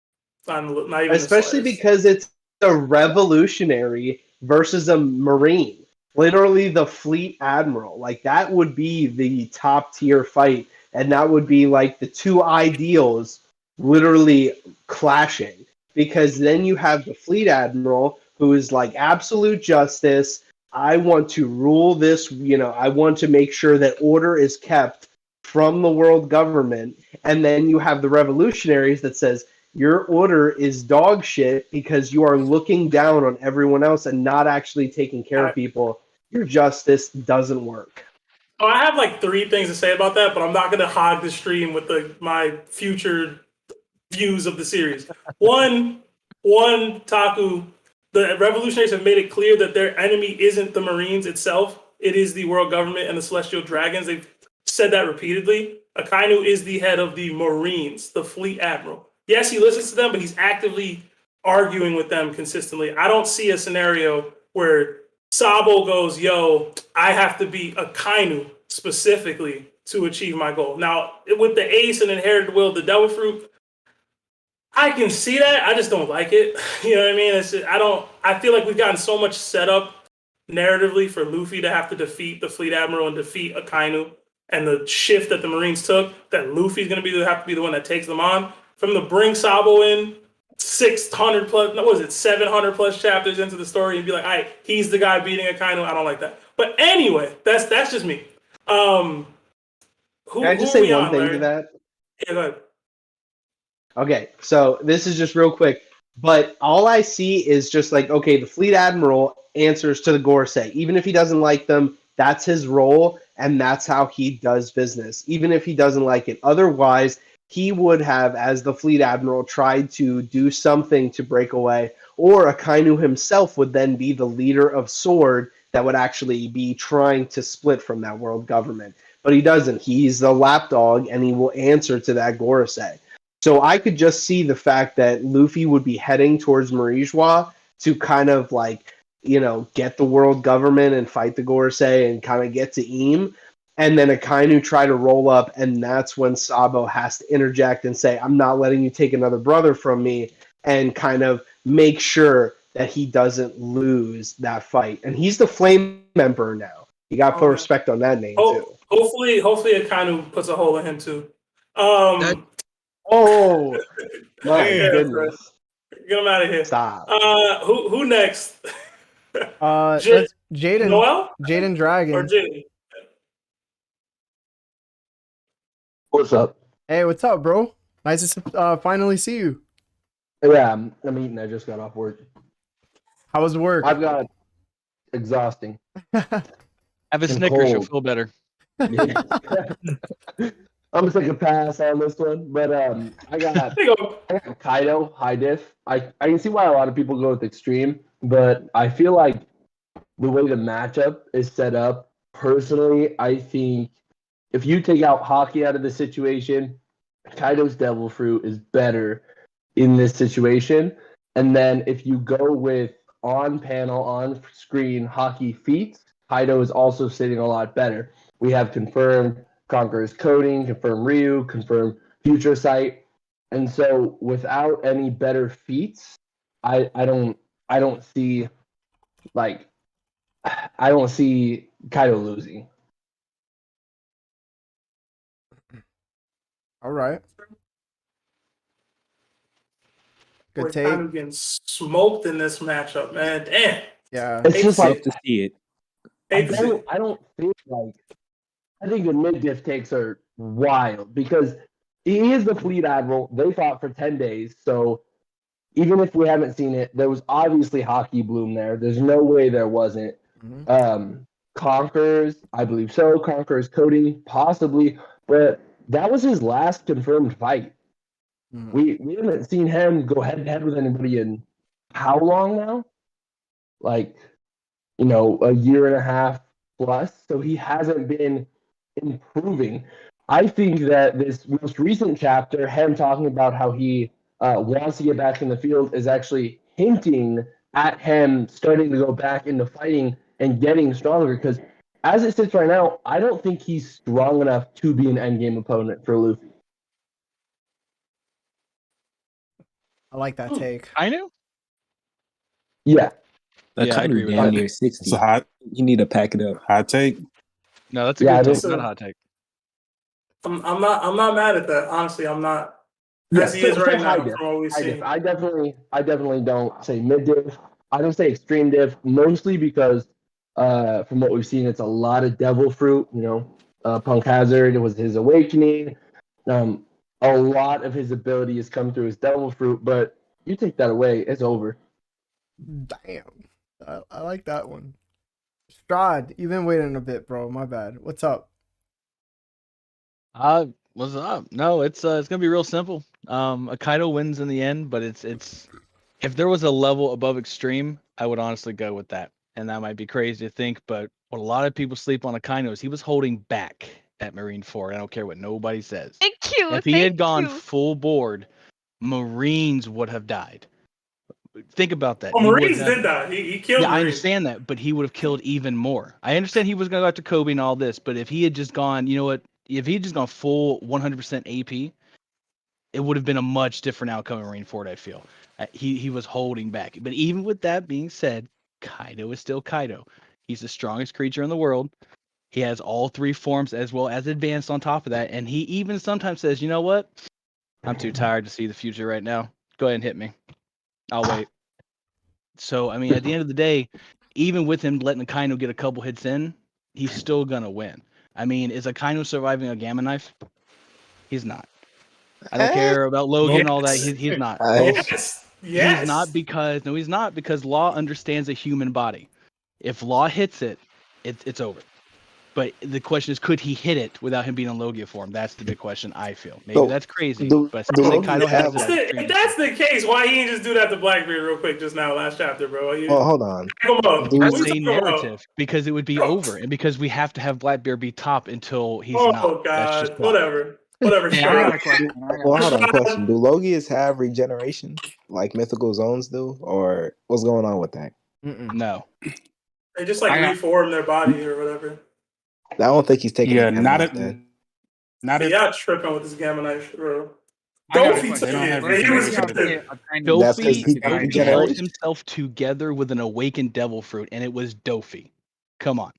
Not even Especially the slightest. because it's a revolutionary versus a marine. Literally the fleet admiral. That would be the top tier fight. And that would be the two ideals literally clashing. Because then you have the fleet admiral who is absolute justice. I want to rule this, I want to make sure that order is kept from the world government. And then you have the revolutionaries that says, your order is dog shit because you are looking down on everyone else and not actually taking care of people. Your justice doesn't work. Oh, I have 3 things to say about that, but I'm not going to hog the stream with my future views of the series. One, Taku, the revolutionaries have made it clear that their enemy isn't the Marines itself. It is the world government and the Celestial Dragons. They've said that repeatedly. Akainu is the head of the Marines, the fleet admiral. Yes, he listens to them, but he's actively arguing with them consistently. I don't see a scenario where Sabo goes, yo, I have to beat Akainu specifically to achieve my goal. Now, with the ace and inherited will, the devil fruit, I can see that. I just don't like it. You know what I mean? I feel like we've gotten so much set up narratively for Luffy to have to defeat the fleet admiral and defeat Akainu, and the shift that the Marines took, that Luffy's going to have to be the one that takes them on. From the bring Sabo in 600 plus, what was it, 700 plus chapters into the story and be like, all right, he's the guy beating Akainu. I don't like that. But anyway, that's just me. Can I just say one thing to that? Yeah, go ahead. Okay, so this is just real quick. But all I see is just okay, the fleet admiral answers to the Gorosei. Even if he doesn't like them, that's his role, and that's how he does business, even if he doesn't like it. Otherwise, he would have, as the fleet admiral, tried to do something to break away, or Akainu himself would then be the leader of Sword that would actually be trying to split from that world government. But he doesn't. He's the lapdog, and he will answer to that Gorosei. So I could just see the fact that Luffy would be heading towards Marijois to kind of get the world government and fight the Gorosei and kind of get to Eam. And then Akainu try to roll up, and that's when Sabo has to interject and say, I'm not letting you take another brother from me, and kind of make sure that he doesn't lose that fight. And he's the Flame Emperor now. You got to put respect on that name, too. Hopefully, it kind of puts a hole in him too. Oh my Yeah, goodness! get him out of here. Stop. Who next? That's Jaden. Noel Jaden or Dragon. Jimmy? What's up? Hey, what's up, bro? Nice to finally see you. Yeah, I'm eating. I just got off work. How was work? I've got exhausting. Have a And Snickers, you'll cold. feel better. I'm gonna take a pass on this one, but I got Kaido high diff. I can see why a lot of people go with extreme, but I feel like the way the matchup is set up, personally, I think if you take out Hockey out of the situation, Kaido's Devil Fruit is better in this situation. And then if you go with on panel, on screen Hockey feats, Kaido is also sitting a lot better. We have confirmed Conqueror's coding, confirmed Ryu, confirmed Future Sight. And so without any better feats, I don't see I don't see Kaido losing. All right. Good We're take. kind of getting smoked in this matchup, man. Damn. Yeah. It's just like to see it. I don't think I think the mid diff takes are wild because he is the fleet admiral. They fought for 10 days, so even if we haven't seen it, there was obviously Hockey Bloom there. There's no way there wasn't. Conquerors, I believe so. Conquerors coding, possibly, but that was his last confirmed fight. We haven't seen him go head to head with anybody in how long now? Like, a year and a half plus. So he hasn't been improving. I think that this most recent chapter, him talking about how he wants to get back in the field, is actually hinting at him starting to go back into fighting and getting stronger. Because as it sits right now, I don't think he's strong enough to be an endgame opponent for Luffy. I like that take. I knew. Yeah. That Yeah, I kind agree of with damn that. near 60. It's a hot. You need to pack it up. Hot take. No, that's a Yeah, good I take. don't- Not a hot take. I'm not mad at that. Honestly, I'm not. Yeah, As he is right high now, diff. from what we've High seen. diff. I definitely don't say mid diff. I don't say extreme diff, mostly because from what we've seen, it's a lot of devil fruit. Punk Hazard, it was his awakening. A lot of his ability has come through his devil fruit, but you take that away, it's over. Damn. I like that one. Strad, you've been waiting a bit, bro. My bad. What's up? What's up? No, it's gonna be real simple. Kaido wins in the end, but it's if there was a level above extreme, I would honestly go with that. And that might be crazy to think, but what a lot of people sleep on Kaido is he was holding back at Marine 4. I don't care what nobody says. Thank you. If he had gone you. full board, Marines would have died. Think about that. Oh, He would Marines have- did die. He killed Yeah, I Marines. understand that, but he would have killed even more. I understand he was going to go after Kobe and all this, but if he had just gone, you know what? If he had just gone full 100% AP, it would have been a much different outcome in Marine Ford, I feel. He was holding back. But even with that being said, Kaido is still Kaido. He's the strongest creature in the world. He has all three forms as well as advanced on top of that. And he even sometimes says, you know what? I'm too tired to see the future right now. Go ahead and hit me. I'll wait. So, I mean, at the end of the day, even with him letting Akainu get a couple hits in, he's still going to win. I mean, is Akainu surviving a Gamma Knife? He's not. I don't care about Logan and all that. He's not. Yes. He's not because, no, he's not because Law understands a human body. If Law hits it, it's over. But the question is, could he hit it without him being on Logia form? That's the big question, I feel. Maybe that's crazy, but I still think Kaido has it. If that's the case, why he didn't just do that to Blackbeard real quick just now, last chapter, bro? Well, hold on. That's a narrative because it would be over, and because we have to have Blackbeard be top until he's not. Oh, That's just God. Whatever. Whatever. Well, hold on. Question: do Logias have regeneration like mythical zones do, or what's going on with that? No. They just reform their body or whatever. I don't think he's taking. Yeah, a not like a, that. not a. Y'all tripping with this Gamma Knife, bro. I got a Dopey question. took They don't it, have man. He was regeneration. That's 'cause he Dopey regenerates. held himself together with an awakened devil fruit, and it was Dofi. Come on.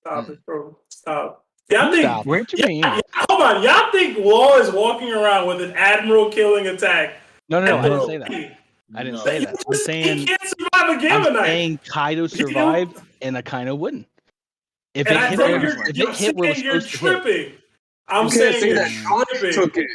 Stop it, bro. Stop. Y'all think? Stop. What you mean? Hold on. Y'all think Law is walking around with an admiral killing attack? No, I didn't say that. I didn't say that. I'm saying he can't survive a Gamma I'm Knife. saying Kaido survived and Akainu wouldn't. If And it I hit think where you're it was you're supposed to hit. tripping. I'm You can't saying say you're that Dolphy tripping. took it.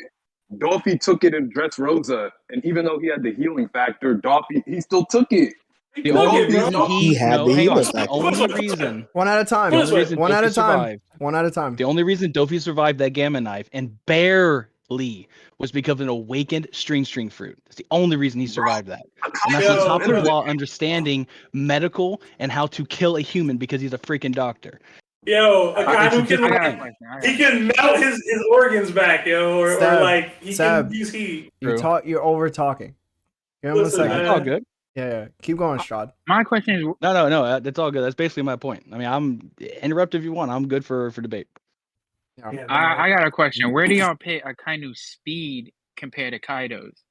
Dolphy took it in Dressrosa, and even though he had the healing factor, Dolphy he still took it. The only reason He had no, the hang on. healing The factor. only reason One at a time. the only reason One at a Dofi time. survived. One at a time. The only reason Dofi survived that Gamma Knife and barely was because of an awakened string fruit. That's the only reason he survived that. And that's on top of Law understanding medical and how to kill a human because he's a freaking doctor. Yo, a guy It's a who can different like, thing. he can melt his organs back, yo, or like he can use heat. You're over talking. Give him Listen, a second. It's all good. Yeah. Keep going, Strahd. My question is no. That's all good. That's basically my point. I mean, I'm interrupt if you want. I'm good for debate. I got a question. Where do y'all put Akainu's speed compared to Kaido's?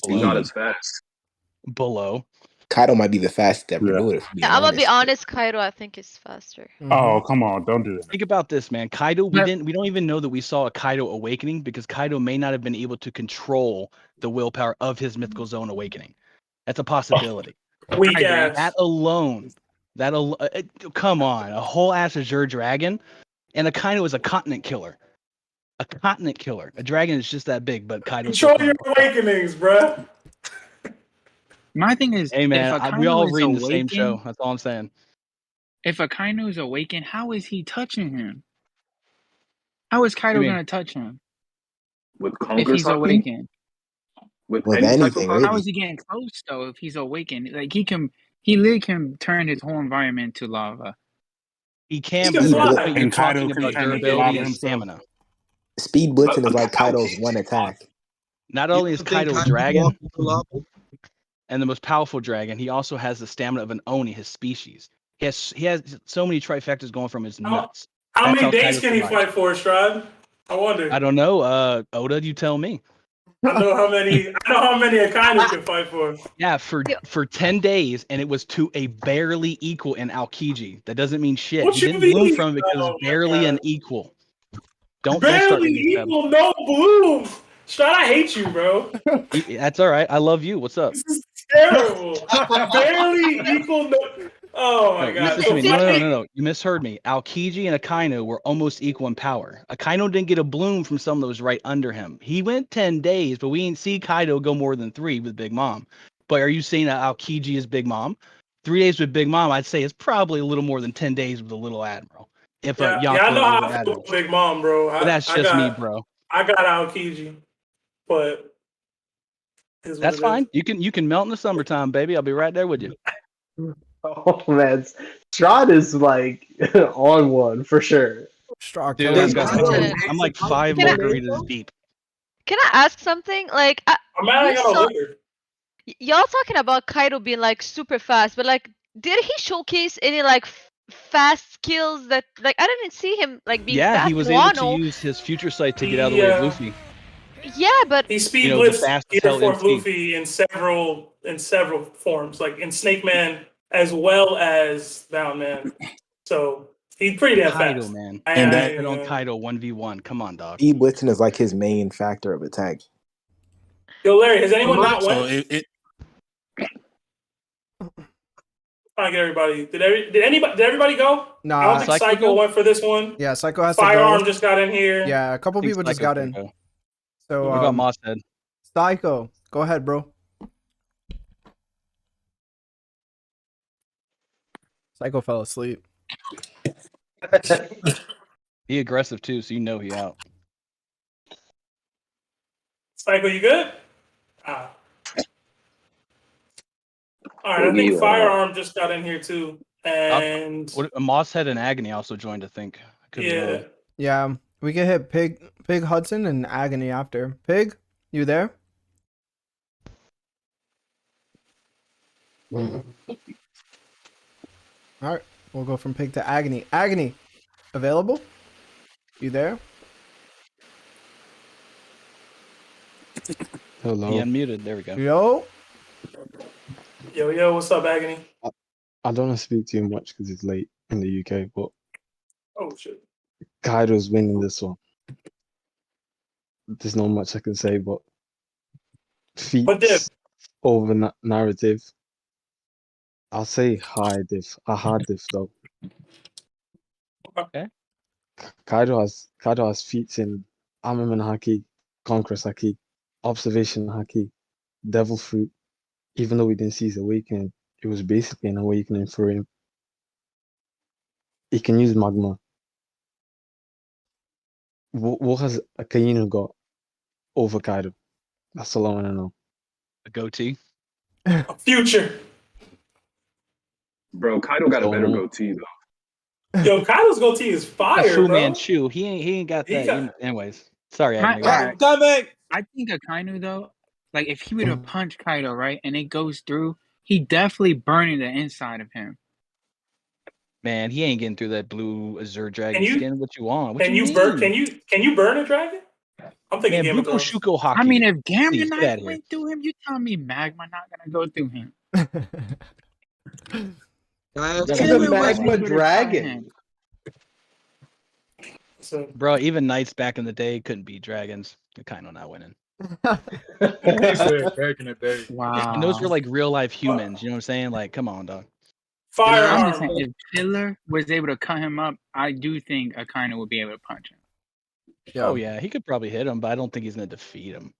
He's not as fast. Below. Kaido might be the fastest ever do it. If Yeah, I'm gonna be honest. Kaido, I think, is faster. Oh, come on, don't do that. Think about this, man. Kaido, we don't even know that we saw a Kaido awakening because Kaido may not have been able to control the willpower of his mythical zone awakening. That's a possibility. Weak ass. That alone, come on, a whole ass Azure dragon, and a Kaido is a continent killer. A continent killer. A dragon is just that big, but Kaido. Control your awakenings, bruh. My thing is, Hey man, if we Akainu all is reading the same awakened- show. That's all I'm saying. If Akainu is awakened, how is he touching him? How is Kaido You mean- going to touch him With if Conqueror's he's Haki? awakened? With With any type anything, of really. How is he getting close though? If he's awakened, like he literally can turn his whole environment to lava. He can, can but fly. you're And Kaido talking can about turn into durability lava and himself. stamina. Speed blitzing is like Kaido's one attack. Not only is Kaido a dragon and the most powerful dragon, he also has the stamina of an Oni, his species. He has so many trifectas going from his nuts. How That's many days Kaido can he survives. fight for, Strahd? I wonder. I don't know. Oda, you tell me. I know how many Akainu can fight for. Yeah, for 10 days, and it was to a barely equal in Aokiji. That doesn't mean shit. What He you didn't bloom mean? from it because Oh it's my barely God. an equal. Don't start Barely me, Seb. equal, no bloom. Strahd, I hate you, bro. That's all right. I love you. What's up? This is terrible. Barely equal, no. Oh my God. Listen to me. No. You misheard me. Aokiji and Akainu were almost equal in power. Akainu didn't get a bloom from someone that was right under him. He went 10 days, but we didn't see Kaido go more than 3 with Big Mom. But are you saying that Aokiji is Big Mom? 3 days with Big Mom, I'd say it's probably a little more than 10 days with the Little Admiral. If Yeah, Yonko I know how was I feel Admiral. with Big Mom, bro. But that's just me, bro. I got Aokiji, but That's fine. You can melt in the summertime, baby. I'll be right there with you. Oh man, Strahd is like on one for sure. Strahd, Dude, I'm like 5 Can I- margaritas deep. Can I ask something? Like, I'm mad I got no liquor. y'all talking about Kaido being like super fast, but like, did he showcase any like fast skills that like I didn't see him like being Yeah, fast? he was able to Wano. use his future sight to get out of the way of Luffy. Yeah, but He speed You know, the blitzed fastest hell Gear 4 MC. Luffy in several forms, like in Snake Man as well as Bound Man. So he's pretty damn Kaido, fast. man. And And that on Kaido 1v1. Come on, dog. Speed blitzing is like his main factor of attack. Yo, Larry, has anyone not So went? Trying to get everybody. Did everybody go? Nah. I don't think Psycho Psycho go? went for this one. Yeah, Psycho has Firearm to go. just got in here. Yeah, a couple I think people just Psycho's got in. gonna go. So What about Mosshead? Psycho, go ahead, bro. Psycho fell asleep. He aggressive too, so you know he out. Psycho, you good? Ah. All right, I think Yeah. Firearm just got in here too. And Mosshead and Agony also joined, I think. Could be yeah. wrong. Yeah, we can hit Pig Hudson and Agony after. Pig, you there? All right, we'll go from Pig to Agony. Agony, available? You there? Hello. He unmuted. There we go. Yo, what's up, Agony? I don't want to speak too much because it's late in the UK, but Oh shit. Kaido's winning this one. There's not much I can say, but feats over narrative. I'll say high diff. A hard diff though. Okay. Kaido has feats in Armament Haki, Conqueror's Haki, Observation Haki, Devil Fruit. Even though we didn't see his awakening, it was basically an awakening for him. He can use Magma. What has Akainu got over Kaido? That's all I want to know. A goatee. A future. Bro, Kaido got a better goatee though. Yo, Kaido's goatee is fire, Fu bro. Manchu. He ain't got that. Anyways, sorry, Agnew. I think Akainu though, like if he were to punch Kaido right and it goes through, he definitely burning the inside of him. Man, he ain't getting through that blue azure dragon Can you- skin. What you want? What Can you you mean? burn? Can you burn a dragon? I'm thinking Man, Game blue of Thrones. Koshuko Haki. I mean, if Gamma Please, get outta Knife here. went through him, you tell me Magma not gonna go through him. The magma dragon. Bro, even knights back in the day couldn't beat dragons. They're kind of not winning. He said back in the day. Wow. And those were like real life humans. You know what I'm saying? Like, come on, dog. I'm just saying, if Pillar was able to cut him up, I do think Akainu would be able to punch him. Oh yeah, he could probably hit him, but I don't think he's gonna defeat him.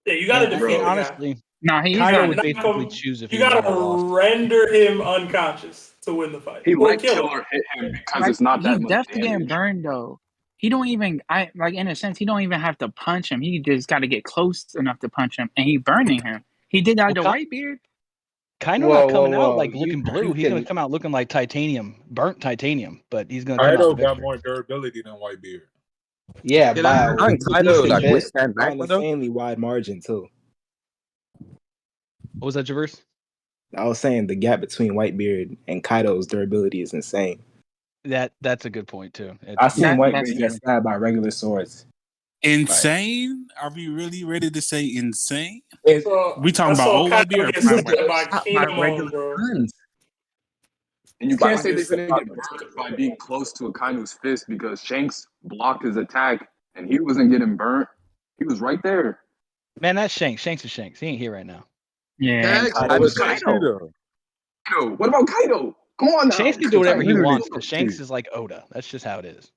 Yeah, you gotta And defeat the guy. honestly, Nah, he's Kaido not would gonna basically choose if You he won or gotta lost. render him unconscious to win the fight. He Or let kill him. Killer hit him because Like, it's not that he's much definitely getting damage. burned though. He don't even in a sense he don't even have to punch him. He just got to get close enough to punch him, and he burning him. He did that to Whitebeard. Kaido not coming out like looking blue. He's gonna come out looking like titanium, burnt titanium. But he's gonna come Kaido out the got victor. more durability than Whitebeard. Yeah, by a decent bit. By an insanely wide margin too. What was that, Javerse? I was saying the gap between Whitebeard and Kaido's durability is insane. That's a good point too. I've seen Whitebeard get stabbed by regular swords. Insane? Are we really ready to say insane? So, We talking I about saw old Kaido Whitebeard or get prime stabbed by Whitebeard? Kinemon, bro. And you By can't say his- they're gonna get burned by being close to Akainu's fist because Shanks blocked his attack and he wasn't getting burnt. He was right there. Man, that's Shanks. Shanks is Shanks. He ain't here right now. Yeah. Kaido was Kaido. What about Kaido? Come on now. Shanks can do whatever he Literally. wants, but Shanks is like Oda. That's just how it is.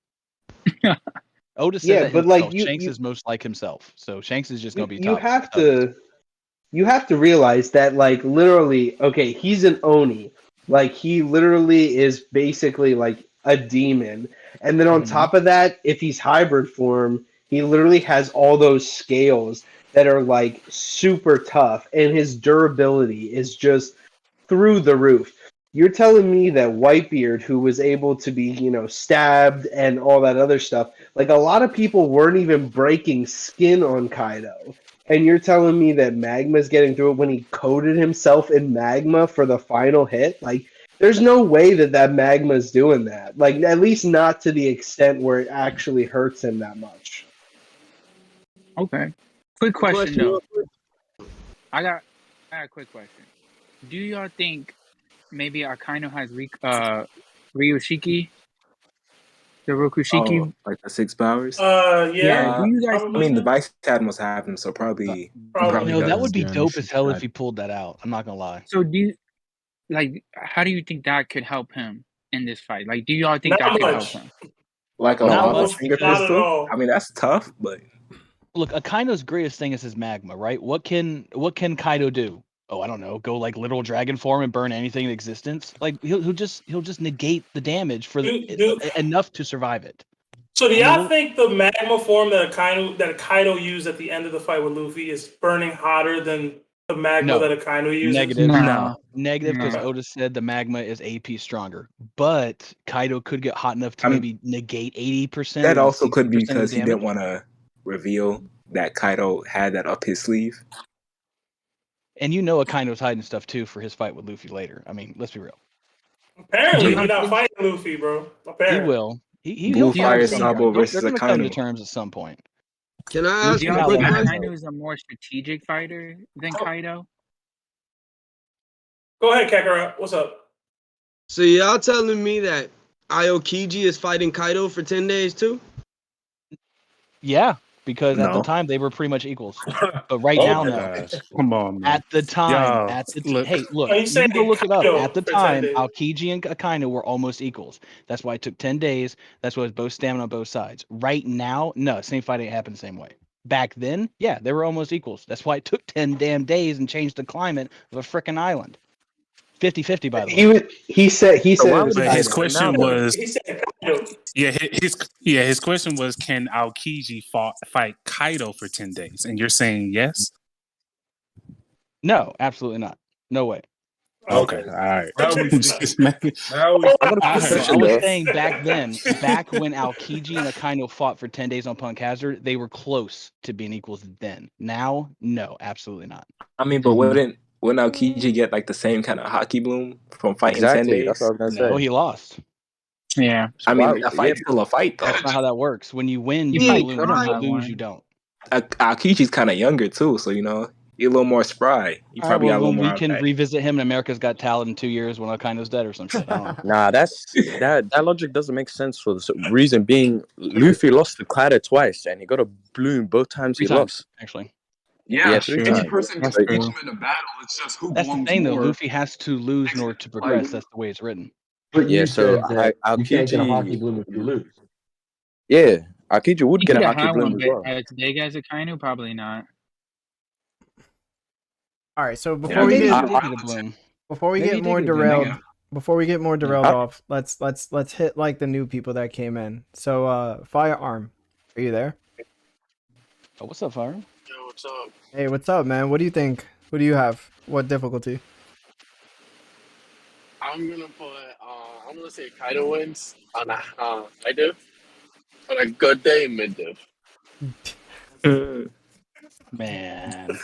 Oda said Yeah, that but, like, himself. you- Shanks you- is most like himself. So Shanks is just gonna be You top. have to realize that, like, literally, okay, he's an Oni. Like, he literally is basically like a demon. And then on top of that, if he's hybrid form, he literally has all those scales that are like super tough, and his durability is just through the roof. You're telling me that Whitebeard, who was able to be, stabbed and all that other stuff, like a lot of people weren't even breaking skin on Kaido. And you're telling me that Magma's getting through it when he coated himself in magma for the final hit? Like, there's no way that Magma's doing that. Like, at least not to the extent where it actually hurts him that much. Okay. Quick question though. I got a quick question. Do y'all think maybe Akainu has Ryoshiki? The Rokushiki? Oh, like the 6 powers? Yeah. Do you guys I mean, the Vice Admirals have them, so probably. No, that does. would be dope as hell if he pulled that out. I'm not gonna lie. So how do you think that could help him in this fight? Like, do y'all think Not that could much. help him? Like a Not lava much, finger because- Not at pistol? all. I mean, that's tough, but. Look, Akaino's greatest thing is his magma, right? What can Kaido do? Oh, I don't know. Go like literal dragon form and burn anything in existence. Like he'll just negate the damage for enough to survive it. So do y'all think the magma form that Kaido used at the end of the fight with Luffy is burning hotter than the magma No. that Akainu uses? Negative. No. Negative, because No. Oda said the magma is AP stronger. But Kaido could get hot enough to I mean, maybe negate 80%. That or also could be 60% of because he damage. didn't want to reveal that Kaido had that up his sleeve. And Akaino's hiding stuff too for his fight with Luffy later. I mean, let's be real. Apparently, he's not fighting Luffy, bro. Apparently. He will. He'll Blue come Fire to Sabo terms. versus They're gonna come to Akainu. terms at some point. Can I ask Do a y'all quick think question? Akainu is a more strategic fighter than Kaido? Go ahead, Kakarot. What's up? So y'all telling me that Aokiji is fighting Kaido for 10 days too? Yeah, because at the No. time they were pretty much equals. But right Oh now, my no. gosh. Come on, man. At the time, Y'all, look. hey, look, Are you you saying can go look it up. Kaido At the for 10 time, days? Aokiji and Akainu were almost equals. That's why it took 10 days. That's why it was both stamina on both sides. Right now, no, same fight ain't happened the same way. Back then, yeah, they were almost equals. That's why it took 10 damn days and changed the climate of a frickin' island. 50-50, by the way. He said it was But his Kaido. question was, He said Kaido. his question was, can Aokiji fight Kaido for 10 days? And you're saying yes? No, absolutely not. No way. Okay, all right. Now we speaking. Just making- Now we I got a So I question was though. saying back then, back when Aokiji and Akainu fought for 10 days on Punk Hazard, they were close to being equals then. Now, no, absolutely not. I mean, but wouldn't Aokiji get like the same kind of hockey bloom from fighting 10 Exactly. That's days? what I was gonna No, say. he lost. Yeah. I mean, Wow, a yeah. fight's still a fight, though. That's not how that works. When you win, You you fight bloom. When you Konoha lose, you one. don't. Aokichi's kind of younger, too, so, you know, you're a little more spry. You All right, probably well, got a little then more we out of can that. revisit him in America's Got Talent in 2 years when Akaino's dead or some shit. I don't know. Nah, that logic doesn't make sense for the reason being Luffy lost to Kaido twice and he got a bloom both times 3 he times, lost. actually. Yeah, Yeah, 3 any times. person That's can beat true. him in a battle. It's just who That's the blooms thing, though. more. Luffy has to lose in order to progress. That's the way it's written. But Yeah, you so said that you can't get a hockey Aokiji, bloom if you lose. yeah, Aokiji would He get could a have hockey had bloom one, as but well. as big as Akainu, probably not. All right, so Yeah, Maybe he get did get a bloom. before we Maybe get he did more get a bloom. derailed, Manga. before we get more derailed Huh? off, let's hit like the new people that came in. So Firearm, are you there? Oh, what's up, Fire? Yo, what's up? Hey, what's up, man? What do you think? What do you have? What difficulty? I'm gonna put. I'm gonna say Kaido wins on a high diff. On a good day, mid diff. Man.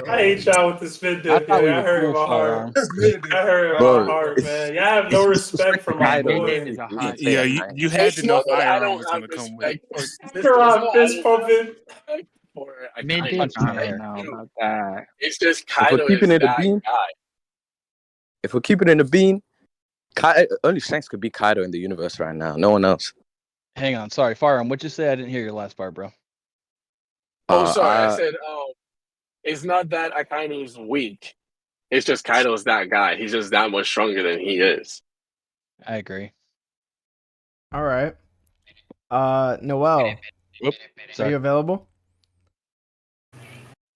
I hate y'all with this mid I dip. thought we Yeah, I were heard cool, in my Firearm. heart. I heard in my Bro, heart, man. Y'all have no respect for my Kaido, Mid-diff boy. is a we can hot say Yeah, take. you Akainu. had It's to know not that I Firearm don't was have going to come with it. respect for. After It's I'm not I fist don't have pumping. respect for a Mid-diff, Kaido. Punch me in I the don't air. know about that. It's just If we're Kaido keeping is it a that bean, guy. if we're keeping it a bean, only Shanks could beat Kaido in the universe right now. No one else. Hang on. Sorry, Firearm. What'd you say? I didn't hear your last part, bro. Oh, sorry. I I said, it's not that Akainu's weak. It's just Kaido's that guy. He's just that much stronger than he is. I agree. All right. Noel, are Sorry. you available?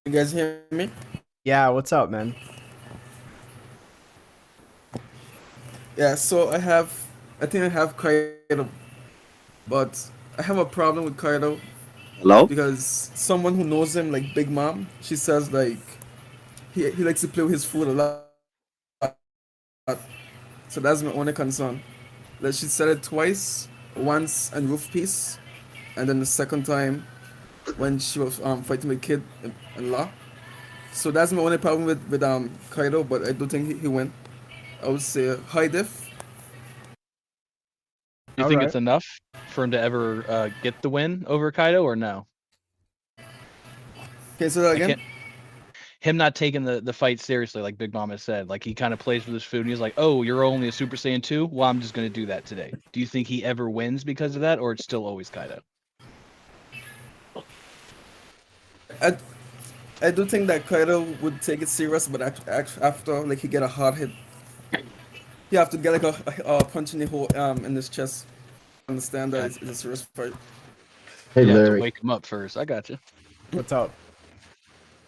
You guys hear me? Yeah, what's up, man? Yeah, so I think I have Kaido, but I have a problem with Kaido hello. because someone who knows him, like Big Mom, she says like he likes to play with his food a lot. So that's my only concern. That she said it twice, once in Roof Piece, and then the second time when she was fighting with Kid in Law. So that's my only problem with Kaido, but I do think he win. I would say high diff. Do you All think right. it's enough for him to ever get the win over Kaido, or no? Okay, so that I again. can't. Him not taking the fight seriously, like Big Mom has said, like he kind of plays with his food, and he's like, "Oh, you're only a Super Saiyan 2? Well, I'm just gonna do that today." Do you think he ever wins because of that, or it's still always Kaido? I do think that Kaido would take it serious, but after like he get a hard hit, he have to get like a punch in the hole in his chest. Understand that it's a serious fight. Hey You have to Larry. wake him up first. I got you. What's up?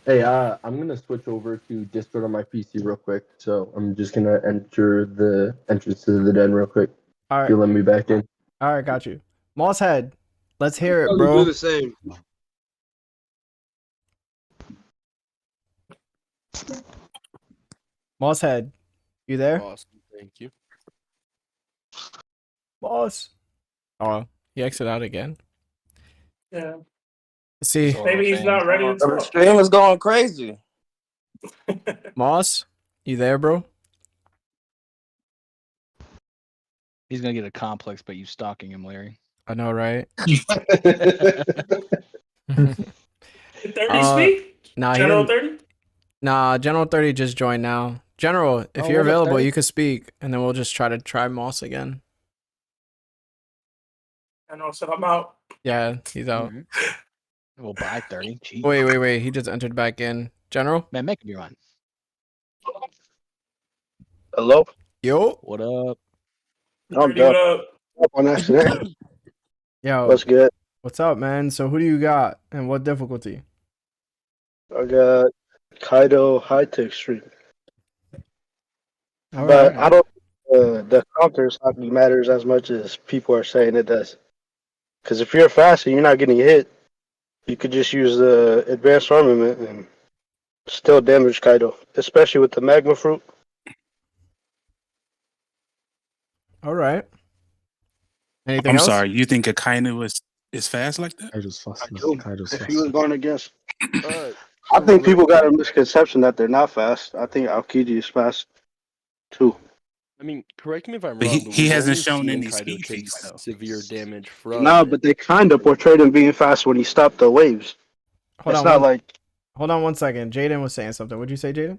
Hey, I'm gonna switch over to Discord on my PC real quick. So I'm just gonna enter the entrance to the den real quick. All right. You let me back in. All right, got you. Moss Head, let's hear it, I'll bro. do the same. Moss Head, you there? Awesome, thank you. Moss. Oh, he exited out again. Yeah. See, Maybe he's not ready to The talk. stream is going crazy. Moss, you there, bro? He's gonna get a complex, but you stalking him, Larry. I know, right? 30 speak? Nah, he General didn't- 30? Nah, General 30 just joined now. General, if Oh, you're what up, available, 30? you could speak, and then we'll just try Moss again. I know, so I'm out. Yeah, he's out. We'll buy 30. Jeez. Wait. He just entered back in. General? Man, make me run. Hello? Yo. What up? I'm done. Up on accident. Yo. What's good? What's up, man? So who do you got and what difficulty? I got Kaido high to extreme. All But right. I don't the counters hockey matters as much as people are saying it does. Because if you're fast and you're not getting hit, you could just use the advanced armament and still damage Kaido, especially with the magma fruit. All right. Anything I'm else? sorry. You think Akainu is fast like that? Kaido's fast. If he was going against, I think people got a misconception that they're not fast. I think Aokiji is fast too. I mean, correct me if I'm But wrong, he but we've hasn't only shown seen any Kaido speed take feats, though. severe damage from. Nah, but they kind of portrayed him being fast when he stopped the waves. Hold It's on. not like Hold on 1 second. Jaden was saying something. What'd you say, Jaden?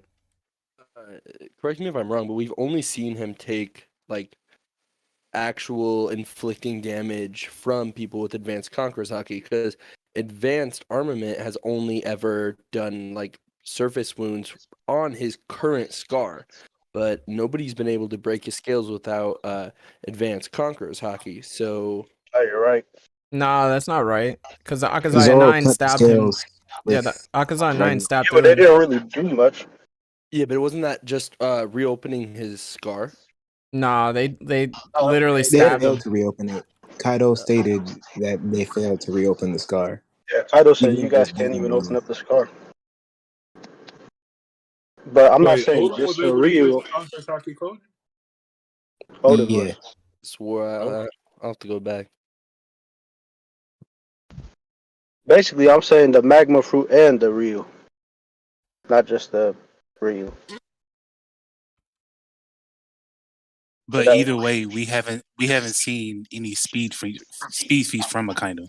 Correct me if I'm wrong, but we've only seen him take like actual inflicting damage from people with advanced conquerors hockey, because advanced armament has only ever done like surface wounds on his current scar, but nobody's been able to break his scales without advanced conquerors hockey. So you're right. Nah, that's not right. Because the Akazaya Zoro 9 cut the stabbed him. scales Yeah, the with Akazaya 9 lightning. stabbed Yeah, but they through him. didn't really do much. Yeah, but wasn't that just reopening his scar? Nah, they Oh, literally okay. They stabbed failed him. to reopen it. Kaido stated that they failed to reopen the scar. Yeah, Kaido said Even you though it was guys can't bleeding even blue. open up the scar. But I'm not Wait, saying Oda just was for able to use Ryu. the counter Saki code? Oda Yeah. was. Swore I'll have to go back. Basically, I'm saying the magma fruit and the Ryu, not just the Ryu. But either way, we haven't seen any speed feats from Akainu.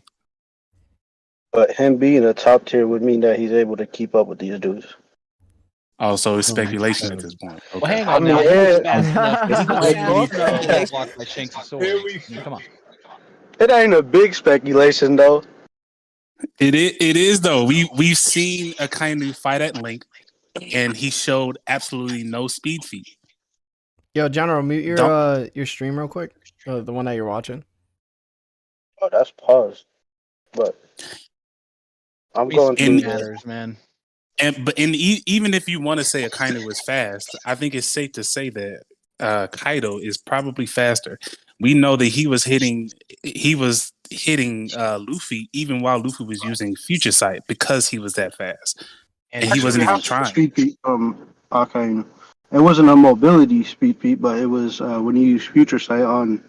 But him being a top tier would mean that he's able to keep up with these dudes. Oh, so it's speculation at this point. Okay. Well, hang on now. He was fast enough. He was It's fast enough to get speculation. blocked by Shanks' sword. I mean, come on. It ain't a big speculation though. It is though. We've seen Akainu fight at length, and he showed absolutely no speed feat. Yo, General, mute Don't- your stream real quick. The one that you're watching. Oh, that's paused. But I'm going Speed to matters, man. Even if you want to say Akainu was fast, I think it's safe to say that Kaido is probably faster. We know that he was hitting Luffy even while Luffy was using Future Sight because he was that fast, and he wasn't even trying. Speed feat from Akainu. It wasn't a mobility speed feat, but it was when you use Future Sight on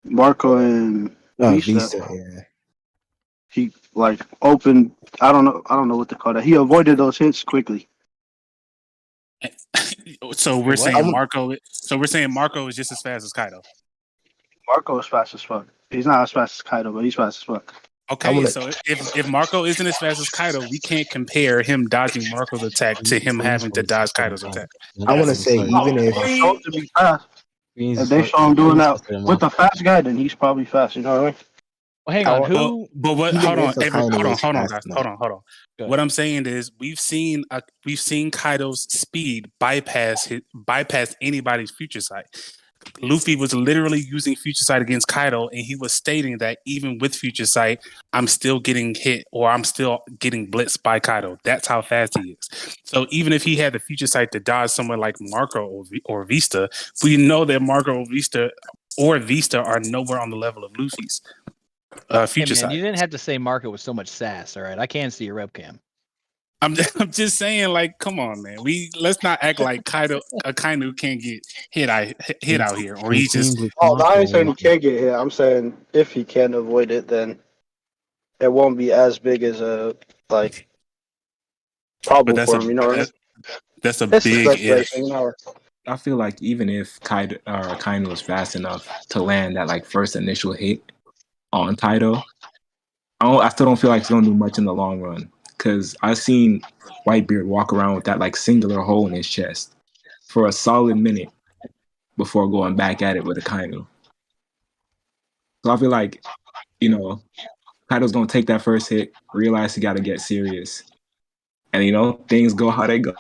Marco and Vista. Vista, yeah. He like opened. I don't know what to call that. He avoided those hits quickly. So we're saying Marco. So we're saying Marco is just as fast as Kaido. Marco is fast as fuck. He's not as fast as Kaido, but he's fast as fuck. Okay, so if Marco isn't as fast as Kaido, we can't compare him dodging Marco's attack to him having to dodge Kaido's attack. I want to say even if shown to be fast, if they show him doing that with a fast guy, then he's probably fast. You know what I mean? Well, hang on. Who? But what? Even Hold on, if Akainu is hold on, fast guys. enough. Hold on. What I'm saying is we've seen Kaido's speed bypass anybody's Future Sight. Luffy was literally using Future Sight against Kaido, and he was stating that even with Future Sight, I'm still getting hit or I'm still getting blitzed by Kaido. That's how fast he is. So even if he had the Future Sight to dodge someone like Marco or Vista, we know that Marco or Vista are nowhere on the level of Luffy's Future Hey man, Sight. you didn't have to say Marco with so much sass. All right, I can see your webcam. I'm just saying, like, come on, man. Let's not act like Akainu can't get hit out here, or he just. Oh, I ain't saying he can't get hit. I'm saying if he can avoid it, then it won't be as big as a problem for him. You know what I mean? That's a It's big speculation, if. you know. I feel like even if Kaido was fast enough to land that like first initial hit on Kaido, I still don't feel like he's gonna do much in the long run. Because I've seen Whitebeard walk around with that like singular hole in his chest for a solid minute before going back at it with Akainu. So I feel like Kaido's gonna take that first hit, realize he gotta get serious. And things go how they go.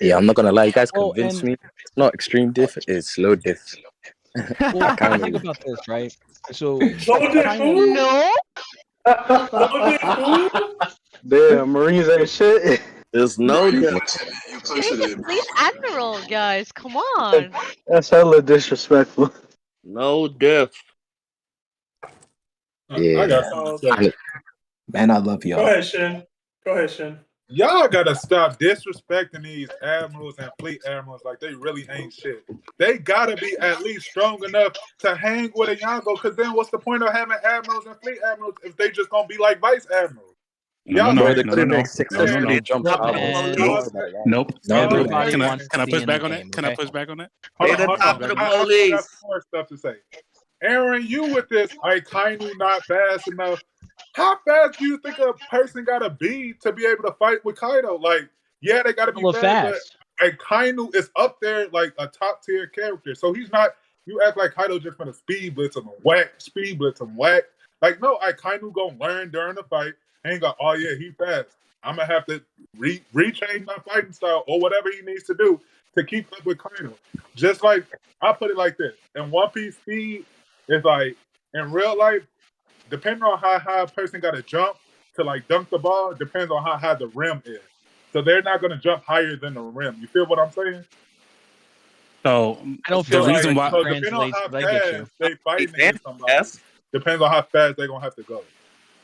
Yeah, I'm not gonna lie, you guys Oh, convinced and me. It's not extreme diff, it's slow diff. well, kind think of. about this, right? So Slow diff kind of who? No. Slow diff who? Damn, Marines ain't shit. There's Bro, no you diff. Change it, please, Admiral, guys. Come on. That's hella disrespectful. No diff. I got Yeah. something to say. Man, I love Go y'all. ahead, Shin. Go ahead, Shin. Y'all gotta stop disrespecting these admirals and fleet admirals like they really ain't shit. They gotta be at least strong enough to hang with a Yonko, because then what's the point of having admirals and fleet admirals if they just gonna be like vice admirals? No, Bro, they no, couldn't no, make no, no, successfully no. jump Starbucks. And Don't Nope. worry about it, guys. Nope. No, they're not. everybody Can I wants can to I be push in the back on that? game. Can I Okay. push back on that? Hold They on, the hold top on. of the I still got police. some more stuff to say. Aaron, you with this Akainu not fast enough. How fast do you think a person gotta be to be able to fight with Kaido? Like, yeah, they gotta be Hella fast, fast. but Akainu is up there like a top tier character. So he's not. You act like Kaido just gonna speed blitz him and whack, speed blitz him, whack. Like, no, Akainu gonna learn during the fight. Ain't got, oh yeah, he fast. I'm gonna have to rechange my fighting style or whatever he needs to do to keep up with Kaido. Just like I put it like this: in One Piece, speed is like in real life, depending on how high a person got to jump to like dunk the ball, depends on how high the rim is. So they're not going to jump higher than the rim. You feel what I'm saying? So I don't the feel reason like why. it Depending on translates, how but I get you. fast they fighting Hey, against somebody, yes. depends on how fast they're gonna have to go.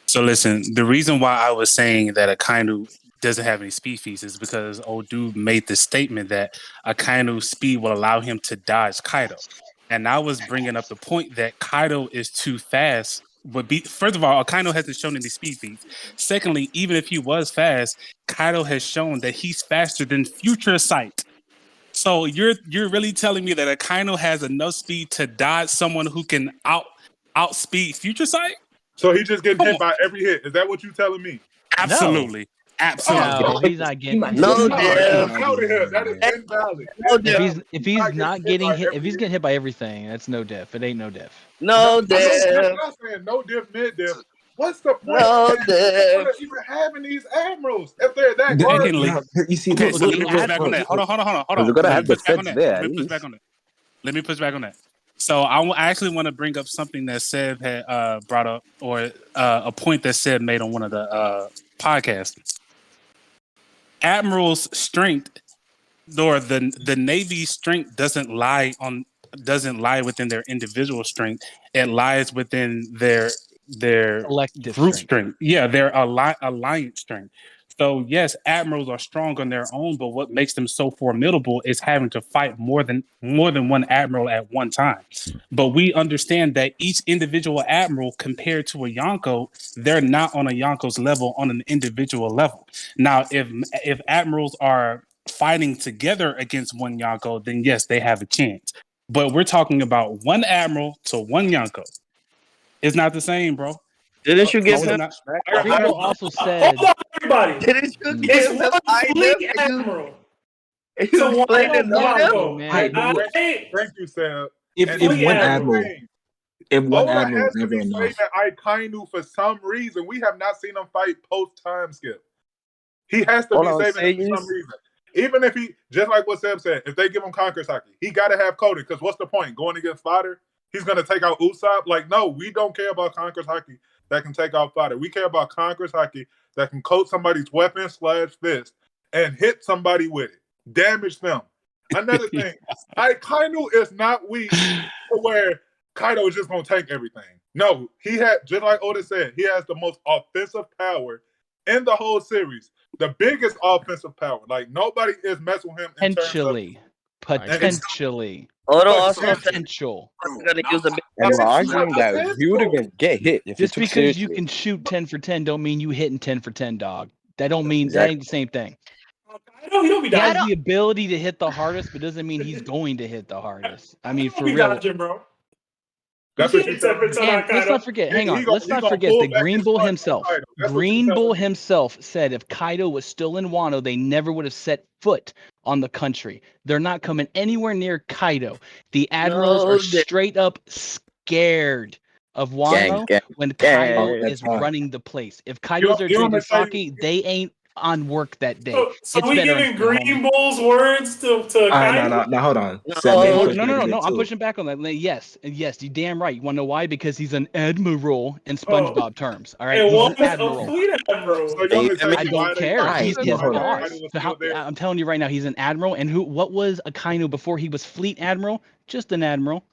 So listen, the reason why I was saying that Akainu doesn't have any speed feats is because old dude made the statement that Akainu's speed will allow him to dodge Kaido, and I was bringing up the point that Kaido is too fast. But first of all, Akainu hasn't shown any speed feats. Secondly, even if he was fast, Kaido has shown that he's faster than Future Sight. So you're really telling me that Akainu has enough speed to dodge someone who can outspeed Future Sight? So he just getting hit by every hit. Is that what you telling me? Absolutely. Absolutely. No, he's not getting. No, Out Dev. of here. That is invalid. No, If he's Dev. if he's not getting by hit, every if he's getting hit by everything, that's no diff. It ain't no diff. No, I'm Dev. not saying no diff, mid diff. What's the point No, of Dev. even having these admirals if they're that The- garbage? Secondly, You see, okay, so let me Look, push back on that. Hold on. Because they're gonna Let me have push back on defense that. there Let at me push back least. on that. Let me push back on that. So I actually want to bring up something that Seb had brought up, or a point that Seb made on one of the podcasts. Admiral's strength, or the Navy's strength, doesn't lie within their individual strength. It lies within their Collective group strength. strength. Yeah, their alliance strength. So yes, admirals are strong on their own, but what makes them so formidable is having to fight more than one admiral at one time. But we understand that each individual admiral, compared to a Yonko, they're not on a Yonko's level on an individual level. Now, if admirals are fighting together against one Yonko, then yes, they have a chance. But we're talking about one admiral to one Yonko. It's not the same, bro. Didn't you give It's him not. Gringo also said. Hold on, everybody. Didn't you It's give him one high fleet def? admiral You to one explaining no diff? Yonko. Man, Thank you, Sam. if And if Fleet one admiral. admiral, if one Oda admiral has is to never be enough. saving Akainu for some reason. We have not seen him fight post time skip. He has to Hold be on, saving him for some reason. Even if he, just like what Sam said, if they give him Conqueror's Haki, he got to have Koden. Because what's the point? Going against Fodder? He's going to take out Usopp? Like, no, we don't care about Conqueror's Haki that can take out Fodder. We care about Conqueror's Haki that can coat somebody's weapon / fist and hit somebody with it. Damage them. Another thing, Akainu is not weak to where Kaido is just going to take everything. No, he had, just like Oda said, he has the most offensive power in the whole series. The biggest offensive power. Like, nobody is messing with him in potentially. Oda also said Potential. I'm gonna use a big. And we're arguing that he would get hit if Just he took because seriously. you can shoot 10 for 10 don't mean you hitting 10 for 10, dog. That don't mean that ain't the same thing. He has the ability to hit the hardest, but doesn't mean he's going to hit the hardest. I mean, for real. Dodging, bro. That's what you said. And let's not forget, hang on, let's not forget that Green Bull himself, said if Kaido was still in Wano, they never would have set foot on the country. They're not coming anywhere near Kaido. The admirals are straight up scared of Wano when Kaido is running the place. If Kaido's there drinking sake, they ain't on work that day. So It's we better giving and Green Bull's words to Kaido? No, hold on. No. I'm pushing back on that. Yes, you're damn right. You want to know why? Because he's an admiral in SpongeBob terms. All right, And he's one's an a admiral. fleet admiral. So y'all been I saying don't why they care. why He's they his why boss. Kaido was So still there? I'm telling you right now, he's an admiral. And what was Akainu before he was fleet admiral? Just an admiral.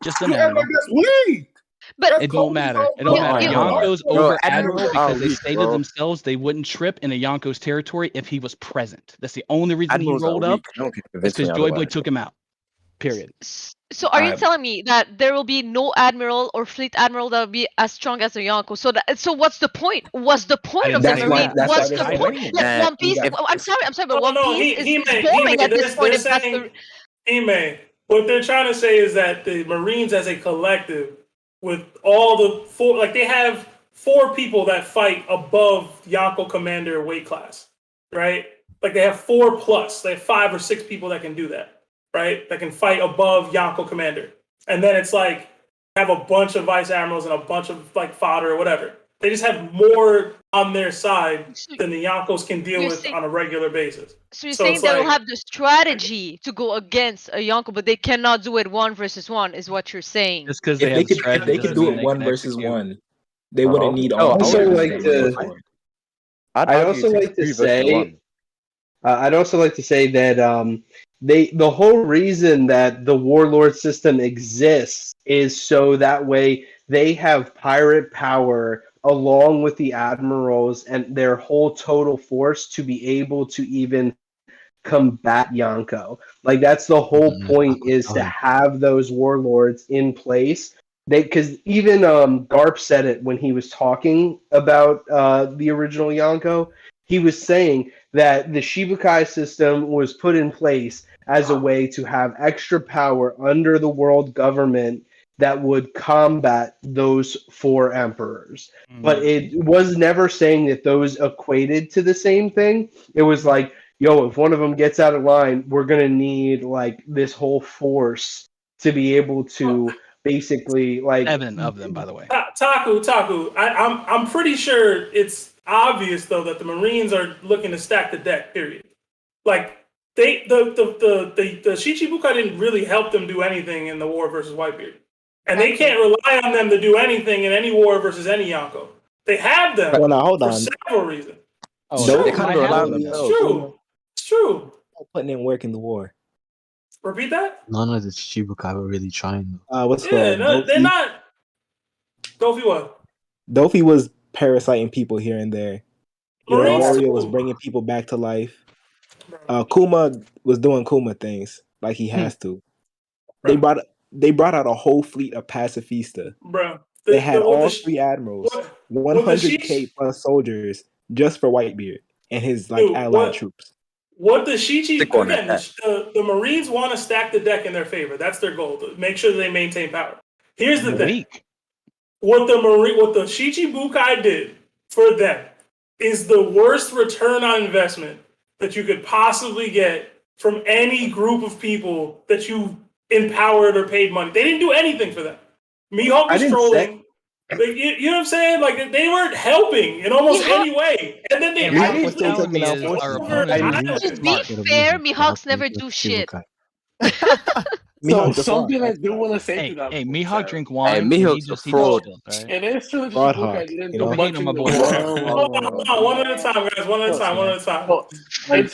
Just an You act admiral. like that's weak. But It don't matter. It don't matter. Yonko's over admiral because they stated themselves they wouldn't trip in a Yonko's territory if he was present. That's the only reason he rolled up. That's because Joy Boy took him out. Period. So are you telling me that there will be no admiral or fleet admiral that will be as strong as a Yonko? So what's the point? What's the point of the Marine? What's the point? Like One Piece. I'm sorry, but One Piece is boring at this point. If that's the He-Man, what they're trying to say is that the Marines as a collective, with all the four, like they have 4 people that fight above Yonko commander weight class, right? Like they have 4 plus. They have 5 or 6 people that can do that, right? That can fight above Yonko commander. And then it's like have a bunch of vice admirals and a bunch of like fodder or whatever. They just have more on their side than the Yonkos can deal with on a regular basis. So you're saying they will have the strategy to go against a Yonko, but they cannot do it 1 versus 1, is what you're saying. Just because If they could do it 1 versus 1, they wouldn't need all. I'd also like to say. I'd also like to say that the whole reason that the warlord system exists is so that way they have pirate power along with the admirals and their whole total force to be able to even combat Yonko. Like that's the whole point, is to have those warlords in place. Because even Garp said it when he was talking about the original Yonko. He was saying that the Shibukai system was put in place as a way to have extra power under the world government that would combat those 4 emperors. But it was never saying that those equated to the same thing. It was like, yo, if one of them gets out of line, we're going to need like this whole force to be able to basically like 7 of them, by the way. Taku. I'm pretty sure it's obvious though that the Marines are looking to stack the deck. Period. Like the Shichibukai didn't really help them do anything in the war versus Whitebeard, and they can't rely on them to do anything in any war versus any Yonko. They have them for several reasons. They kind of rely on It's themselves. true. It's true. Putting in work in the war. Repeat that. None of the Shichibukai were really trying though. What's Yeah, no, they're not. Dofi what? Dofi was parasiting people here and there. Marines Moria was bringing people back to life. Kuma was doing Kuma things like he has to. They brought out a whole fleet of pacifista. Bro, they had all 3 admirals, 100k plus soldiers just for Whitebeard and his allied troops. What the the Marines want to stack the deck in their favor. That's their goal, to make sure that they maintain power. Here's the thing. What the Shichibukai did for them is the worst return on investment that you could possibly get from any group of people that you empowered or paid money. They didn't do anything for them. Mihawk was trolling. You know what I'm saying? Like they weren't helping in almost any way, and then they. To be fair, Mihawks never do shit. So something I do want to say to that. Hey, Mihawk drink wine. Mihawk's a fraud. It is true that Fraud Shichibukai hawk, didn't you do know? much in the war. Hold on, one at a time, guys. One at a time. It's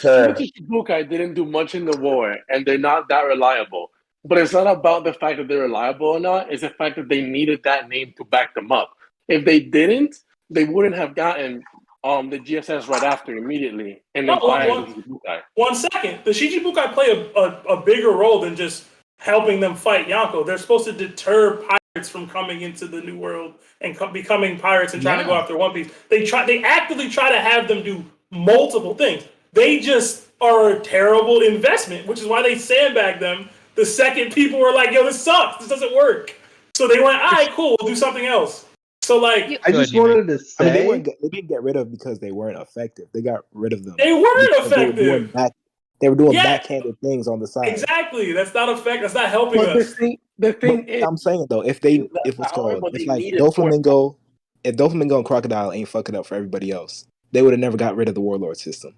true that Shichibukai didn't do much in the war, and they're not that reliable. But it's not about the fact that they're reliable or not. It's the fact that they needed that name to back them up. If they didn't, they wouldn't have gotten the GSS right after immediately. And then Shichibukai. 1 second. The Shichibukai play a bigger role than just helping them fight Yonko. They're supposed to deter pirates from coming into the New World and becoming pirates and trying to go after One Piece. They actively try to have them do multiple things. They just are a terrible investment, which is why they sandbag them the second people were like, yo, this sucks. This doesn't work. So they went, all right, cool, we'll do something else. So like, I just wanted to say, they didn't get rid of because they weren't effective. They got rid of them. They weren't effective. They were doing backhanded things on the side. Exactly. That's not effective. That's not helping us. The The thing is, I'm saying though, if what's power, called, but if they like need it for if Doflamingo and Crocodile ain't fucking up for everybody else, they would have never got rid of the warlord system.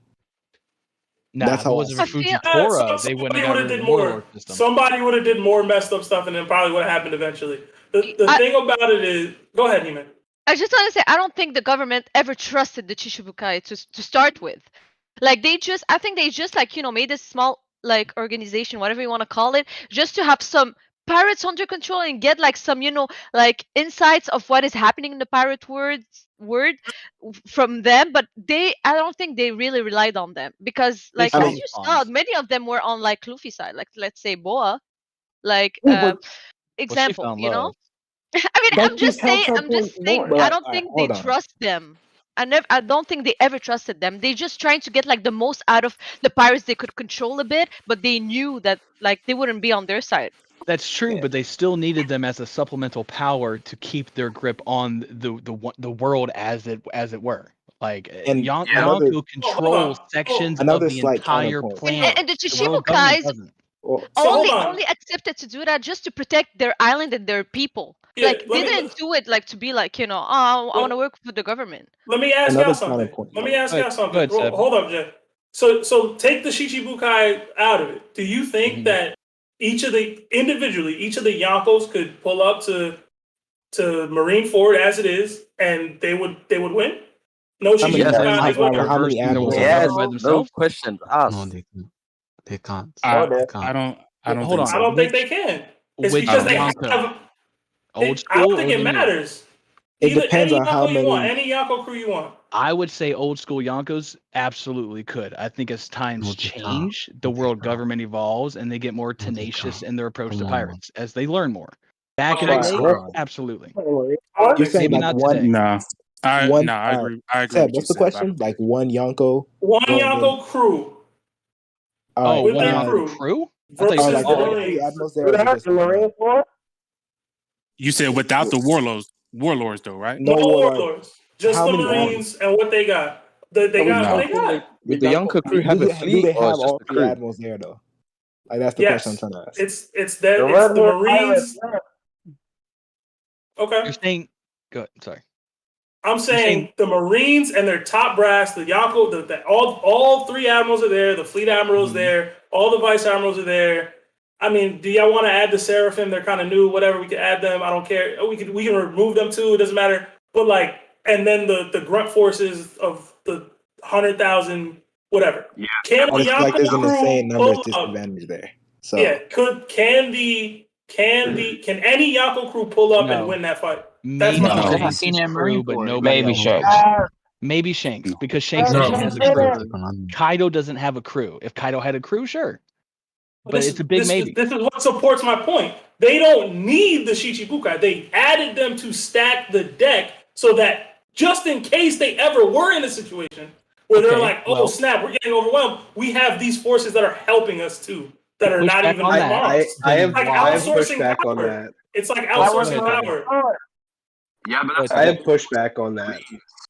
Nah, That's if it how wasn't I for see it. Fujitora, they wouldn't Somebody have would got have rid of did the more. warlord system. Somebody would have did more messed up stuff, and then probably what happened eventually. The thing about it is, go ahead, Neiman. I just want to say I don't think the government ever trusted the Chichibukai to start with. Like I think they just like made this small like organization, whatever you want to call it, just to have some pirates under control and get like some like insights of what is happening in the pirate from them. But I don't think they really relied on them because They like saw as the you saw, pawns. many of them were on like Luffy side, like let's say Boa, like Well, she example, found love. I mean, that just helps her I'm just point saying. more. I But don't all right, think they hold on. trust them. I don't think they ever trusted them. They just trying to get like the most out of the pirates they could control a bit, but they knew that like they wouldn't be on their side. That's true, but they still needed them as a supplemental power to keep their grip on the world as it were. Like And another Yonko controls sections of another the slight entire counterpoint. planet. And the The world government Chichibukais doesn't. Well, So hold on. only accepted to do that just to protect their island and their people. Yeah, Like they didn't do it like to be like oh, I want to work for the government. Let me ask Another y'all something. counterpoint. Let me ask y'all something. ahead, Seb. Hold up, Jay. So take the Shichibukai out of it. Do you think that each of the Yonkos could pull up to Marineford as it is, and they would win? No How many Shichibukai. how many admirals? Yes, are there? no questions No, asked. they can't. I They can't. don't Hold think on. so. I don't think they can. It's Which because they Yonko? have. Old I school don't think or it the new? matters. It Either depends any on how Yonko you want, many. any Yonko crew you want. I would say old school Yonkos absolutely could. I think as times No, they can't. change, the world government evolves and they get more No, they tenacious can't. in their approach Come to on. pirates as they learn more. Back in Okay, the Right, day, what? absolutely. I don't You're think so. saying Maybe like not one, today. No, I one. agree. I agree Seb, with you, what's the Seb. I question? don't Like think. one Yonko One going in. Yonko crew All right. with one their Yonko crew crew? I thought you Are said versus like the all army. three Marines. admirals there, or is it just like one? You said without the warlords though, right? No No warlord. warlords, just How the many No. Marines and what they got. They Are we got what No. they talking like got. the Would the Yonko Yonko crew fleet? have a Do fleet they or have it's just all the three crew? admirals there though? Like that's the question I'm Yes, trying to ask. it's the Marines. Okay, You're saying good. Sorry. I'm You're saying saying the Marines and their top brass, the Yonko, all three admirals are there. The fleet admiral's there. All the vice admirals are there. I mean, do y'all want to add the Seraphim? They're kind of new. Whatever, we can add them. I don't care. We can remove them too. It doesn't matter. But like, and then the grunt forces of the 100,000, whatever. Yeah, Can I the just feel like there's Yonko an crew insane numbers pull up? disadvantage there. So Yeah, can any Yonko crew pull up and no. win that fight? That's Maybe my No. question. Shanks' crew, but nobody Maybe else. Shanks. Maybe Shanks, No. because Shanks They actually don't No. has have a the crew. strength to command. Kaido doesn't have a crew. If Kaido had a crew, sure. But This it's a big is maybe. this is what supports my point. They don't need the Shichibukai. They added them to stack the deck so that just in case they ever were in a situation where they're like, "Oh snap, we're getting overwhelmed," we have these forces that are helping us too, that are push not back even on that, armed. I then have Like I have outsourcing pushback on power. that. It's like Go outsourcing ahead, Davey. power. yeah, but Go that's ahead, I Davey. have pushback on that.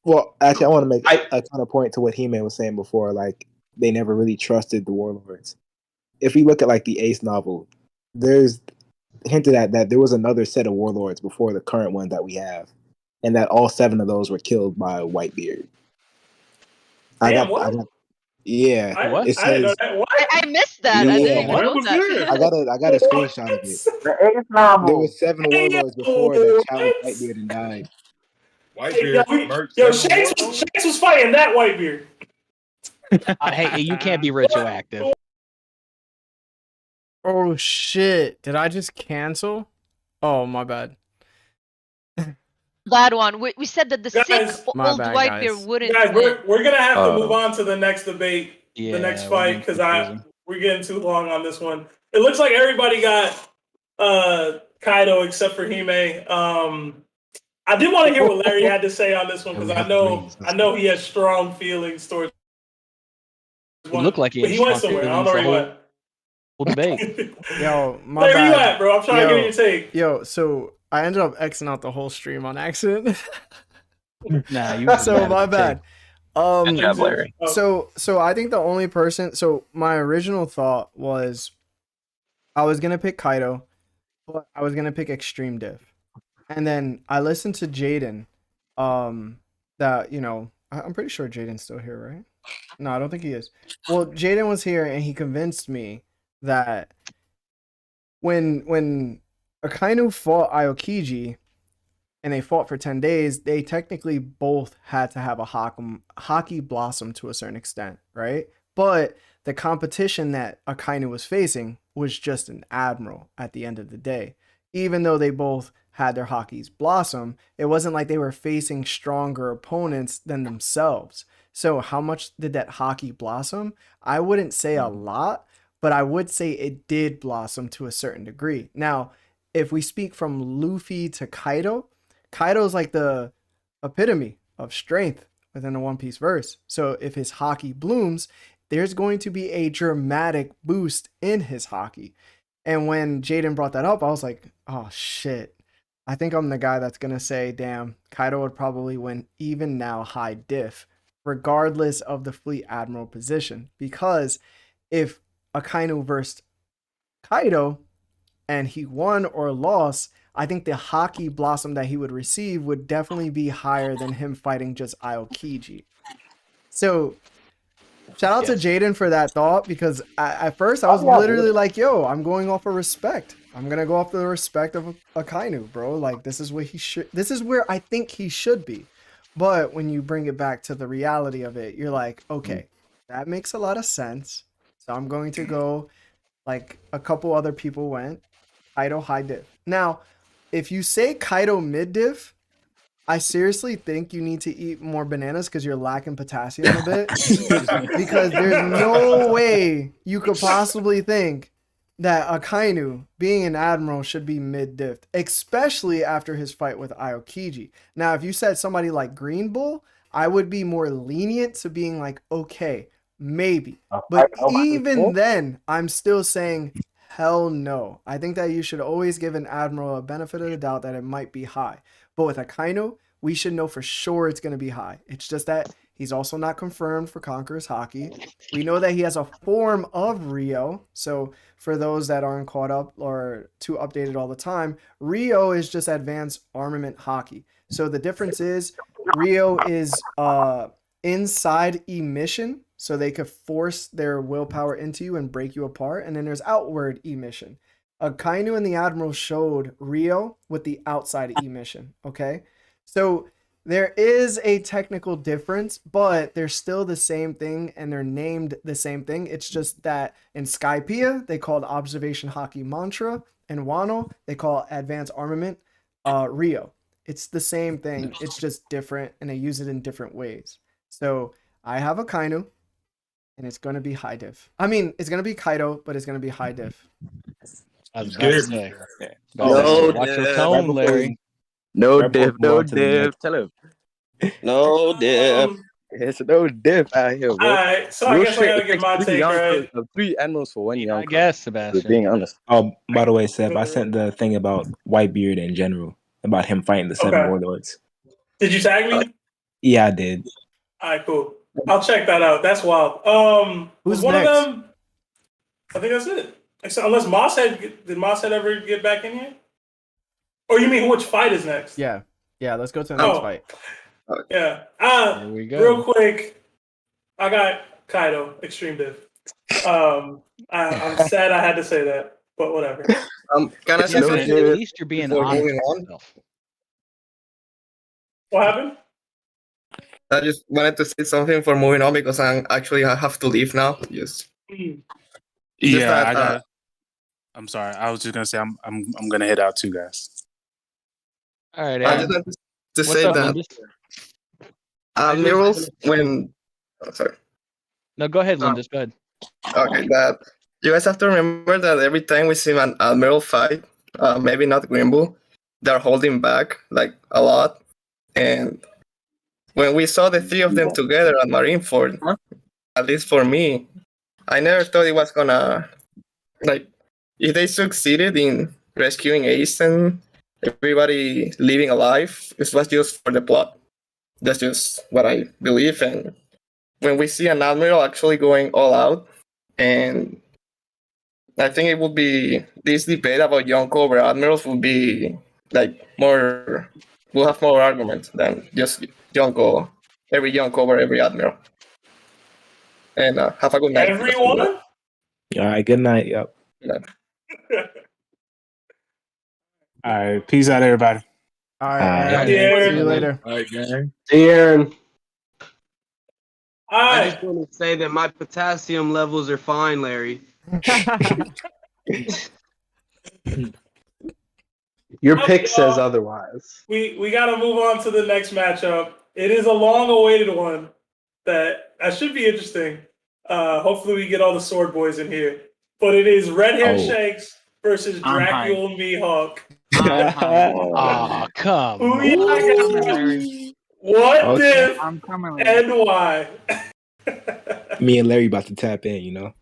well, actually, I want to make a counterpoint to what He-Man was saying before. Like they never really trusted the warlords. If we look at like the Ace novel, there's hinted at that there was another set of warlords before the current one that we have, and that all 7 of those were killed by Whitebeard. Damn, what? Yeah, I it didn't know says. that. What? I missed that. I didn't Yeah, even know that. I got a screenshot of it. There was 7 warlords before that challenged Whitebeard and died. Yo, Shanks was fighting that Whitebeard. Hey, you can't be retroactive. Oh shit! Did I just cancel? Oh my bad. That one. We said that the Guys, sick My old bad, Whitebeard guys. wouldn't Guys, win. we're gonna have to move on to the next debate, Yeah, the next we're fight, getting because confusing. we're getting too long on this one. It looks like everybody got Kaido except for Hime. I did want to hear what Larry had to say on this one Yeah, we because have the rings. I know he has strong feelings towards It one, looked like he but had he went strong somewhere. I don't know feelings where the he went. whole debate. Yo, my Larry, bad. you at, bro? I'm trying to get your take. Yo, so I ended up Xing out the whole stream on accident. Nah, you just So mad my at the bad. tape. Good job, Larry. So I think the only person. So my original thought was, I was gonna pick Kaido, but I was gonna pick extreme diff. And then I listened to Jaden. That I'm pretty sure Jaden's still here, right? No, I don't think he is. Well, Jaden was here and he convinced me that when Akainu fought Aokiji and they fought for 10 days, they technically both had to have a hockey blossom to a certain extent, right? But the competition that Akainu was facing was just an admiral at the end of the day. Even though they both had their hockeys blossom, it wasn't like they were facing stronger opponents than themselves. So how much did that hockey blossom? I wouldn't say a lot, but I would say it did blossom to a certain degree. Now, if we speak from Luffy to Kaido, Kaido's like the epitome of strength within the One Piece verse. So if his hockey blooms, there's going to be a dramatic boost in his hockey. And when Jaden brought that up, I was like, oh shit. I think I'm the guy that's going to say, damn, Kaido would probably win even now high diff, regardless of the Fleet Admiral position. Because if Akainu versed Kaido and he won or lost, I think the hockey blossom that he would receive would definitely be higher than him fighting just Aokiji. So shout out to Jaden for that thought, because at first I was literally like, yo, I'm going off of respect. I'm going to go off the respect of Akainu, bro. Like, this is where I think he should be. But when you bring it back to the reality of it, you're like, okay, that makes a lot of sense. So I'm going to go like a couple other people went, Kaido high diff. Now, if you say Kaido mid diff, I seriously think you need to eat more bananas because you're lacking potassium a bit. Because there's no way you could possibly think that Akainu, being an admiral, should be mid-diff, especially after his fight with Aokiji. Now, if you said somebody like Green Bull, I would be more lenient to being like, okay, maybe. But even then, I'm still saying, hell no. I think that you should always give an admiral a benefit of the doubt that it might be high. But with Akainu, we should know for sure it's going to be high. It's just that he's also not confirmed for Conqueror's Hockey. We know that he has a form of Rio. So for those that aren't caught up or too updated all the time, Rio is just advanced armament hockey. So the difference is Rio is inside emission. So they could force their willpower into you and break you apart. And then there's outward emission. Akainu and the Admiral showed Rio with the outside emission. Okay. So there is a technical difference, but they're still the same thing and they're named the same thing. It's just that in Skypiea, they called Observation Hockey Mantra. In Wano, they call Advanced Armament Rio. It's the same thing. It's just different and they use it in different ways. So I have Akainu and it's going to be high diff. I mean, it's going to be Kaido, but it's going to be high diff. I was about to say. No Watch your diff. tone, Larry. No Right diff, before we no go on to the diff. Tell him. No diff. It's no diff out here, bro. Alright, so I guess I gotta get my take, right? Three animals for one young. I guess, Sebastian. Being honest. Oh, by the way, Seb, I sent the thing about Whitebeard in general, about him fighting the seven Okay. warlords. Did you tag me? Yeah, I did. Alright, cool. I'll check that out. That's wild. Who's was one next? of them? I think that's it. Except unless did Mosshead ever get back in here? Or you mean which fight is next? Yeah. Let's go to the next fight. Yeah. Here we go. Real quick, I got Kaido extreme diff. I'm sad I had to say that, but whatever. Can I say At something? least you're being before honest moving with on? yourself. What happened? I just wanted to say something for moving on because I have to leave now. Just Yeah, that, I got. I'm sorry. I was just gonna say I'm gonna head out too, guys. All right, I Aaron. just wanted to What's say up, that Lindis? admirals when sorry. No, go ahead, Lindis. Go ahead. Okay, that you guys have to remember that every time we see an admiral fight, maybe not Green Bull, they're holding back like a lot. And when we saw the three of them together at Marineford, at least for me, I never thought it was gonna like if they succeeded in rescuing Ace and everybody living alive, it was just for the plot. That's just what I believe. And when we see an admiral actually going all out and I think it would be this debate about Yonko over admirals will be like more. We'll have more arguments than just Yonko, every Yonko over every admiral. And have a good night. Everyone? All right, good night. Yep. All right, peace out, everybody. All right, See see you later. All right, gang. Aaron. I just want to say that my potassium levels are fine, Larry. Your pick says otherwise. We got to move on to the next matchup. It is a long-awaited one that should be interesting. Hopefully, we get all the sword boys in here. But it is Red-Haired Shanks versus Dracula Mihawk. Oh, come Who on. y'all got? What diff and why? Me and Larry about to tap in, you know.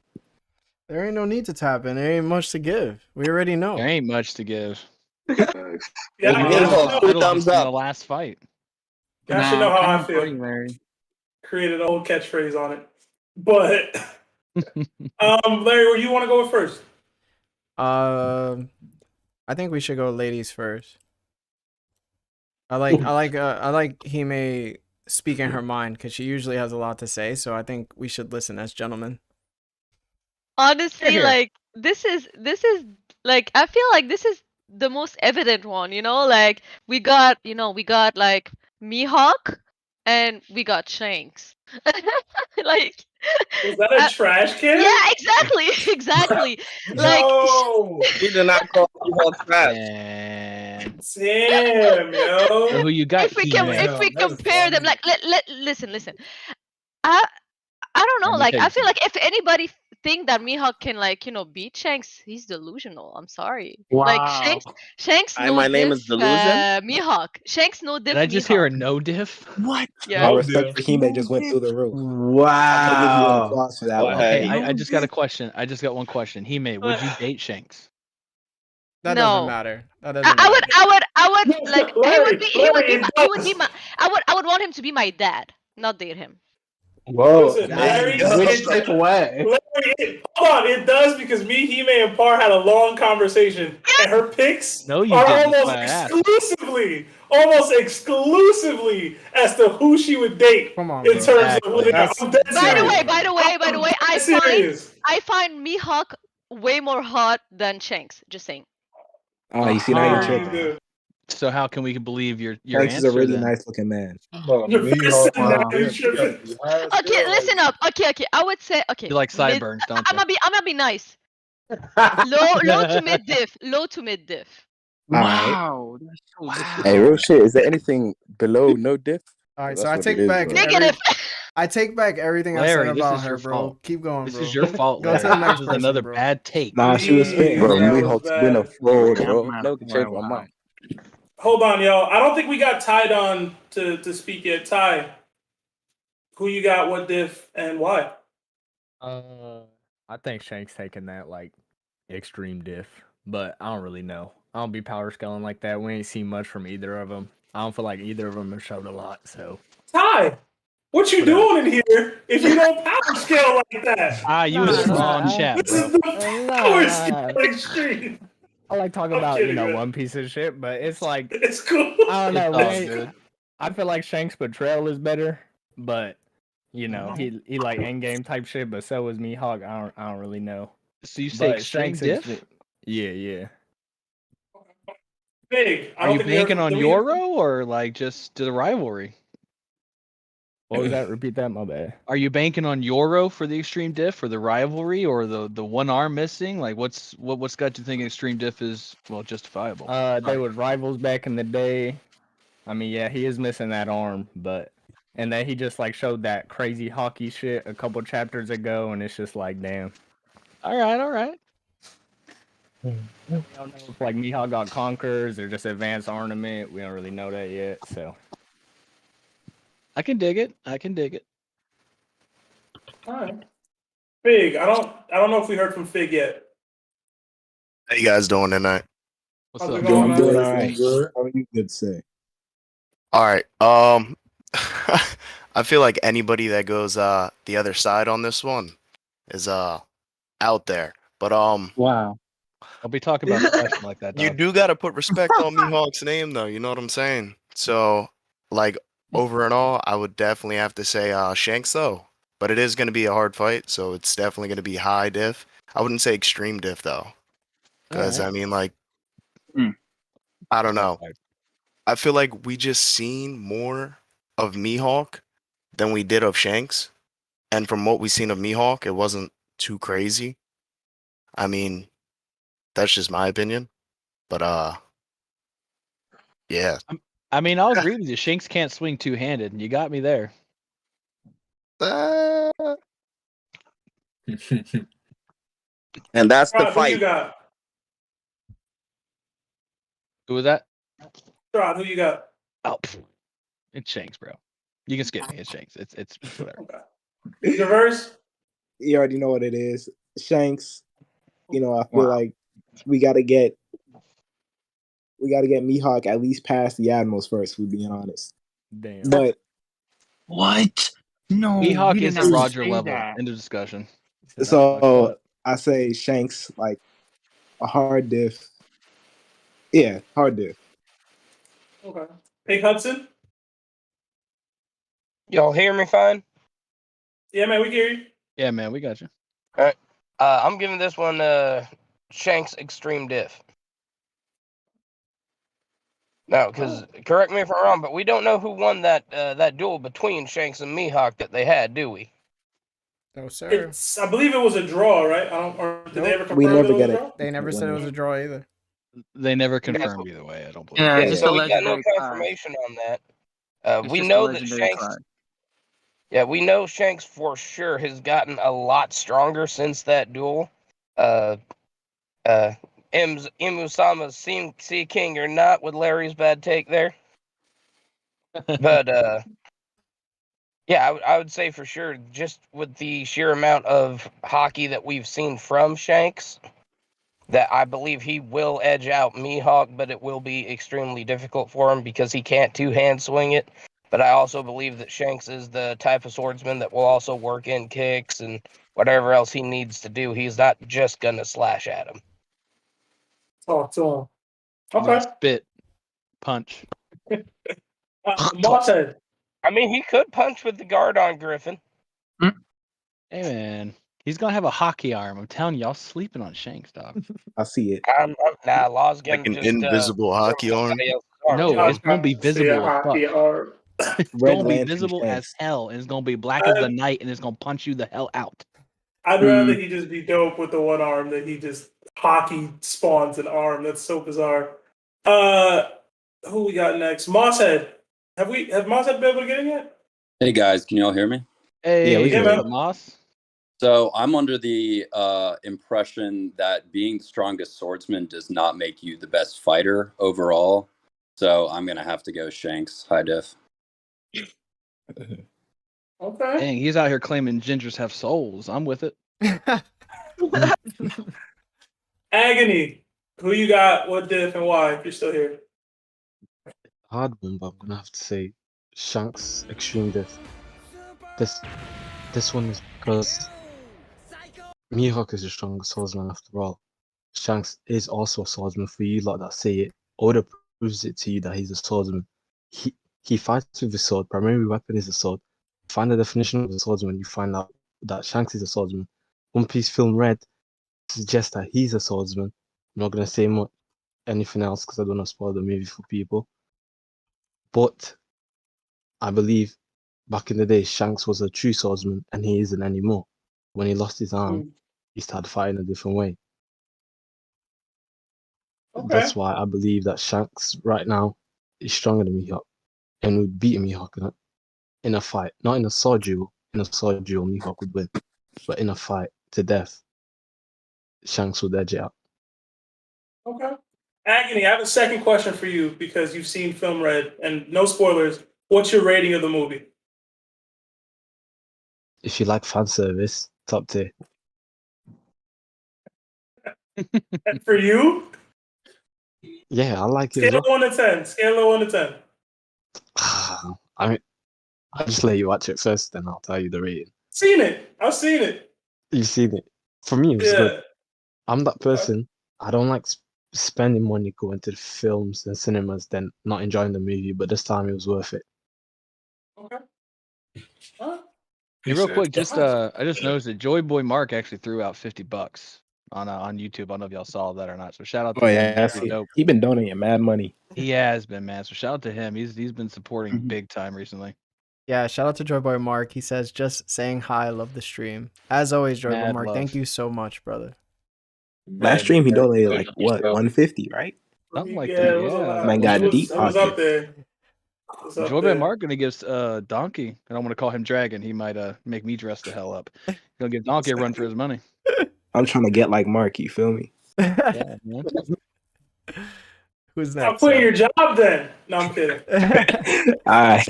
There ain't no need to tap in. There ain't much to give. We already know. There ain't much to give. Yeah, Thumbs up. The last fight. Y'all should know how I feel. Created a whole catchphrase on it. But Larry, where you want to go first? I think we should go ladies first. I like Hime speaking her mind because she usually has a lot to say. So I think we should listen as gentlemen. Honestly, like this is like I feel like this is the most evident one, you know? Like we got like Mihawk and we got Shanks. Like was that a trash can? Yeah, exactly. Like We did not call Mihawk trash. Damn, yo. So who you got? if we compare them, like listen. I don't know. Like I feel like if anybody think that Mihawk can beat Shanks, he's delusional. I'm sorry. Like Shanks no my name diff, is Delusion? Mihawk. Shanks no diff. Did I just hear a no diff? What? Yeah. My respect for Hime just went through the roof. Wow. For that one. Okay, I just got a question. I just got one question. Hime, would you date Shanks? That No. doesn't matter. That doesn't I matter. would like he would be my I would want him to be my dad, not date him. Whoa. Listen, Larry, Which type of way? Larry, hold on, it does because me, Hime, and Par had a long conversation, and her picks No, you are didn't. almost exclusively as to who she would date Come on, in bro. terms of who they are. I'm dead serious. By the way, serious. I find Mihawk way more hot than Shanks. Just saying. Oh, you see now you're tripping. So how can we believe your Shanks answer is a really then? nice looking man. Okay, listen up. Okay. I would say okay. You like sideburns, don't I'm gonna be nice. Low to mid diff. Low to mid diff. Wow. Hey, real shit. Is there anything below no diff? All right, That's so I what take it is, back bro. Negative. I take back everything Larry, I said this about is her, your bro. fault. Keep going, This bro. is your fault, Go Larry. to the next This is person, another bro. bad take. Nah, she was spitting. Bro, That was Mihawk's bad. been a fraud, bro. No can change my mind. Hold on, y'all. I don't think we got Ty on to speak yet. Ty, who you got, what diff, and why? I think Shank's taking that like extreme diff, but I don't really know. I don't be power scaling like that. We ain't seen much from either of them. I don't feel like either of them have showed a lot. So Ty, what you doing in here if you don't power scale like that? You was wrong chat, This is bro. the power scale extreme. I like talking about One Piece and shit, but it's like it's cool. I don't know. It's all good. I feel like Shank's portrayal is better, but he like end game type shit. But so is Mihawk. I don't really know. So you say But extreme Shank's diff? Yeah. Big. Are you banking on Yoro or like just the rivalry? What was that? Repeat that. My bad. Are you banking on Yoro for the extreme diff or the rivalry or the one arm missing? Like what's got you thinking extreme diff is justifiable? They was rivals back in the day. I mean, yeah, he is missing that arm, and then he just like showed that crazy hockey shit a couple chapters ago, and it's just like, damn. All right. We don't know if like Mihawk got conquers or just advanced ornament. We don't really know that yet, so. I can dig it. All right. Fig, I don't know if we heard from Fig yet. How you guys doing tonight? What's How's up? it going, I'm man? doing all right. How are you good, say? All right. I feel like anybody that goes the other side on this one is out there. But Wow. I'll be talking about Sebastian like that. you Dog. do gotta put respect on Mihawk's name, though. You know what I'm saying? So, like, over and all, I would definitely have to say Shanks, though. But it is gonna be a hard fight, so it's definitely gonna be high diff. I wouldn't say extreme diff though, because Alright. I mean, like, I don't know. I feel like we just seen more of Mihawk than we did of Shanks, and from what we seen of Mihawk, it wasn't too crazy. I mean, that's just my opinion, but yeah. I mean, I'll agree with you. Shanks can't swing two-handed, and you got me there. And that's the Rob, who you fight. got? Who was that? Rob, who you got? Oh, it's Shanks, bro. You can skip me. It's Shanks. It's whatever. Reverse. You already know what it is. Shanks. You know, I feel like we gotta get Mihawk at least past the Admirals first. We're being honest. Damn. But what? No, Mihawk we did is not a Roger say level. that. End of discussion. so I say Shanks like a hard diff. Yeah, hard diff. Okay. Pink Hudson. Y'all hear me fine? Yeah, man, we hear you. Yeah, man, we got you. All right. I'm giving this one Shanks Extreme Diff. No, because correct me if I'm wrong, but we don't know who won that duel between Shanks and Mihawk that they had, do we? No, sir. It's. I believe it was a draw, right? Or did they ever confirm We never that it was get a it. draw? They never said it was a draw either. They never confirmed either way. I don't believe. Yeah, Yeah, just so a we got no legendary card. confirmation on that. It's We just know a that legendary Shanks. card. Yeah, we know Shanks for sure has gotten a lot stronger since that duel. Imusama's Sea King or not with Larry's bad take there. But yeah, I would say for sure, just with the sheer amount of hockey that we've seen from Shanks, that I believe he will edge out Mihawk, but it will be extremely difficult for him because he can't two-hand swing it. But I also believe that Shanks is the type of swordsman that will also work in kicks and whatever else he needs to do. He's not just gonna slash at him. Talk to him. He's gonna Okay. spit, punch. Mosshead. I mean, he could punch with the guard on Griffin. Hey man, he's gonna have a hockey arm. I'm telling y'all, sleeping on Shanks, dog. I see it. Nah, Law's gonna Like an just invisible hockey arm. somebody else's arm. No, it's gonna be See a visible as fuck. hockey arm. It's Red gonna be Lantern visible as Shanks. hell, and it's gonna be black as the night, and it's gonna punch you the hell out. I'd rather he just be dope with the one arm than he just hockey spawns an arm. That's so bizarre. Who we got next? Mosshead. Have Mosshead been able to get in yet? Hey guys, can you all hear me? Hey, Yeah, we can hear what's you. up, Moss? So I'm under the impression that being the strongest swordsman does not make you the best fighter overall. So I'm gonna have to go Shanks high diff. Okay. Dang, he's out here claiming gingers have souls. I'm with it. Agony. Who you got? What diff and why? If you're still here. Hard one, but I'm gonna have to say Shanks Extreme Diff. This one is because Mihawk is the strongest swordsman after all. Shanks is also a swordsman. For you lot that say it, Oda proves it to you that he's a swordsman. He fights with his sword. Primary weapon is a sword. Find the definition of a swordsman, you find out that Shanks is a swordsman. One Piece film Red suggests that he's a swordsman. I'm not gonna say anything else because I don't want to spoil the movie for people. But I believe back in the day, Shanks was a true swordsman, and he isn't anymore. When he lost his arm, he started fighting a different way. Okay. That's why I believe that Shanks right now is stronger than Mihawk and would beat Mihawk in a fight. Not in a sword duel. In a sword duel, Mihawk would win. But in a fight to death, Shanks would edge it out. Okay. Agony, I have a second question for you because you've seen Film Red and no spoilers. What's your rating of the movie? If you like fan service, top tier. And for you? Yeah, I like it as Scale of well. 1 to 10. Scale of 1 to 10. I mean, I'll just let you watch it first, then I'll tell you the rating. Seen it. I've seen it. You've seen it. For me, it was good. I'm that person. I don't like spending money going to the films and cinemas, then not enjoying the movie. But this time it was worth it. Okay. Hey, real quick, I just noticed that Joy Boy Mark actually threw out $50 on YouTube. I don't know if y'all saw that or not. So shout out to Oh him. yeah, Pretty dope. he been donating mad money. He has been, man. So shout out to him. He's been supporting big time recently. Yeah, shout out to Joyboy Mark. He says, just saying hi, love the stream. As always, Joyboy Mad Mark, love. thank you so much, brother. Last stream he donated like what, 150, right? Something like Yeah, that. it was a Yeah. lot. Man got It was, deep it was up pockets. there. It was up Joy Boy there. Mark gonna give Donkey. I don't want to call him Dragon. He might make me dress the hell up. He's gonna give Donkey a run for his money. I'm trying to get like Mark, you feel me? Yeah, man. Who's Stop next? quitting your job then. No, I'm kidding. Alright.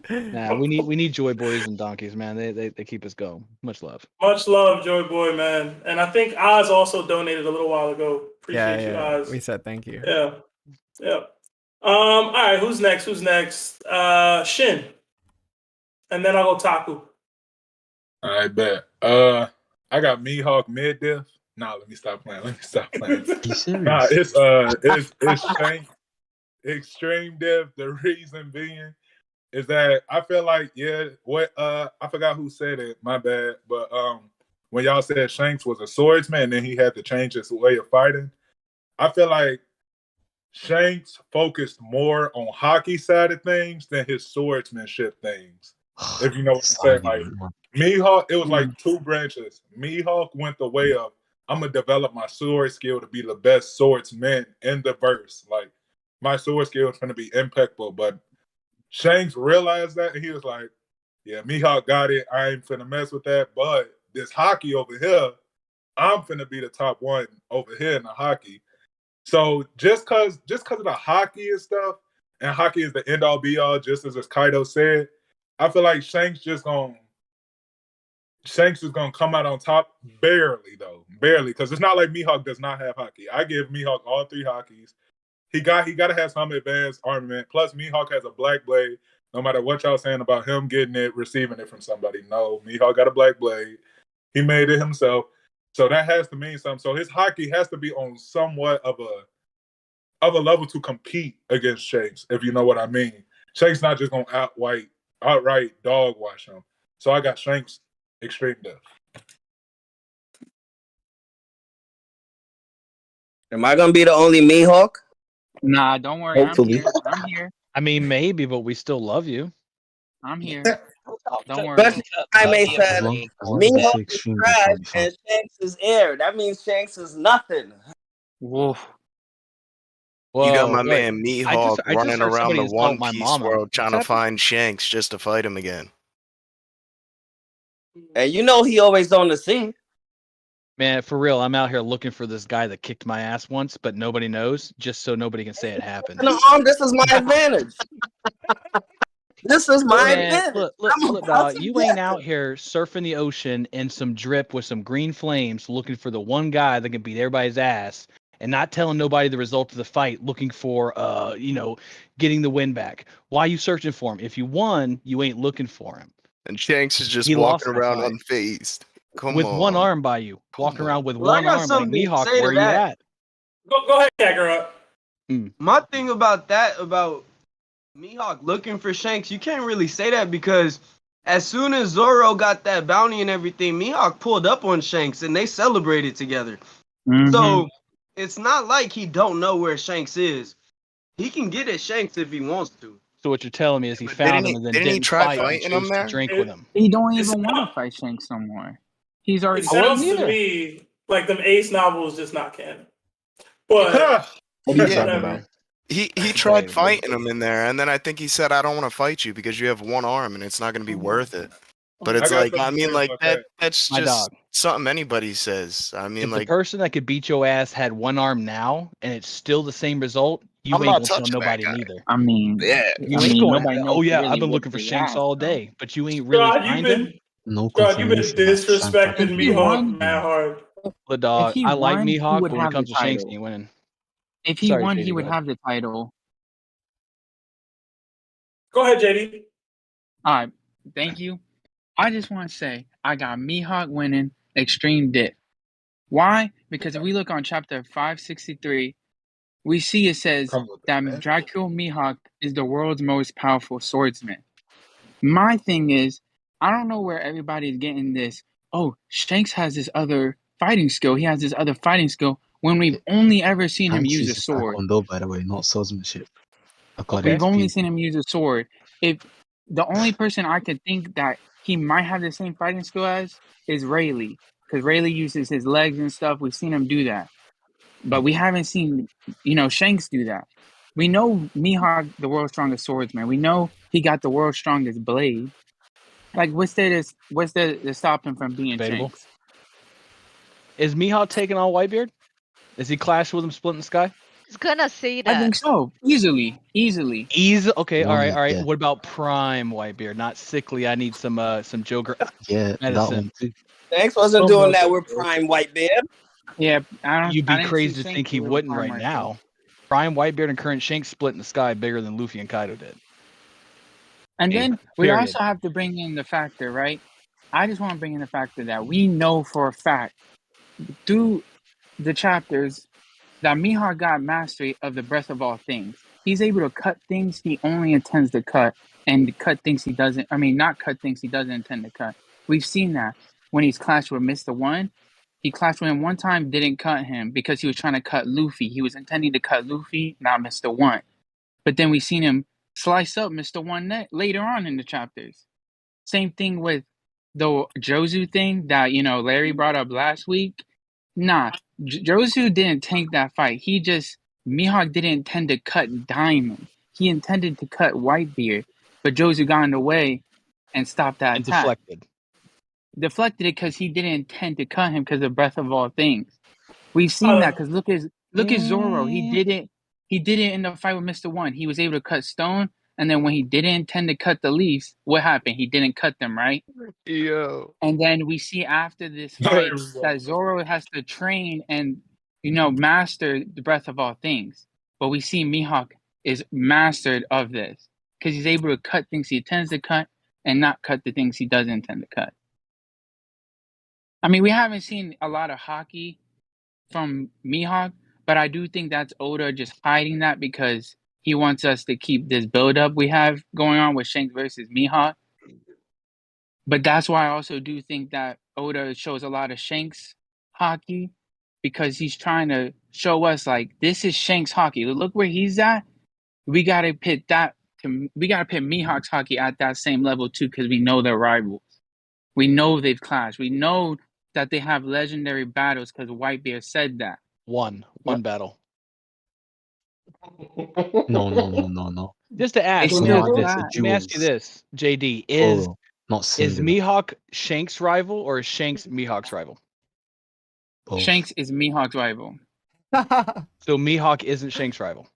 Nah, we need Joy Boys and Donkeys, man. They keep us going. Much love. Much love, Joy Boy, man. And I think Oz also donated a little while ago. Appreciate you, Yeah, Oz. we said thank you. Yeah. Yep. All right, who's next? Shin. And then I'll go Taku. I bet. I got Mihawk mid diff. Nah, let me stop playing. You serious? Nah, it's Shank extreme diff. The reason being is that I feel like I forgot who said it. My bad. But when y'all said Shanks was a swordsman, then he had to change his way of fighting. I feel like Shanks focused more on hockey side of things than his swordsmanship things. If you know what I'm saying, like Mihawk, it was like two branches. Mihawk went the way of I'm gonna develop my sword skill to be the best swordsman in the verse. Like my sword skill is gonna be impeccable. But Shanks realized that and he was like, "Yeah, Mihawk got it. I ain't finna mess with that. But this hockey over here, I'm finna be the top one over here in the hockey." So just cause of the hockey and stuff, and hockey is the end all be all, just as Kaido said, I feel like Shanks is gonna come out on top barely, because it's not like Mihawk does not have hockey. I give Mihawk all three hockeys. He gotta have some advanced armament. Plus, Mihawk has a black blade. No matter what y'all saying about him getting it, receiving it from somebody, no, Mihawk got a black blade. He made it himself. So that has to mean something. So his hockey has to be on somewhat of a level to compete against Shanks, if you know what I mean. Shanks not just gonna outright dog wash him. So I got Shanks extreme death. Am I gonna be the only Mihawk? Nah, don't worry. Hopefully. I'm here. I mean, maybe, but we still love you. I'm here. Don't worry. But I may say As long as you Mihawk say is extreme, trash I'll be fine. and Shanks is air. That means Shanks is nothing. Wolf. You got Whoa, my wait. man Mihawk I just running heard around somebody the insult One my Piece mama. world trying to What's happening? find Shanks just to fight him again. And you know he always on the scene. Man, for real, I'm out here looking for this guy that kicked my ass once, but nobody knows, just so nobody can say it happened. In the arm, this is my advantage. This is my Man, advantage. look, dog, you ain't out here surfing the ocean in some drip with some green flames looking for the one guy that can beat everybody's ass and not telling nobody the result of the fight, looking for, getting the win back. Why are you searching for him? If you won, you ain't looking for him. And Shanks is just He lost walking the around fight. unfazed. Come With on. one arm by you, walking around with Well, I one got arm like something to Mihawk, say to where you that. at? Go ahead, Kakarot. My thing about Mihawk looking for Shanks, you can't really say that because as soon as Zoro got that bounty and everything, Mihawk pulled up on Shanks and they celebrated together. Mm-hmm. So it's not like he don't know where Shanks is. He can get at Shanks if he wants to. So what you're telling me is he found him and then didn't try fight and fighting him chose to there? drink with him. He don't even want to fight Shanks no more. He's already It I wouldn't sounds to either. me like them Ace novels just not canon. But What are you Yeah. talking about? He tried fighting him in there, and then I think he said, "I don't want to fight you because you have one arm, and it's not going to be worth it." But it's I got like, I something to mean, say like about that. that's My just dog. something anybody says. I mean, If the like, person that could beat your ass had one arm now and it's still the same result, you I'm ain't not gonna tell touching that nobody guy. neither. I mean, Yeah. You ain't going, nobody knows oh yeah, really I've been whooped looking for his Shanks ass, all though. day, but you ain't really God, find him? No God, you've been confirmation that Shanks disrespecting If he Mihawk won, mad hard. The if dog, he I like won, he Mihawk, would but when it have the comes to Shanks, he title. ain't winning. If he Sorry, won, JD, he go would ahead. have the title. Go ahead, JD. All right, thank you. I just want to say I got Mihawk winning Extreme Dip. Why? because if we look on chapter 563, we see it says that Draco Mihawk is the world's most powerful swordsman. My thing is, I don't know where everybody's getting this. Oh, Shanks has this other fighting skill. He has this other fighting skill when we've only ever seen him Shanks use a uses sword. Taekwondo, by the way, not swordsmanship. We've only seen him use a sword. If the only person I could think that he might have the same fighting skill as is Rayleigh, because Rayleigh uses his legs and stuff. We've seen him do that, but we haven't seen, Shanks do that. We know Mihawk, the world's strongest swordsman. We know he got the world's strongest blade. Like, what's there to stop him from being Debatable. Shanks? Is Mihawk taking on Whitebeard? Is he clash with him split in the sky? I was gonna say that. I think so. Easily. Easy. Okay. All right. Yeah. What about Prime Whitebeard? Not sickly. I need some Joker Yeah, that medicine. one too. Shanks wasn't doing that with Prime Whitebeard. Yeah, I don't. You'd be I didn't crazy see to Shanks think he do it with wouldn't Prime right Whitebeard. now. Prime Whitebeard and current Shanks split in the sky bigger than Luffy and Kaido did. And then we Period. also have to bring in the factor, right? I just want to bring in the factor that we know for a fact through the chapters that Mihawk got mastery of the breath of all things. He's able to cut things he only intends to cut and cut things he doesn't. I mean, not cut things he doesn't intend to cut. We've seen that when he's clashed with Mr. One. He clashed with him one time, didn't cut him because he was trying to cut Luffy. He was intending to cut Luffy, not Mr. One. But then we seen him slice up Mr. One later on in the chapters. Same thing with the Jozu thing that, Larry brought up last week. Nah, Jozu didn't tank that fight. Mihawk didn't intend to cut Diamond. He intended to cut Whitebeard, but Jozu got in the way and stopped that attack. Deflected it because he didn't intend to cut him because of breath of all things. We've seen that because look at Zoro. He did it in the fight with Mr. One. He was able to cut Stone, and then when he didn't intend to cut the Leafs, what happened? He didn't cut them, right? Yo. And then we see after this fight that Zoro has to train and master the breath of all things. But we see Mihawk is mastered of this because he's able to cut things he intends to cut and not cut the things he doesn't intend to cut. I mean, we haven't seen a lot of hockey from Mihawk, but I do think that's Oda just hiding that because he wants us to keep this build-up we have going on with Shanks versus Mihawk. But that's why I also do think that Oda shows a lot of Shanks hockey because he's trying to show us, like, this is Shanks hockey. Look where he's at. We gotta pit Mihawk's hockey at that same level too because we know they're rivals. We know they've clashed. We know that they have legendary battles because Whitebeard said that. One battle. No. Just to ask, let me ask you this, JD. Is Mihawk Shanks' rival or is Shanks Mihawk's rival? Shanks is Mihawk's rival. So Mihawk isn't Shanks' rival.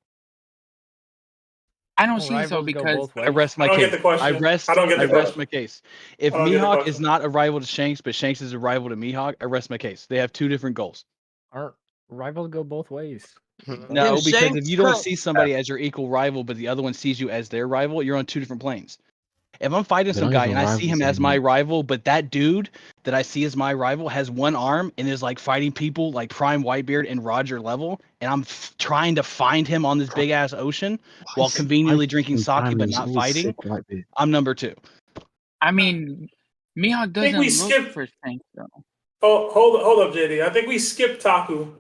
I don't see so because I rest my I don't case. get the question. I don't get the rest question. my case. If I don't get the Mihawk question. is not a rival to Shanks, but Shanks is a rival to Mihawk, I rest my case. They have two different goals. Aren't rivals go both ways? No, because if you don't see somebody as your equal rival, but the other one sees you as their rival, you're on two different planes. If I'm fighting They some don't guy even and I see him rivals as my anymore. rival, but that dude that I see as my rival has one arm and is like fighting people like Prime Whitebeard and Roger level, and I'm trying to find him on this big ass ocean while conveniently drinking sake but not fighting, I'm number two. I mean, Mihawk I think we doesn't look skipped. for Shanks though. Oh, hold up, JD. I think we skipped Taku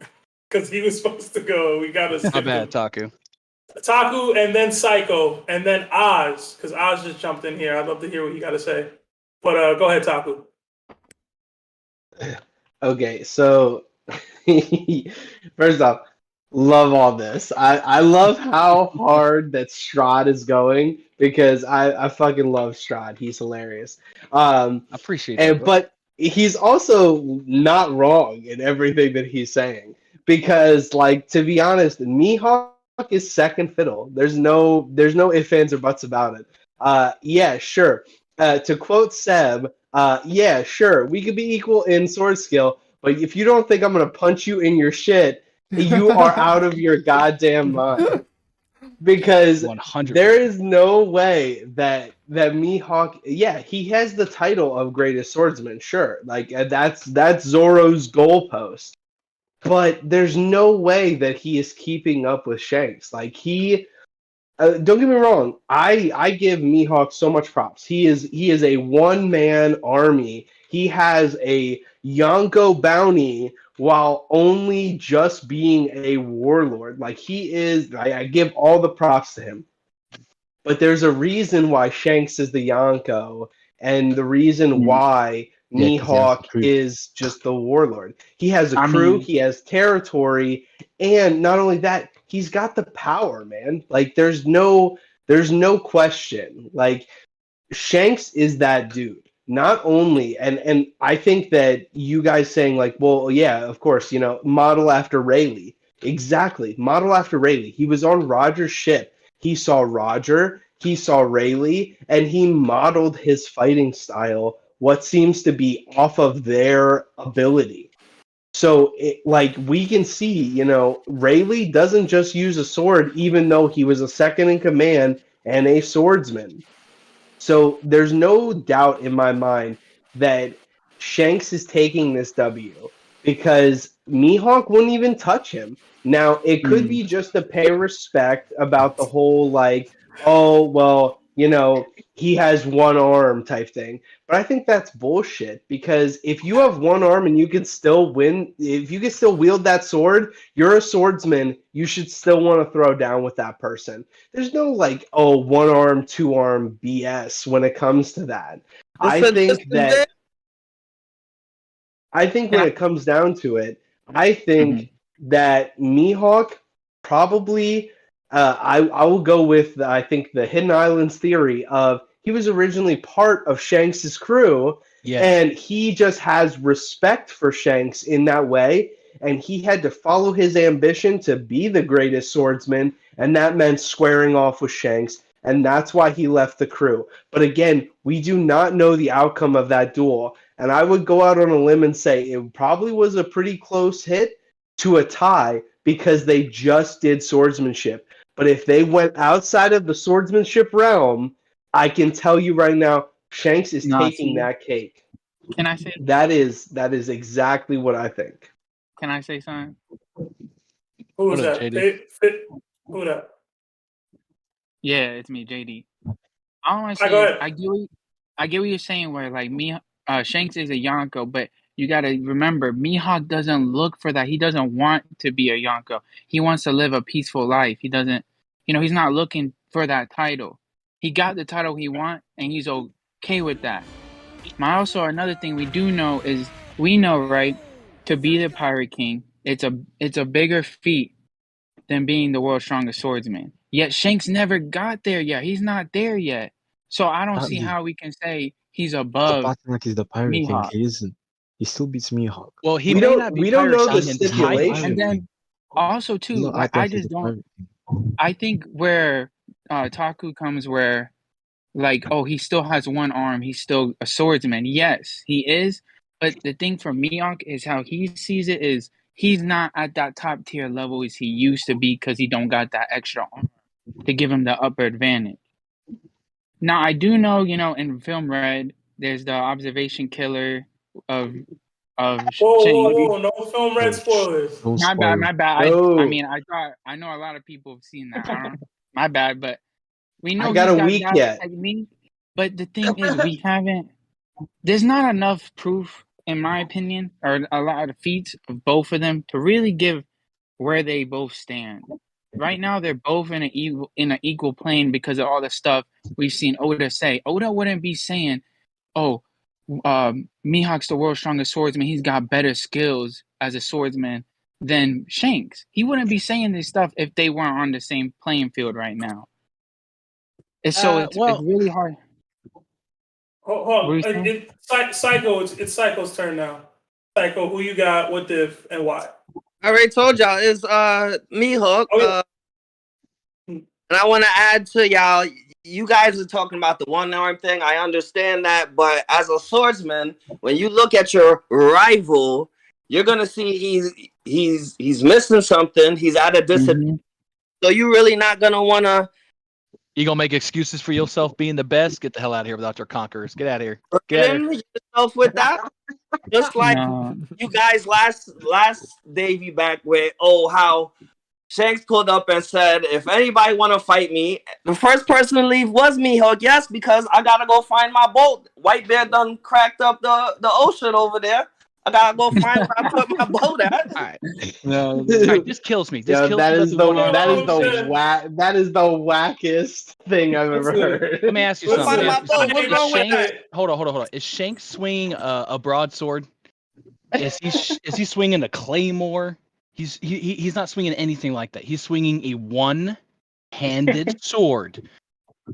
because he was supposed to go. We gotta skip My him. bad, Taku. Taku and then Psycho and then Oz because Oz just jumped in here. I'd love to hear what you got to say. But go ahead, Taku. Okay, so first off, love all this. I love how hard that Strahd is going because I fucking love Strahd. He's hilarious. I appreciate that. Bro. But he's also not wrong in everything that he's saying because, like, to be honest, Mihawk is second fiddle. There's no ifs, ands, or buts about it. Yeah, sure. To quote Seb, yeah, sure, we could be equal in sword skill, but if you don't think I'm gonna punch you in your shit, you are out of your goddamn mind. Because 100%. there is no way that Mihawk, yeah, he has the title of greatest swordsman, sure. Like that's Zoro's goalpost. but there's no way that he is keeping up with Shanks. Like he don't get me wrong. I give Mihawk so much props. He is a one man army. He has a Yonko bounty while only just being a warlord. Like he is. I give all the props to him. But there's a reason why Shanks is the Yonko, and the reason why Yeah, because he has the Mihawk crew. is just the warlord. He has a I crew, mean, he has territory, and not only that, he's got the power, man. Like there's no question. Like Shanks is that dude. Not only, and I think that you guys saying like, well, yeah, of course, model after Rayleigh. Exactly. Model after Rayleigh. He was on Roger's ship. He saw Roger, he saw Rayleigh, and he modeled his fighting style what seems to be off of their ability. So, like we can see, Rayleigh doesn't just use a sword, even though he was a second in command and a swordsman. So there's no doubt in my mind that Shanks is taking this W because Mihawk wouldn't even touch him. Now, it could be just to pay respect about the whole, like, oh, well, he has one arm type thing. But I think that's bullshit because if you have one arm and you can still win, if you can still wield that sword, you're a swordsman. You should still want to throw down with that person. There's no like, oh, one arm, two arm BS when it comes to that. I think that when it comes down to it, I think that Mihawk probably I will go with I think the Hidden Islands theory of he was originally part of Shanks's crew and he just has respect for Shanks in that way and he had to follow his ambition to be the greatest swordsman and that meant squaring off with Shanks and that's why he left the crew. But again, we do not know the outcome of that duel. And I would go out on a limb and say it probably was a pretty close hit to a tie because they just did swordsmanship. But if they went outside of the swordsmanship realm, I can tell you right now, Shanks is taking that cake. Can I say? That is exactly what I think. Can I say something? Who was that? Who that? Yeah, it's me, JD. I want to Go say ahead. I get what you're saying. Where like Shanks is a Yonko, but you got to remember, Mihawk doesn't look for that. He doesn't want to be a Yonko. He wants to live a peaceful life. He doesn't, he's not looking for that title. He got the title he wants, and he's okay with that. Also, another thing we do know is we know, right, to be the Pirate King, it's a bigger feat than being the world's strongest swordsman. Yet Shanks never got there yet. He's not there yet. So I don't see how we can say he's above Acting like he's the Pirate King. Mihawk. He isn't. He still beats Mihawk. Well, he we may don't not be we don't Pirate know the King in stipulation. title. And then also too, like I just don't. I think where Taku comes where, like, oh, he still has one arm. He's still a swordsman. Yes, he is. But the thing for Mihawk is how he sees it is he's not at that top tier level as he used to be because he don't got that extra arm to give him the upper advantage. Now I do know, in Film Red, there's the observation killer of Whoa! No Film Red spoilers. My bad. No. I mean, I know a lot of people have seen that. My bad, but we know I got he's a got week that yet. technique. But the thing is, we haven't. There's not enough proof, in my opinion, or a lot of feats of both of them to really give where they both stand. Right now, they're both in an equal plane because of all the stuff we've seen Oda say. Oda wouldn't be saying, "Oh, Mihawk's the world's strongest swordsman. He's got better skills as a swordsman than Shanks." He wouldn't be saying this stuff if they weren't on the same playing field right now. It's really hard. Hold on. Psycho, it's Psycho's turn now. Psycho, who you got, what diff, and why? I already told y'all it's Mihawk. And I want to add to y'all. You guys are talking about the one arm thing. I understand that, but as a swordsman, when you look at your rival, you're gonna see he's missing something. He's at a disadvantage. So you're really not gonna wanna. You gonna make excuses for yourself being the best? Get the hell out of here without your conquerors. Get out of here. Get out of here. Yourself with that. Just like you guys last Davey back with how Shanks pulled up and said, if anybody want to fight me, the first person to leave was Mihawk. Yes, because I gotta go find my boat. Whitebeard done cracked up the ocean over there. I gotta go find where I put my boat at. All right. All right, this kills me. This kills that me. is the that is the wackest thing I've ever heard. Let me ask you Go something. find my boat. What's wrong with Shanks, that? hold on. Is Shanks swinging a broadsword? Is he swinging a claymore? He's not swinging anything like that. He's swinging a one-handed sword.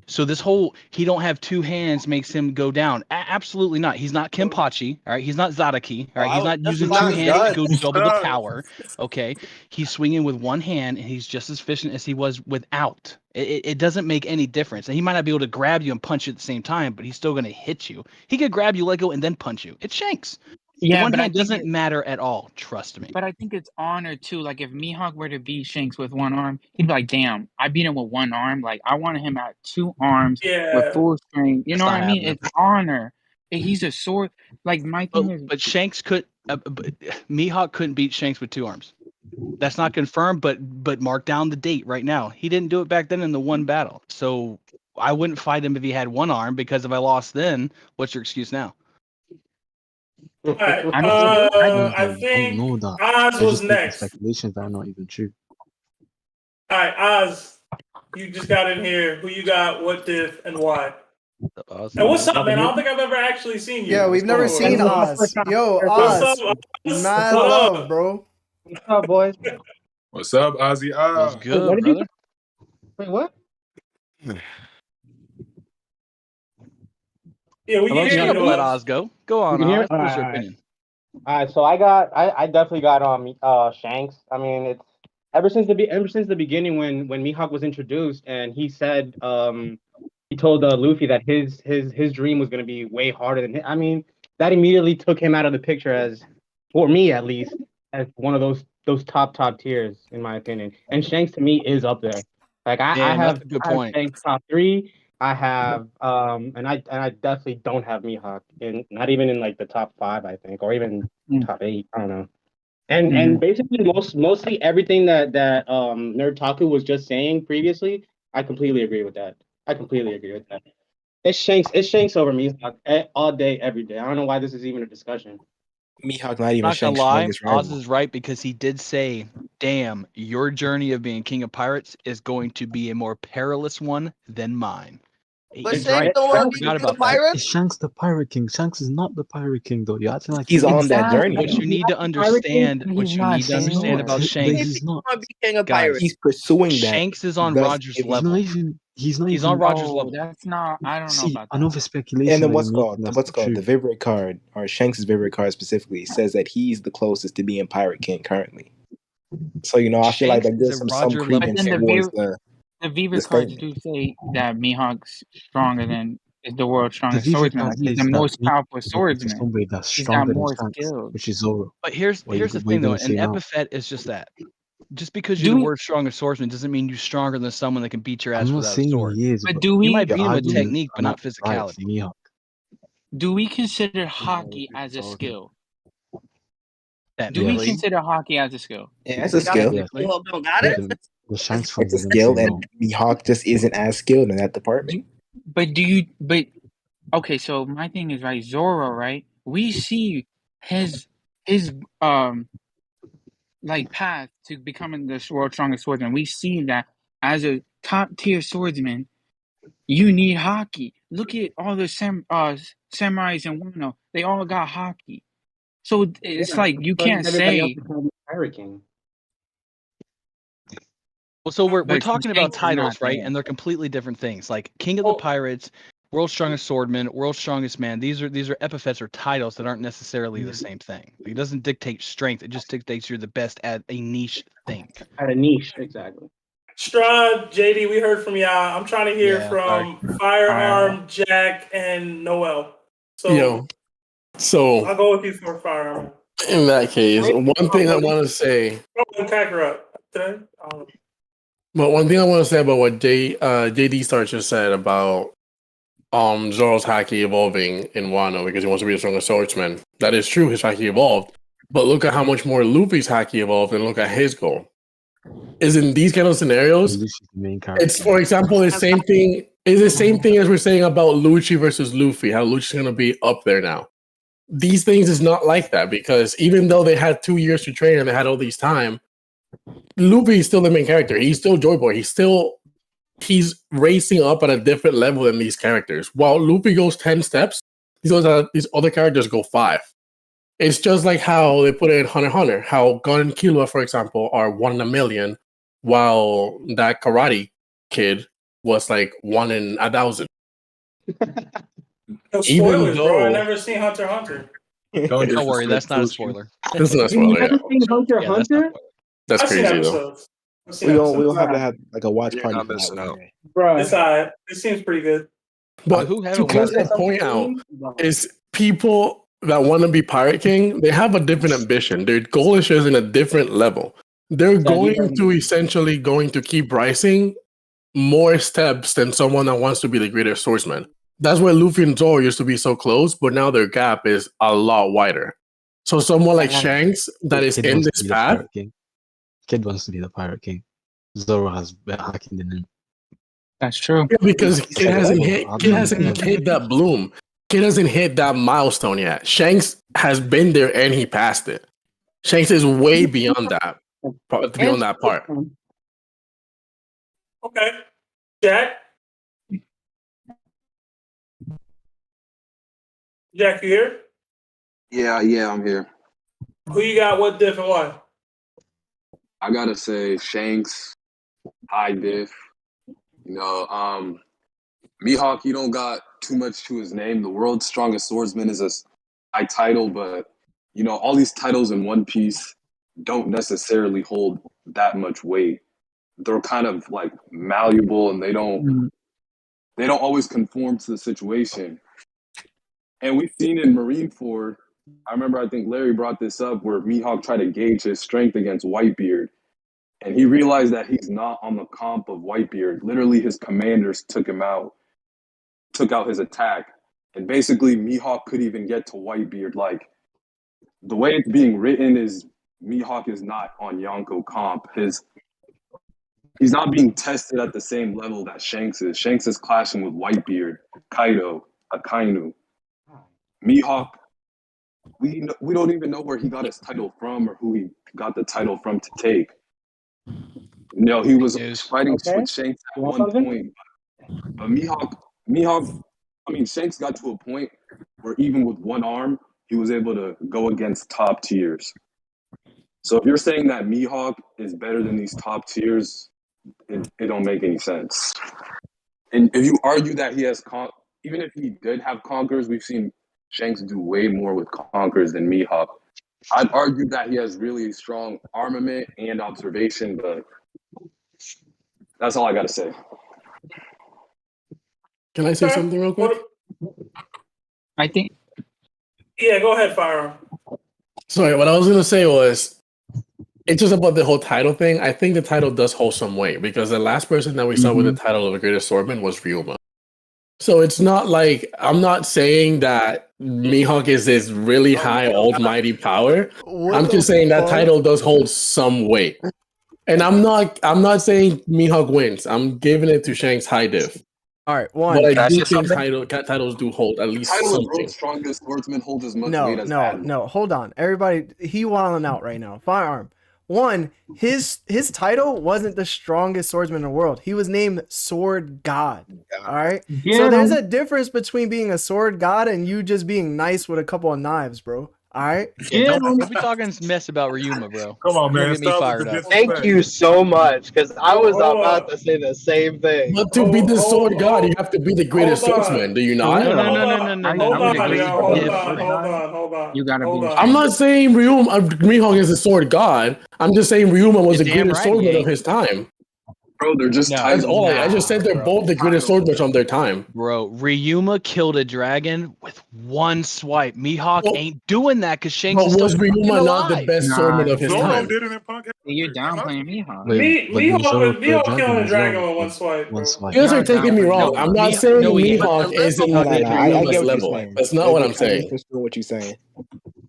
So this whole he don't have two hands makes him go down. Absolutely not. He's not Kenpachi. All right. He's not Zadaki. All right. He's not using two hands to go double the power. Okay. He's swinging with one hand, and he's just as efficient as he was without. It doesn't make any difference. And he might not be able to grab you and punch you at the same time, but he's still going to hit you. He could grab you, let go, and then punch you. It's Shanks. Yeah, the one but I hand think doesn't matter at all. Trust me. But I think it's honor too. Like if Mihawk were to beat Shanks with one arm, he'd be like, "Damn, I beat him with one arm. Like I wanted him at two arms with full strength." You know what I mean? It's honor. He's a sword. Like my thing is, But Shanks could. Mihawk couldn't beat Shanks with two arms. That's not confirmed, but mark down the date right now. He didn't do it back then in the one battle. So I wouldn't fight him if he had one arm, because if I lost then, what's your excuse now? All right. I think know that. Oz They're was just making next. speculations that are not even true. All right, Oz, you just got in here. Who you got? What diff and why? And what's up, man? I don't think I've ever actually seen you. Yeah, we've never seen Oz. Yo, What's Oz. up, Oz? Mad What love, up? bro. What's up, boys? What's up, Ozzy? What's good, what did you- brother? Wait, what? Yeah, we Hello, can hear you. Let Oz go. Go on, You can hear Oz. me? What's your Alright. opinion? All right, so I definitely got Shanks. I mean, it's ever since the beginning when Mihawk was introduced and he said he told Luffy that his dream was gonna be way harder than his. I mean, that immediately took him out of the picture, as for me at least, as one of those top tiers in my opinion. And Shanks to me is up there. Like I Damn, have that's a good I have point. Shanks top 3. I have and I definitely don't have Mihawk in, not even in like the top 5, I think, or even top 8. I don't know. And basically mostly everything that Nerd Taku was just saying previously, I completely agree with that. It's Shanks over Mihawk all day, every day. I don't know why this is even a discussion. Mihawk not even Not gonna Shanks' lie, strongest Oz rival. is right, because he did say, "Damn, your journey of being king of pirates is going to be a more perilous one than mine." But He's Shanks right. don't I want to be forgot king of about that. pirates. Is Shanks the Pirate King? Shanks is not the Pirate King, though. You're acting like He's he on is. that journey. What you need to understand, what you need to understand about But Shanks, he's not. Want to be king of guys. pirates. He's pursuing that. Shanks is on thus Roger's giving- He's not level. even. He's not He's even. on Roger's oh, level. that's not. I don't know See, about that. another speculation. And then that what's you're called making, that's what's not called true. the favorite card, or Shanks' favorite card specifically, says that he's the closest to being Pirate King currently. So I feel like Shanks that is gives a some Roger level credence But then towards the Viva cards statement. do say that Mihawk's stronger than is the world's The strongest Viva swordsman. card Like he's says the that most powerful swordsman. somebody that's He's got stronger than more Shanks, skills. which is Zoro. But here's What you the what thing, you though. gonna say An now? epithet is just that. Just because Do you're the we- world's strongest swordsman doesn't mean you're stronger than someone that can beat your ass I'm not without a saying sword. he is, But but do You we might beat him with arguments technique, but are not not right physicality. for Mihawk. do we consider hockey as a skill? Do we Technically, consider hockey as a skill? Yeah, it's a skill. technically. Mihawk don't got it. The Shanks fans It's a are gonna say skill, no. and Mihawk just isn't as skilled in that department. But do you? But okay, so my thing is right. Zoro, right? We see his like path to becoming the world's strongest swordsman. We see that as a top tier swordsman, you need hockey. Look at all the samurais in Wano. They all got hockey. So it's like you can't say. Pirate King. Well, so we're But talking about Shanks is not titles, right? there. And they're completely different things. Like King of the Pirates, World's Strongest Swordman, World's Strongest Man. These are epithets or titles that aren't necessarily the same thing. It doesn't dictate strength. It just dictates you're the best at a niche thing. At a niche, exactly. Strahd, JD, we heard from y'all. I'm trying to hear Yeah, from Firearm, Jack, and Noel. So Yo, so I'll go with you for Firearm. in that case, one thing I want to say. Kakarot. Today? But one thing I want to say about what JD Star just said about Zoro's haki evolving in Wano because he wants to be a stronger swordsman. That is true, his haki evolved. But look at how much more Luffy's haki evolved and look at his goal. Is in these kind of scenarios, it's, for example, the same thing. It's the same thing as we're saying about Lucci versus Luffy, how Lucci's going to be up there now. These things is not like that because even though they had 2 years to train and they had all these time, Luffy is still the main character. He's still Joy Boy. He's racing up at a different level than these characters. While Luffy goes 10 steps, these other characters go 5. It's just like how they put it in Hunter x Hunter, how Gon and Killua, for example, are 1 in a million, while that karate kid was like 1 in 1,000. No spoilers, bro. I never seen Hunter x Hunter. Don't worry, that's not a spoiler. That's not a spoiler. You never seen Hunter x Hunter? That's I've seen crazy though. episodes. I've seen We'll episodes. have to have like a watch party. I'm missing out. Bro, It's alright. It seems pretty good. But who to haven't close watched that point out is people that want to be Pirate King, they have a different ambition. Their goal is just in a different level. They're going to essentially keep rising more steps than someone that wants to be the greater swordsman. That's why Luffy and Zoro used to be so close, but now their gap is a lot wider. So someone like Shanks that is in this path. Kid wants to be the Pirate King. Zoro has better hacking than him. That's true. Yeah, because Kid hasn't hit that bloom. Kid hasn't hit that milestone yet. Shanks has been there and he passed it. Shanks is way beyond that. Beyond that part. Okay. Jack? Jack, you here? Yeah, I'm here. Who you got? What diff and why? I gotta say Shanks, high diff. You know, Mihawk, he don't got too much to his name. The world's strongest swordsman is a high title, but you know, all these titles in One Piece don't necessarily hold that much weight. They're kind of like malleable and they don't always conform to the situation. And we've seen in Marineford, I think Larry brought this up, where Mihawk tried to gauge his strength against Whitebeard. And he realized that he's not on the comp of Whitebeard. Literally, his commanders took out his attack. And basically, Mihawk could even get to Whitebeard. Like, the way it's being written is Mihawk is not on Yonko comp. He's not being tested at the same level that Shanks is. Shanks is clashing with Whitebeard, Kaido, Akainu. Mihawk, we don't even know where he got his title from or who he got the title from to take. No, he was fighting with Shanks at one point. But Mihawk, Shanks got to a point where even with one arm, he was able to go against top tiers. So if you're saying that Mihawk is better than these top tiers, it don't make any sense. And if you argue that he has, even if he did have Conquerors, we've seen Shanks do way more with Conquerors than Mihawk. I'd argue that he has really strong armament and observation, but that's all I got to say. Can I say something real quick? I think. Yeah, go ahead, Firearm. Sorry, what I was going to say was, it's just about the whole title thing. I think the title does hold some weight because the last person that we saw with the title of the greatest swordsman was Ryuma. So it's not like, I'm not saying that Mihawk is this really high almighty power. I'm just saying that title does hold some weight. And I'm not saying Mihawk wins. I'm giving it to Shanks high diff. All right, one. But I do think titles do hold at least Title of something. world's strongest swordsman holds as much weight as Admiral. No, hold on. Everybody, he wilding out right now. Firearm. One, his title wasn't the strongest swordsman in the world. He was named Sword God. All right. Yeah. So there's a difference between being a sword god and you just being nice with a couple of knives, bro. All right. Yeah, don't be talking mess about Ryuma, bro. Come on, man. Get me fired up. Thank you so much, because I was about to say the same thing. But to be the sword god, you have to be the greatest swordsman. Do you not? Hold on. You gotta be. I'm not saying Mihawk is a sword god. I'm just saying Ryuma was the greatest swordsman of his time. Bro, they're just That's all. I just said they're both the greatest swordsmen from their time. Bro, Ryuma killed a dragon with one swipe. Mihawk ain't doing that because Shanks But is still was fucking Ryuma not the alive. best swordsman of his Zoro time? did it in Punk. You're downplaying Mihawk. Mihawk killing a dragon with one swipe, bro. You guys are taking me wrong. I'm not saying Mihawk is in No, I Ryuma's get what you're level. saying. That's not what I'm I saying. misconstrue what you're saying.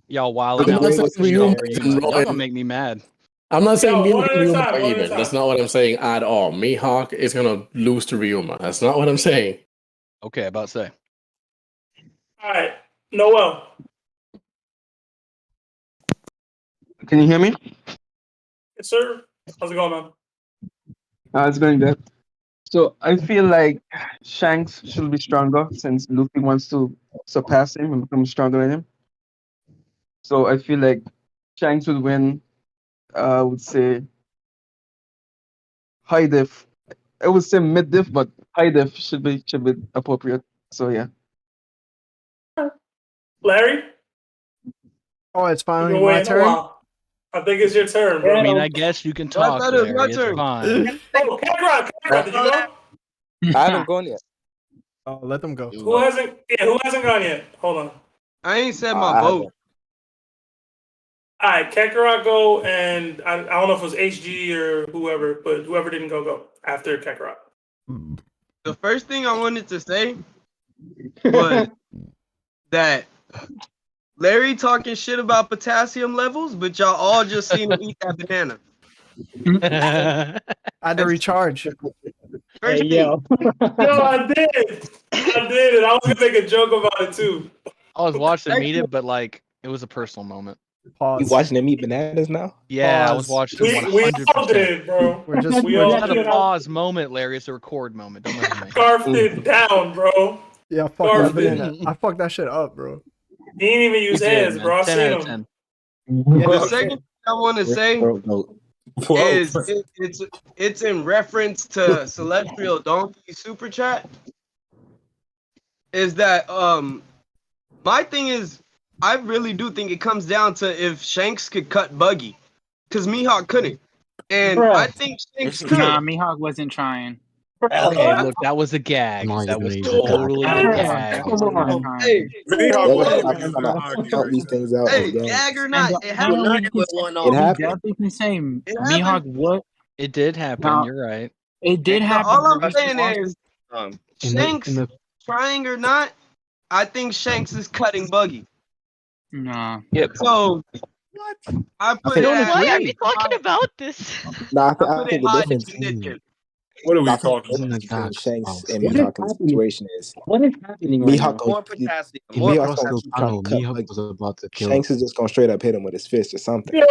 Y'all wild But the out. way saying what's Ryuma there- is Y'all gonna make me mad. I'm not saying Yo, one Mihawk at a and Ryuma time, are one at a even. time. That's not what I'm saying at all. Mihawk is gonna lose to Ryuma. That's not what I'm saying. Okay, about to say. All right, Noel. Can you hear me? Yes, sir. How's it going, man? It's going good. So I feel like Shanks should be stronger since Luffy wants to surpass him and become stronger than him. So I feel like Shanks would win. I would say high diff. I would say mid diff, but high diff should be appropriate. So yeah. Larry? Oh, it's You've finally been my waiting a turn. while. I think it's your turn, bro. I mean, I guess you can talk, thought it was my Larry. It's turn. fine. Oh, Kakarot, did you go? I haven't gone yet. Oh, let them go. Who hasn't? Yeah, who hasn't gone yet? Hold on. I ain't said my vote. All right, Kakarot go, and I don't know if it was HG or whoever, but whoever didn't go after Kakarot. The first thing I wanted to say was that Larry talking shit about potassium levels, but y'all all just seen him eat that banana. I had to recharge. First Yo, I did. And I was gonna make a joke about it too. I was watching him eat it, but like it was a personal moment. You watching them eat bananas now? Yeah, I was watching him 100%. We all did, bro. We're just we It's all not a did. pause moment, Larry. It's a record moment. Don't listen to me. Scarfed it down, bro. Yeah, fuck that banana. I fucked that shit up, bro. He didn't even use You did, hands, man. bro. I 10 seen out of him. 10. The second thing I want to say is it's in reference to Celestial Donkey Super Chat. Is that my thing is I really do think it comes down to if Shanks could cut Buggy, because Mihawk couldn't, and I think Shanks could. Nah, Mihawk wasn't trying. Okay, look, that was a gag. That was totally a gag. Hey, Count these things out. hey, as games. gag or not, it It happened. happened. Definitely say Mihawk what? It did happen. No. You're right. It did happen. All I'm but saying is, Shanks trying or not, I think Shanks is cutting Buggy. Nah. So I put it at Why are we talking about this? Nah, I I put think it the high difference. definition. What are we I think talking the about? difference between Shanks and What is Mihawk in this situation is What is happening right now? Mihawk More potassium. In More the Mihawk's cross gonna field keep trying panel, to cut Mihawk Buggy. was about to kill. Shanks is just gonna straight up hit him with his fist or something. Yo,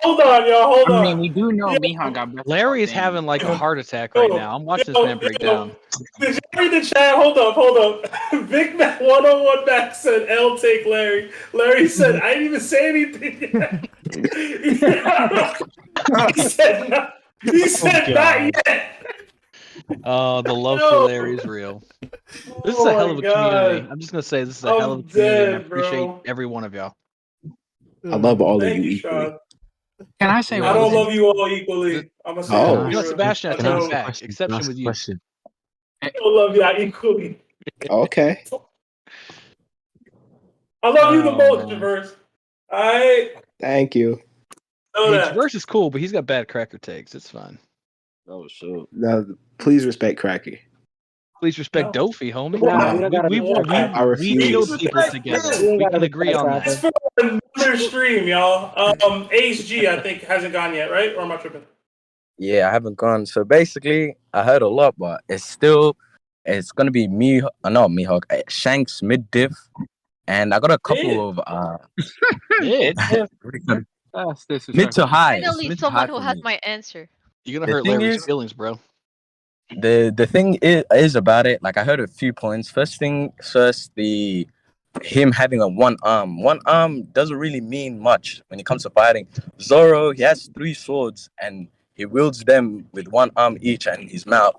hold on, y'all, hold I on. mean, we do know Mihawk got better. Larry is having like a heart attack right now. I'm watching this man break down. Did you read the chat? Hold up. Big Mac 101 Mac said L take Larry. Larry said, I didn't even say anything yet. He said not yet. Oh, the love for Larry is real. This is a hell of a community. I'm just gonna say this is a hell of a community. And I appreciate every one of y'all. I love all of Thank you you, equally. Sean. Can I say I one don't thing? love you all equally. I'm gonna say Oh. that You know, for Sebastian, I real. take I it back. Exception with you. Question. don't love y'all equally. Okay. I love you the most, man. Traverse. Alright. Thank you. Know Hey, that. Traverse is cool, but he's got bad cracker takes. It's fine. Oh shit. Now, please respect Cracky. Please respect Dofi, homie. Nah, we don't gotta we respect Cracker. I we refuse. killed people together. We ain't We gotta can agree respect on Cracker. that. That's for another stream, y'all. HG, I think, hasn't gone yet, right? Or am I tripping? Yeah, I haven't gone. So basically, I heard a lot, but it's gonna be not Mihawk, Shanks mid diff, and I got a couple of Yeah. That's disrespectful. mid to high. It's Finally, mid to high someone who for has me. my answer. You're gonna The hurt thing Larry's is- feelings, bro. The thing is about it. Like I heard a few points. First, him having a one arm. One arm doesn't really mean much when it comes to fighting. Zoro, he has 3 swords and he wields them with one arm each and his mouth.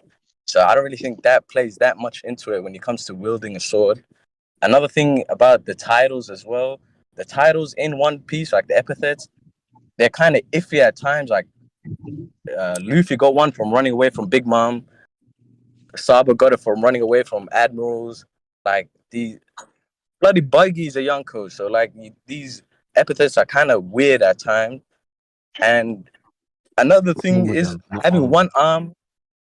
So I don't really think that plays that much into it when it comes to wielding a sword. Another thing about the titles as well. The titles in One Piece, like the epithets, they're kind of iffy at times. Like Luffy got one from running away from Big Mom. Saba got it from running away from admirals. Like the bloody Buggy's a young coach, so like these epithets are kind of weird at times. And another thing is having one arm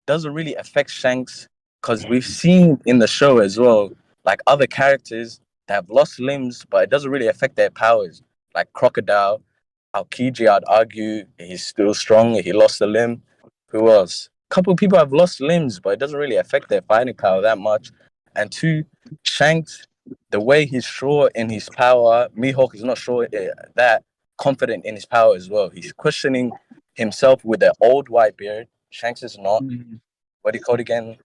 doesn't really affect Shanks because we've seen in the show as well, like other characters that have lost limbs, but it doesn't really affect their powers. Like Crocodile, Aokiji, I'd argue he's still strong. He lost a limb. Who else? A couple of people have lost limbs, but it doesn't really affect their fighting power that much. And two, Shanks, the way he's sure in his power, Mihawk is not sure that confident in his power as well. He's questioning himself with the old white beard. Shanks is not. What do you call it again?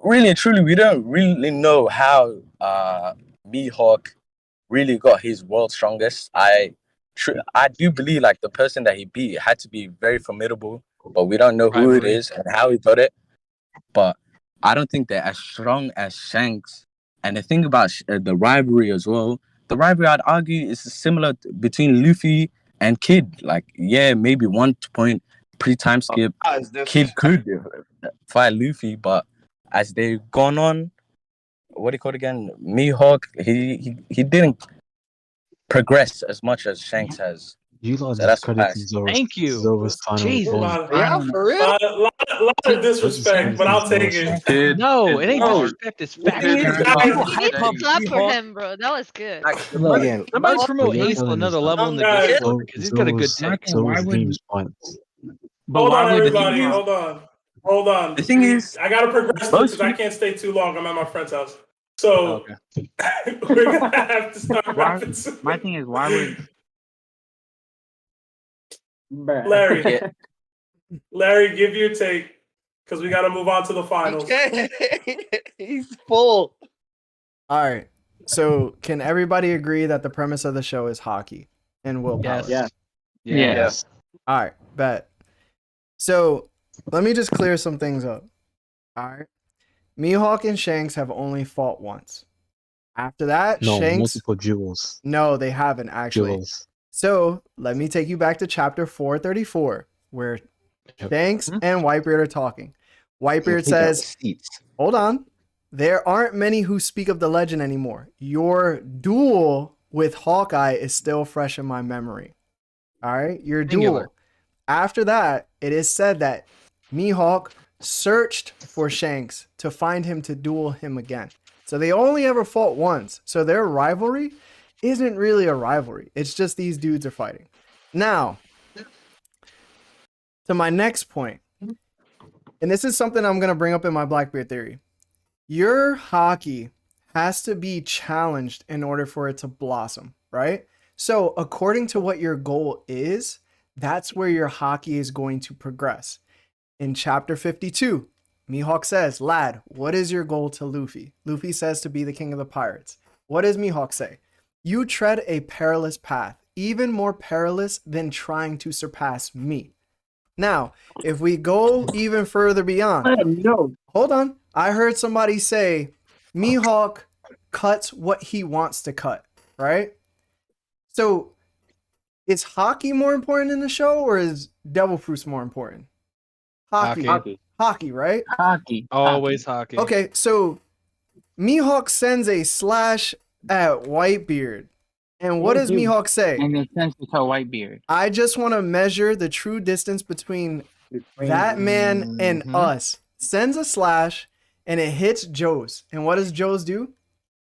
Really and truly, we don't really know how Mihawk really got his world's strongest. I do believe like the person that he beat had to be very formidable, but we don't know who it is and how he got it. But I don't think they're as strong as Shanks. And the thing about the rivalry as well, the rivalry I'd argue is similar between Luffy and Kid. Like, yeah, maybe 1 point pre-time skip, Kid could fight Luffy, but as they've gone on, what do you call it again? Mihawk, he didn't progress as much as Shanks has. You lot So that's discrediting Zoro's Jesus. Yeah, for real. A lot of disrespect, but I'll take it. No, it ain't disrespect. It's fact. You need to clap for him, bro. That was good. Again, Somebody promote you're Ace to telling another us level in the Guys, Discord because he's got a good take. Zoro's game's points. Hold on, everybody. Hold on. The thing is, I gotta progress this because I can't stay too long. I'm at my friend's house, so we're gonna have to start wrapping soon. My thing is, why would Larry, Larry, give your take because we gotta move on to the finals. He's full. All right. So, can everybody agree that the premise of the show is hockey and willpower? Yes. Yes. All right, bet. So, let me just clear some things up. All right. Mihawk and Shanks have only fought once. After that, No, Shanks. multiple duels. No, they haven't actually. Duels. So, let me take you back to chapter 434, where Shanks and Whitebeard are talking. Whitebeard says, hold on. There aren't many who speak of the legend anymore. Your duel with Hawkeye is still fresh in my memory. All right? Your duel. After that, it is said that Mihawk searched for Shanks to find him to duel him again. So they only ever fought once. So their rivalry isn't really a rivalry. It's just these dudes are fighting. Now, to my next point, and this is something I'm going to bring up in my Blackbeard theory. Your hockey has to be challenged in order for it to blossom, right? So according to what your goal is, that's where your hockey is going to progress. In chapter 52, Mihawk says, lad, what is your goal to Luffy? Luffy says to be the king of the pirates. What does Mihawk say? You tread a perilous path, even more perilous than trying to surpass me. Now, if we go even further beyond, hold on. I heard somebody say Mihawk cuts what he wants to cut, right? So is hockey more important in the show or is Devil Fruits more important? Hockey, right? Hockey. Always hockey. Okay, so Mihawk sends a slash at Whitebeard. And what does Mihawk say? And it sends to Whitebeard. I just want to measure the true distance between that man and us. Sends a slash and it hits Joe's. And what does Joe's do?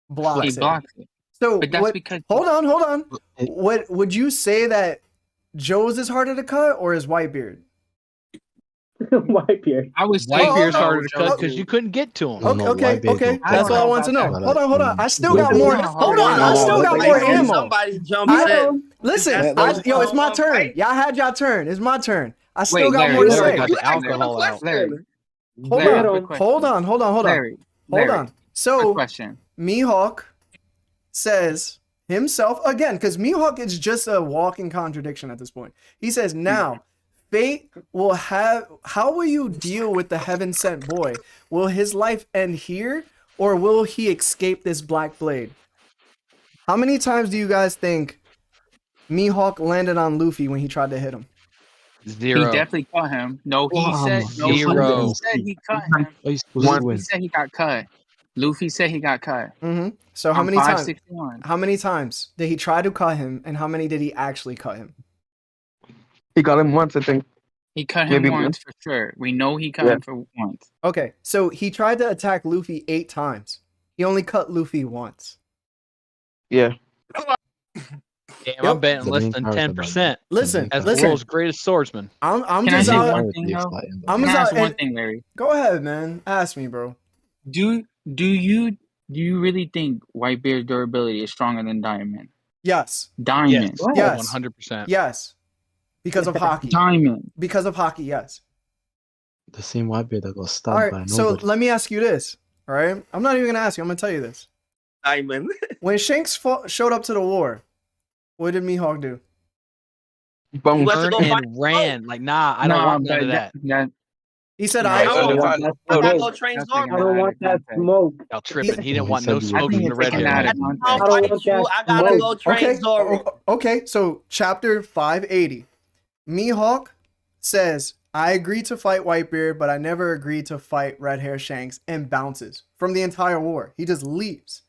Blocks it. So but that's what, because hold on. What would you say that Joe's is harder to cut or is Whitebeard? Whitebeard. I was Whitebeard's harder to cut because you couldn't get to him. Okay. That's all I want to know. Hold on. I still got more. Hold on. I still got more ammo. Somebody jump in. Listen, it's my turn. Y'all had y'all turn. It's my turn. I still got more to say. Hold on. So Mihawk says himself again, because Mihawk is just a walking contradiction at this point. He says, now fate will have, how will you deal with the heaven sent boy? Will his life end here or will he escape this black blade? How many times do you guys think Mihawk landed on Luffy when he tried to hit him? He definitely cut him. No, he said no. Luffy said he cut him. Luffy said he got cut. Luffy said he got cut. So how On many times? 561. How many times did he try to cut him, and how many did he actually cut him? He got him once, I think. He cut him Maybe once for sure. We know he cut Yeah. him for once. Okay, so he tried to attack Luffy 8 times. He only cut Luffy once. Yeah. Damn, I'm betting less than 10%. Listen, as listen. the world's greatest swordsman. I'm Can I just say out. one thing though? I'm Can just I ask out. one and- thing, Larry? Go ahead, man. Ask me, bro. Do you really think Whitebeard's durability is stronger than Diamond? Yes. Diamond. Yes. 100%. Yes. Because of hockey. Diamond. Because of hockey, yes. The same Whitebeard that got All stabbed by right, so nobody. let me ask you this. All right? I'm not even going to ask you. I'm going to tell you this. Diamond. When Shanks showed up to the war, what did Mihawk do? Turned and ran. Like, nah, I don't want none of that. He said, I I gotta go train Zoro. I don't want that smoke. Y'all tripping. He didn't want said no you- smoke from the red hair. I don't want that I gotta go train Okay, Zoro. okay, so chapter 580. Mihawk says, I agreed to fight Whitebeard, but I never agreed to fight Red Hair Shanks, and bounces from the entire war. He just leaves.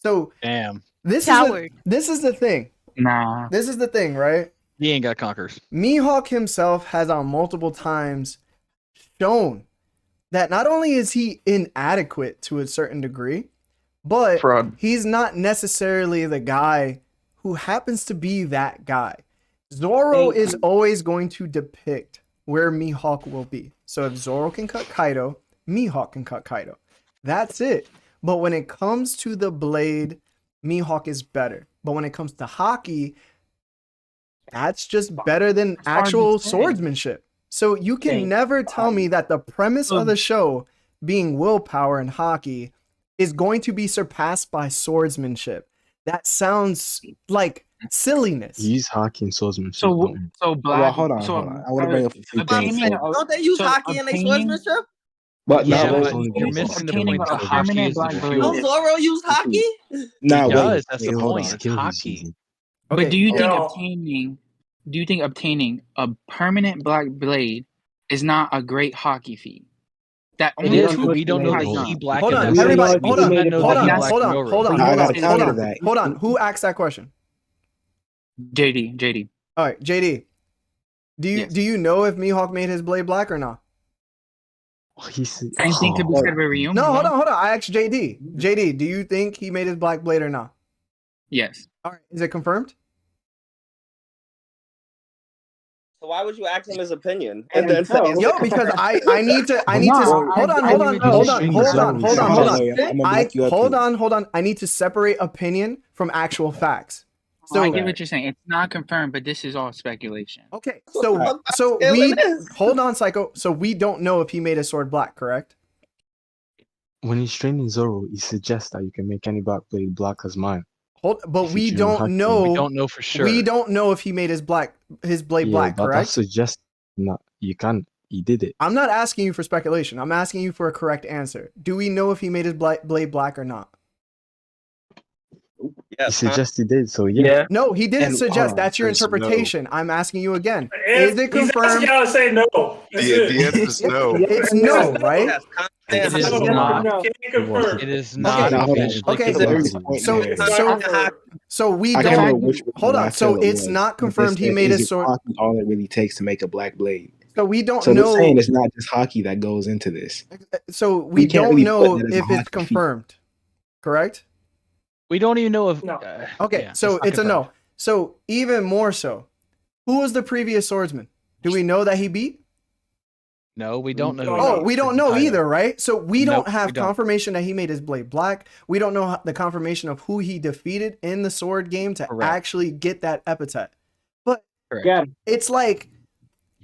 So Damn. this is the thing. Nah. This is the thing, right? He ain't got conquers. Mihawk himself has on multiple times shown that not only is he inadequate to a certain degree, but he's not necessarily the guy who happens to be that guy. Zoro is always going to depict where Mihawk will be. So if Zoro can cut Kaido, Mihawk can cut Kaido. That's it. But when it comes to the blade, Mihawk is better. But when it comes to hockey, that's just better than actual swordsmanship. So you can never tell me that the premise of the show being willpower in hockey is going to be surpassed by swordsmanship. That sounds like silliness. Use hockey and swordsmanship. So black. Well, hold on. I want to bring up a few things. Don't they use hockey in their swordsmanship? But Yeah, no, but you're missing the point that hockey is the Don't fuel. Zoro use hockey? No, He does. That's the hold point. on. It's hockey. But do you think Yo. obtaining a permanent black blade is not a great hockey feat? That It only is, two but we don't know people that have he done. blacked Hold him. on, That's everybody, the hold thing. on, We do not know hold that he on, blacked hold him on, over. hold on, I gotta hold counter on, that. hold on. Who asked that question? JD. All right, JD. Do you know if Mihawk made his blade black or not? Same thing could be said with Ryuma. No, hold on. I asked JD. JD, do you think he made his black blade or not? Yes. All right, is it confirmed? So why would you ask him his opinion and then say it's Yo, because I need to hold on. I need to separate opinion from actual facts. So I get what you're saying. It's not confirmed, but this is all speculation. Okay, so we hold on, Psycho. So we don't know if he made his sword black, correct? When he's training Zoro, he suggests that you can make any black blade black as mine. But we don't know. We don't know for sure. We don't know if he made his blade black, but correct? that suggests not. You can. He did it. I'm not asking you for speculation. I'm asking you for a correct answer. Do we know if he made his blade black or not? He suggests he did. So yeah. No, he didn't And, suggest. That's your first, no. interpretation. I'm asking you again. Is it confirmed? You gotta say no. The answer is no. It's no, right? It is not. It is not officially confirmed. So we I don't know don't. which one Hold I on. So feel it it's was. not But they confirmed he said, made is his it sword. hockey all it really takes to make a black blade. So we don't So know. they're saying it's not just hockey that goes into this. So we can't don't really know put that as a if hockey it's confirmed. Correct? We don't even know if. Okay, yeah, so not it's a confirmed. no. So even more so, who was the previous swordsman? Do we know that he beat? No, we don't know. Oh, we don't know either, right? So we Nope, don't have we don't. confirmation that he made his blade black. We don't know the confirmation of who he defeated in the sword game to Correct. actually get that epithet. But Correct. it's like,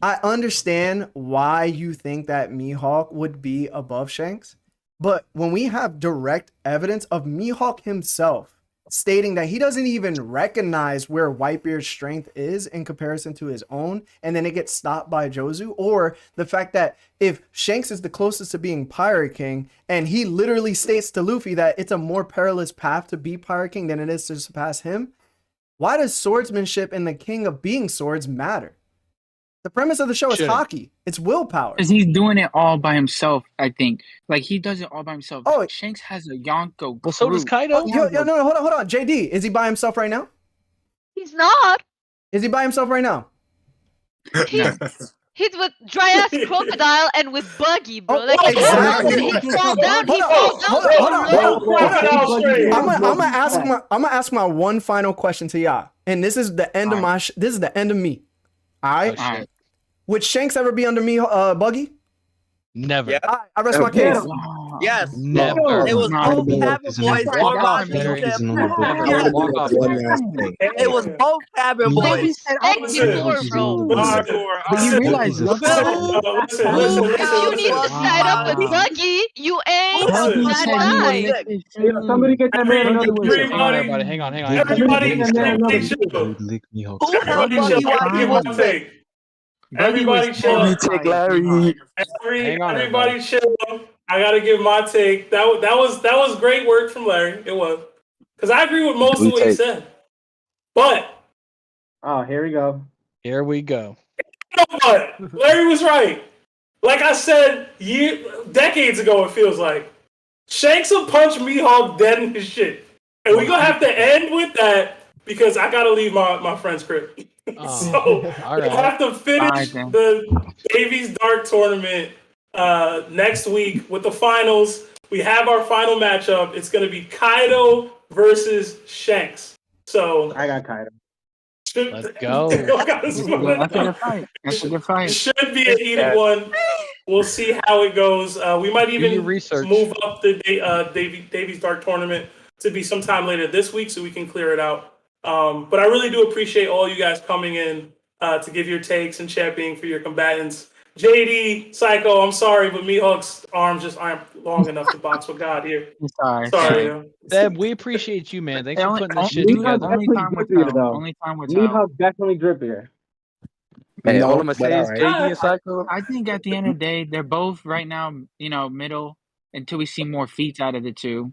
I understand why you think that Mihawk would be above Shanks, but when we have direct evidence of Mihawk himself stating that he doesn't even recognize where Whitebeard's strength is in comparison to his own, and then it gets stopped by Jozu, or the fact that if Shanks is the closest to being Pirate King, and he literally states to Luffy that it's a more perilous path to be Pirate King than it is to surpass him, why does swordsmanship and the king of being swords matter? The premise of the show is Shouldn't. hockey. It's willpower. Because he's doing it all by himself, I think. Like, he does it all by himself. Oh. Shanks has a Yonko crew. Well, so does Kaido. No, hold on. JD, is he by himself right now? He's not. Is he by himself right now? He's with dry ass crocodile and with Buggy, bro. Like exactly. he falls down. He Hold falls on. down. I'm gonna ask my one final question to y'all, and this is the end of my. This is the end of me. All right. Would Shanks ever be under me, Buggy? Never. Yeah. I rest my case. Yes. Never. It was both Cabin Boys or Rocky It was both Cabin Boys. But you realize, if you need to side up with Buggy, you ain't that guy. Somebody get that man another Hang on, everybody. Hang on. Everybody chill. Everybody chill. Take Larry. Everybody chill. I gotta give my take. That was great work from Larry. It was, because I agree with most of what he said. But here we go. Here we go. you know what? Larry was right. Like I said decades ago, it feels like Shanks will punch Mihawk dead in his shit, and we're gonna have to end with that because I gotta leave my friend's crib. So we'll have to finish the Davies Dark tournament next week with the finals. We have our final matchup. It's going to be Kaido versus Shanks. So I got Kaido. Let's go. That's a good fight. That's a good fight. It should be an heated one. We'll see how it goes. We might even move up the Davies Dark tournament to be sometime later this week so we can clear it out. But I really do appreciate all you guys coming in to give your takes and championing for your combatants. JD, Psycho, I'm sorry, but Mihawk's arms just aren't long enough to box with God here. Sorry. Deb, we appreciate you, man. Thanks for putting this shit together. Only time will tell. Mihawk's definitely drippier. Hey, all I'm gonna say is JD and Psycho. I think at the end of the day, they're both right now, middle until we see more feats out of the two.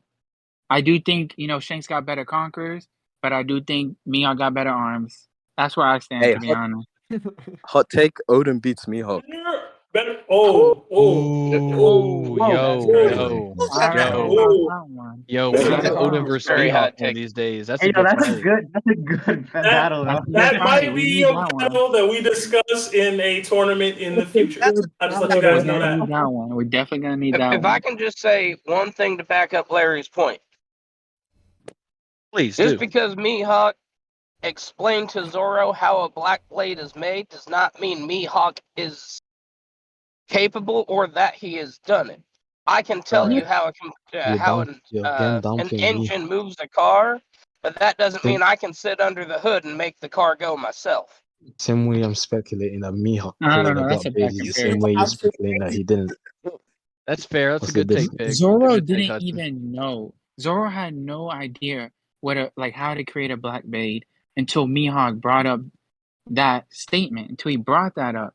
I do think, Shanks got better conquerors, but I do think Mihawk got better arms. That's where I stand, to be honest. Hot take: Odin beats Mihawk. Yo. Yo, we need Odin versus Mihawk one of these days. That's a good battle. That might be a battle that we discuss in a tournament in the future. I just let you guys know that. We're definitely gonna need that one. If I can just say one thing to back up Larry's point. Please Just do. because Mihawk explained to Zoro how a black blade is made does not mean Mihawk is capable or that he has done it. I can tell you how an engine moves a car, but that doesn't mean I can sit under the hood and make the car go myself. Same way I'm speculating that Mihawk I don't played know, a that's black a blade back is the and same forth. way you're speculating that he didn't. That's fair. That's What's a good the take, difference? Pig. Zoro Good take, didn't Hudson. even know. Zoro had no idea how to create a black blade until Mihawk brought up that statement. Until he brought that up,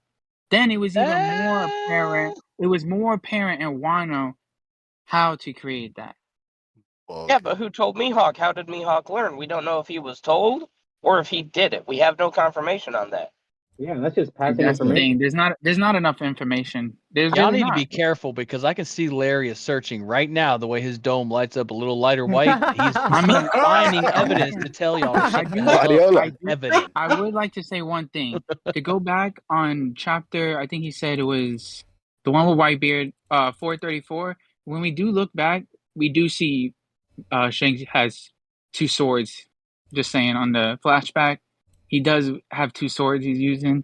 then it was even more apparent. It was more apparent in Wano how to create that. Yeah, but who told Mihawk? How did Mihawk learn? We don't know if he was told or if he did it. We have no confirmation on that. Yeah, that's just passing That's the information. thing. There's not enough information. There's Y'all really need to be not. careful because I can see Larry is searching right now the way his dome lights up a little lighter white. He's finding evidence to tell y'all to shut the hell up. Evidence. I would like to say one thing. To go back on chapter, I think he said it was the one with Whitebeard, 434. When we do look back, we do see Shanks has two swords. Just saying, on the flashback, he does have two swords he's using.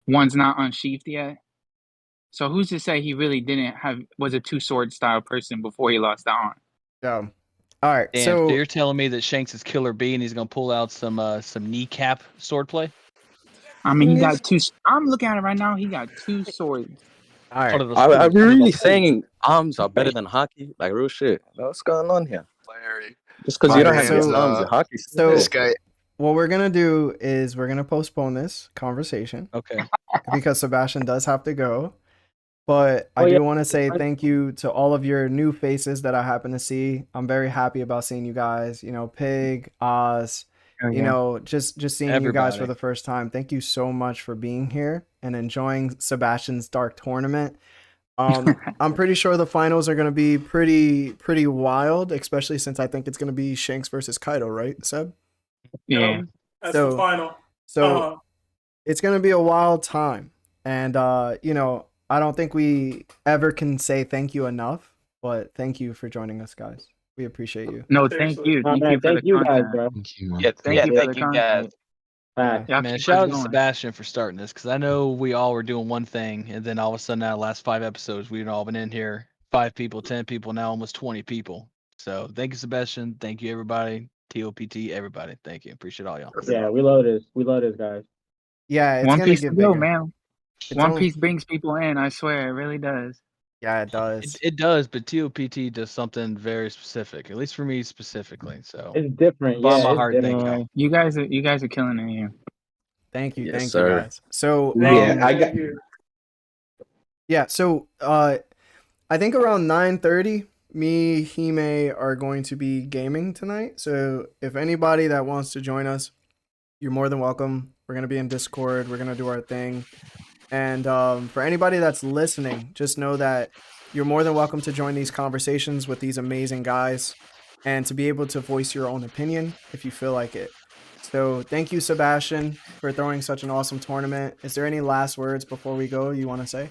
One's not unsheathed yet. So who's to say he really was a two-sword style person before he lost the arm? Yeah. All right. Damn, so you're telling me that Shanks is Killer B and he's gonna pull out some kneecap swordplay? I mean, he got two. I'm looking at it right now. He got two swords. All right. Are we really saying arms are better than hockey? Like real shit. What's going on here? Larry. Just because you don't have good arms, your hockey. So this guy. What we're gonna do is we're gonna postpone this conversation. Okay. Because Sebastian does have to go. But I do want to say thank you to all of your new faces that I happen to see. I'm very happy about seeing you guys. Pig, Oz, you know, just seeing you guys for Everybody. the first time. Thank you so much for being here and enjoying Sebastian's Dark Tournament. I'm pretty sure the finals are going to be pretty wild, especially since I think it's going to be Shanks versus Kaido, right, Seb? Yeah. That's the final. So it's going to be a wild time. And, you know, I don't think we ever can say thank you enough, but thank you for joining us, guys. We appreciate you. No, thank you. Oh, Thank man, you for thank the you guys, content. bro. Thank you, man. Yeah, Thank you for the thank you guys. content. Facts. Y'all Man, keep shout us out to going. Sebastian for starting this because I know we all were doing one thing, and then all of a sudden, now the last 5 episodes, we've all been in here 5 people, 10 people, now almost 20 people. So thank you, Sebastian. Thank you, everybody. TOPT, everybody. Thank you. Appreciate all y'all. Yeah, we love this. We love this, guys. Yeah, it's One going to Piece to get go, bigger. man. It's One only- Piece brings people in. I swear, it really does. Yeah, it does. It does, but TOPT does something very specific, at least for me specifically. So It's different. bottom Yeah, of my it's heart, thank different. you. You guys are killing it here. Thank you. Yes, Thank sir. you, guys. So, Yeah, I got. yeah, so I think around 9:30, me, Hime are going to be gaming tonight. So if anybody that wants to join us, you're more than welcome. We're gonna be in Discord. We're gonna do our thing. And for anybody that's listening, just know that you're more than welcome to join these conversations with these amazing guys and to be able to voice your own opinion if you feel like it. So thank you, Sebastian, for throwing such an awesome tournament. Is there any last words before we go you want to say?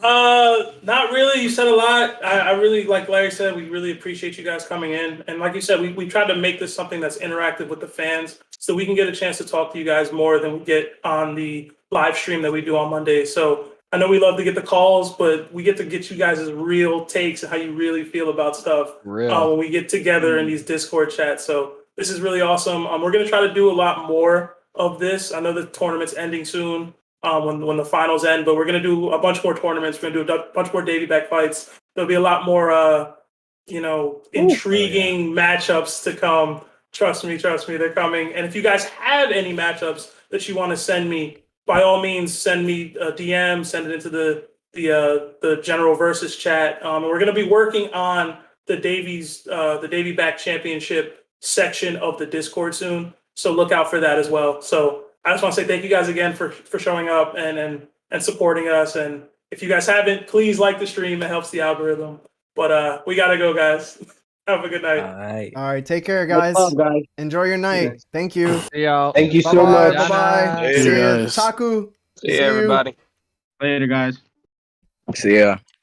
Not really. You said a lot. I really, like Larry said, we really appreciate you guys coming in. And like you said, we tried to make this something that's interactive with the fans so we can get a chance to talk to you guys more than we get on the live stream that we do on Mondays. So I know we love to get the calls, but we get to get you guys' real takes and how you really feel about stuff when we get together in these Discord chats. So this is really awesome. We're going to try to do a lot more of this. I know the tournament's ending soon. When the finals end, but we're gonna do a bunch more tournaments. We're gonna do a bunch more Davey back fights. There'll be a lot more, intriguing matchups to come. Trust me, they're coming. And if you guys have any matchups that you want to send me, by all means, send me a DM. Send it into the general versus chat. And we're gonna be working on the Davey back championship section of the Discord soon. So look out for that as well. So I just want to say thank you guys again for showing up and supporting us. And if you guys haven't, please like the stream. It helps the algorithm. But we gotta go, guys. Have a good night. All right, take care, guys. What's up, guys? Enjoy your night. Thank you. See y'all. Thank you so Bye-bye, much. Bye bye. See See you you, guys. Taku. See you, everybody. Later, guys. See ya.